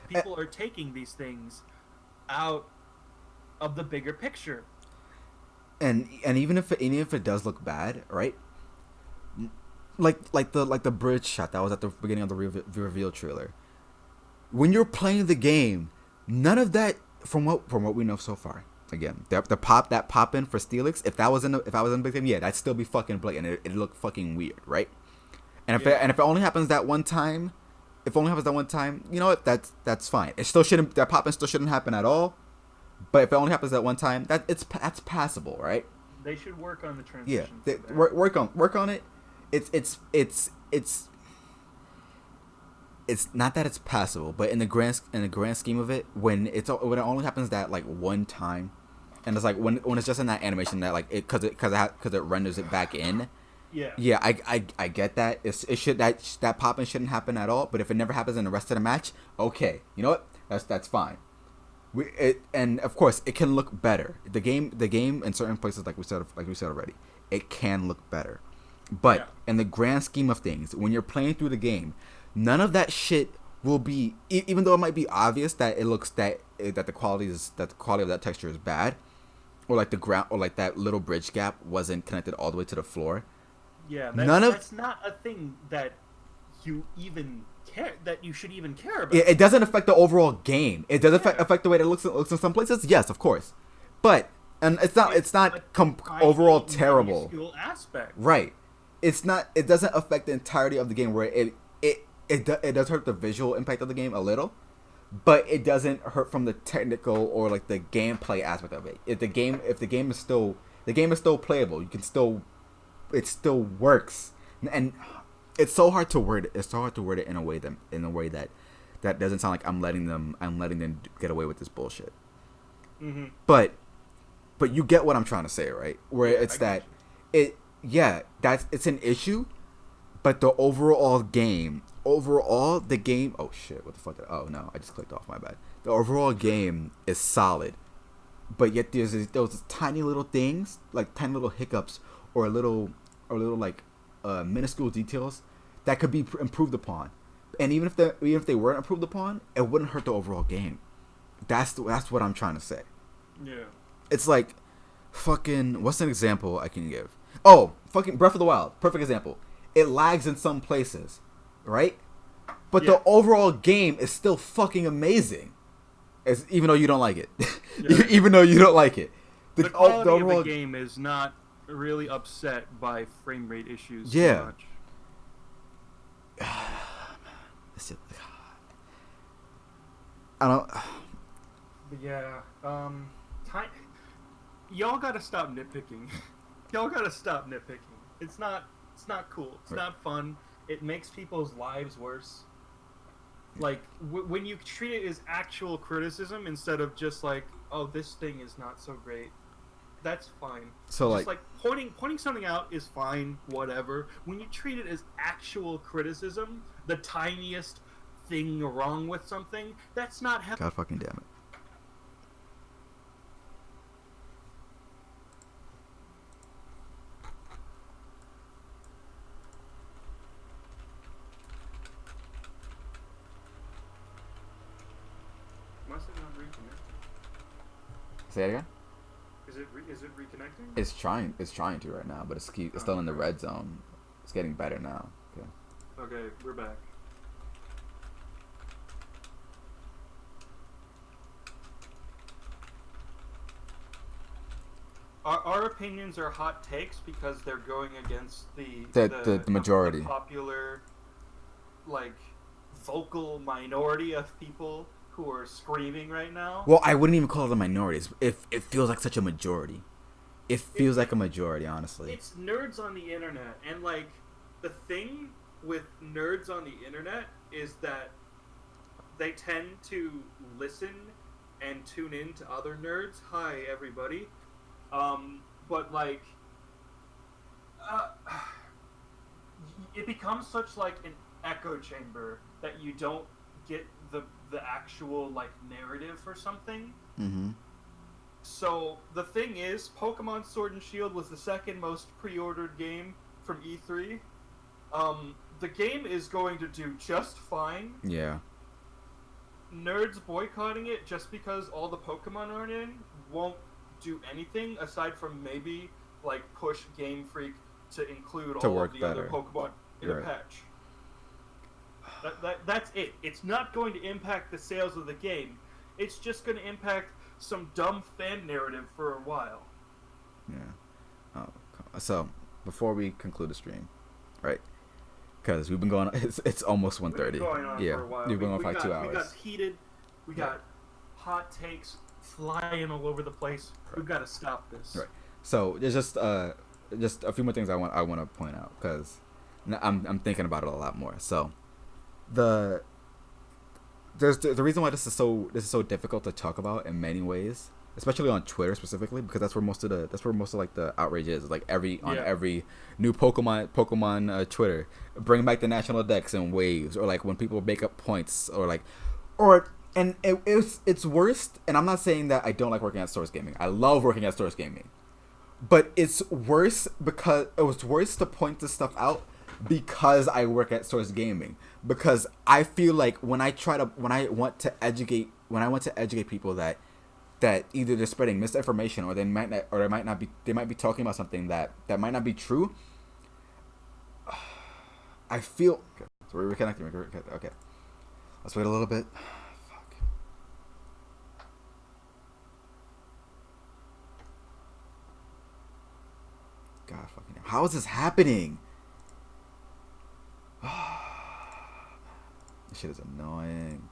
B: People are taking these things out of the bigger picture.
A: And even if it does look bad, right? Like the bridge shot that was at the beginning of the reveal trailer. When you're playing the game, none of that from what we know so far. Again, the pop in for Steelix, if I was in the big game, yeah, that'd still be fucking blatant. It'd look fucking weird, right? And if it only happens that one time, you know what? That's fine. That pop-in still shouldn't happen at all. But if it only happens that one time, that's passable, right?
B: They should work on the transition.
A: Yeah, work on it. It's not that it's passable, but in the grand scheme of it, when it only happens that like one time, and it's like when it's just in that animation that like because it renders it back in. Yeah, I get that. That pop-in shouldn't happen at all. But if it never happens in the rest of the match, okay, you know what? That's fine. And of course it can look better. The game in certain places, like we said already, it can look better. But in the grand scheme of things, when you're playing through the game, none of that shit will be even though it might be obvious that it looks that the quality of that texture is bad, or like the ground, or like that little bridge gap wasn't connected all the way to the floor.
B: Yeah, that's not a thing that you even care, that you should even care about.
A: It doesn't affect the overall game. It does affect the way that it looks in some places. Yes, of course, but and it's not overall terrible.
B: Aspect.
A: Right. It's not. It doesn't affect the entirety of the game. Where it does hurt the visual impact of the game a little, but it doesn't hurt from the technical or like the gameplay aspect of it. If the game is still playable, it still works, and it's so hard to word it in a way that doesn't sound like I'm letting them get away with this bullshit.
B: Mm-hmm.
A: But you get what I'm trying to say, right? Where it's that it's an issue, but the game. Oh shit! What the fuck? Oh no! I just clicked off. My bad. The overall game is solid, but yet there's those tiny little things, like tiny little hiccups or little like minuscule details that could be improved upon. And even if they weren't improved upon, it wouldn't hurt the overall game. That's what I'm trying to say.
B: Yeah.
A: It's like fucking. What's an example I can give? Oh, fucking Breath of the Wild. Perfect example. It lags in some places, right? But the overall game is still fucking amazing. Even though you don't like it.
B: Yeah.
A: Even though you don't like it.
B: The quality of the game is not really upset by frame rate issues too much.
A: I don't...
B: But yeah, y'all gotta stop nitpicking. Y'all gotta stop nitpicking. It's not cool. It's not fun. It makes people's lives worse. Like, when you treat it as actual criticism instead of just like, oh, this thing is not so great, that's fine.
A: So
B: just like pointing something out is fine, whatever. When you treat it as actual criticism, the tiniest thing wrong with something, that's not happening.
A: God fucking damn it.
B: Must it not reconnect?
A: Say it again?
B: Is it reconnecting?
A: It's trying to right now, but it's still in the red zone. It's getting better now. Okay.
B: Okay, we're back. Our opinions are hot takes because they're going against the
A: majority,
B: the popular, like, vocal minority of people who are screaming right now.
A: Well, I wouldn't even call it a minority. It feels like such a majority. It feels like a majority, honestly.
B: It's nerds on the internet, and like the thing with nerds on the internet is that they tend to listen and tune in to other nerds. Hi, everybody. But like, it becomes such like an echo chamber that you don't get the actual like narrative for something.
A: Mm-hmm.
B: So the thing is, Pokemon Sword and Shield was the second most pre-ordered game from E3. The game is going to do just fine.
A: Yeah.
B: Nerds boycotting it just because all the Pokemon aren't in won't do anything aside from maybe like push Game Freak to include all of the other Pokemon in a patch. That's it. It's not going to impact the sales of the game. It's just going to impact some dumb fan narrative for a while.
A: Yeah. So before we conclude the stream, right? Because we've been going. It's almost 1:30.
B: We've been going on for a while.
A: We've been going for like 2 hours.
B: We got heated. We got hot takes flying all over the place. Right. We've got to stop this.
A: Right. So there's just a few more things I want to point out because I'm thinking about it a lot more. So the reason why this is so difficult to talk about in many ways, especially on Twitter specifically, because that's where most of like the outrage is. Like every new Pokemon Twitter, bring back the national dex in waves, or like when people make up points, and it's worst. And I'm not saying that I don't like working at Source Gaming. I love working at Source Gaming, but it's worse because it was worse to point this stuff out because I work at Source Gaming. Because I feel like when I want to educate people that either they're spreading misinformation or they might be talking about something that might not be true. I feel okay, so we're reconnecting. Okay, let's wait a little bit. Fuck. God fucking hell. How is this happening? This shit is annoying.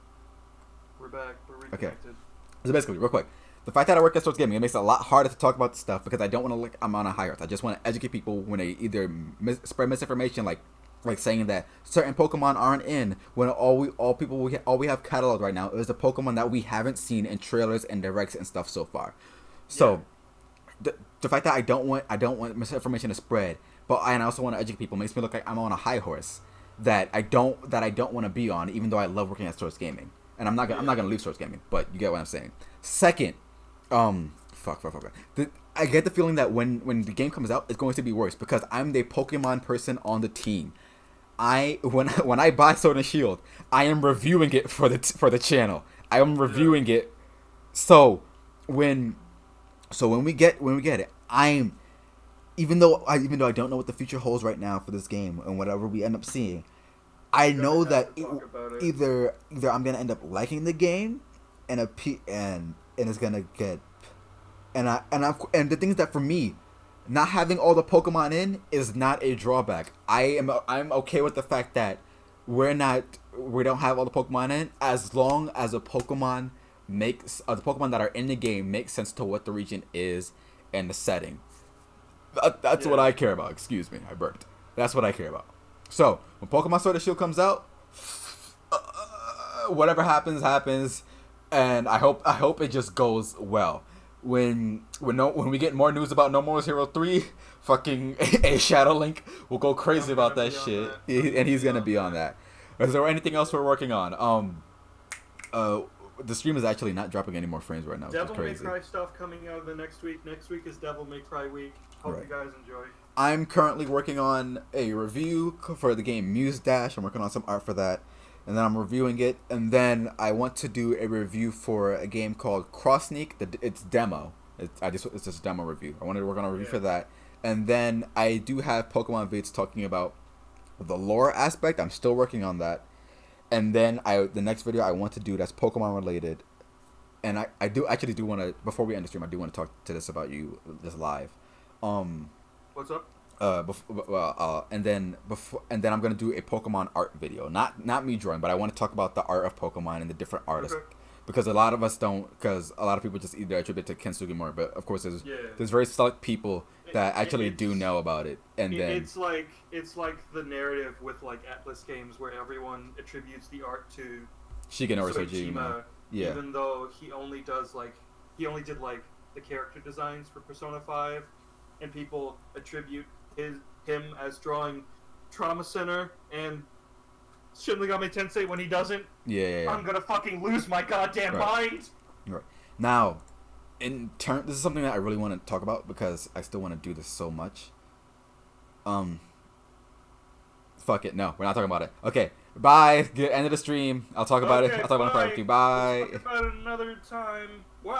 B: We're back. We're reconnected.
A: Okay. So basically, real quick, the fact that I work at Source Gaming, it makes it a lot harder to talk about stuff because I don't want to look. I'm on a high horse. I just want to educate people when they either spread misinformation, like saying that certain Pokemon aren't in, when all we have cataloged right now is the Pokemon that we haven't seen in trailers and directs and stuff so far. So the fact that I don't want misinformation to spread, but I also want to educate people makes me look like I'm on a high horse that I don't want to be on, even though I love working at Source Gaming. And I'm not gonna leave Source Gaming, but you get what I'm saying. Second, fuck. I get the feeling that when the game comes out, it's going to be worse because I'm the Pokemon person on the team. When I buy Sword and Shield, I am reviewing it for the channel. I am reviewing it. So when we get it, even though I don't know what the future holds right now for this game and whatever we end up seeing, I know that either I'm gonna end up liking the game and it's gonna get and the thing is that for me, not having all the Pokemon in is not a drawback. I'm okay with the fact that we don't have all the Pokemon in as long as the Pokemon that are in the game make sense to what the region is and the setting. That's what I care about. Excuse me, I burped. That's what I care about. So when Pokemon Sword and Shield comes out, whatever happens, and I hope it just goes well. When we get more news about No More Hero 3, fucking a Shadow Link will go crazy about that shit, and he's gonna be on that. Is there anything else we're working on? The stream is actually not dropping any more frames right now.
B: Devil May Cry stuff coming out of the next week. Next week is Devil May Cry week. Hope you guys enjoy.
A: I'm currently working on a review for the game Muse Dash. I'm working on some art for that, and then I'm reviewing it. And then I want to do a review for a game called Cross Sneak. It's demo. It's just a demo review. I wanted to work on a review for that. And then I do have Pokemon vids talking about the lore aspect. I'm still working on that. And then the next video I want to do that's Pokemon related. And I do want to, before we end the stream, I do want to talk to this about you this live.
B: What's up?
A: And then I'm gonna do a Pokemon art video. Not me drawing, but I want to talk about the art of Pokemon and the different artists. Okay. Because a lot of us don't. Because a lot of people just either attribute it to Ken Sugimura, but of course there's very select people that actually do know about it. And then
B: it's like the narrative with like Atlas Games where everyone attributes the art to
A: Shigenori Sojima. Yeah.
B: Even though he only did the character designs for Persona 5, and people attribute him as drawing Trauma Center and Shin Megami Tensei when he doesn't.
A: Yeah.
B: I'm gonna fucking lose my goddamn mind.
A: Right. Now, this is something that I really want to talk about because I still want to do this so much. Fuck it. No, we're not talking about it. Okay. Bye. End of the stream. I'll talk about it. I'll talk about it in part 2. Bye.
B: We'll talk about it another time. Wow.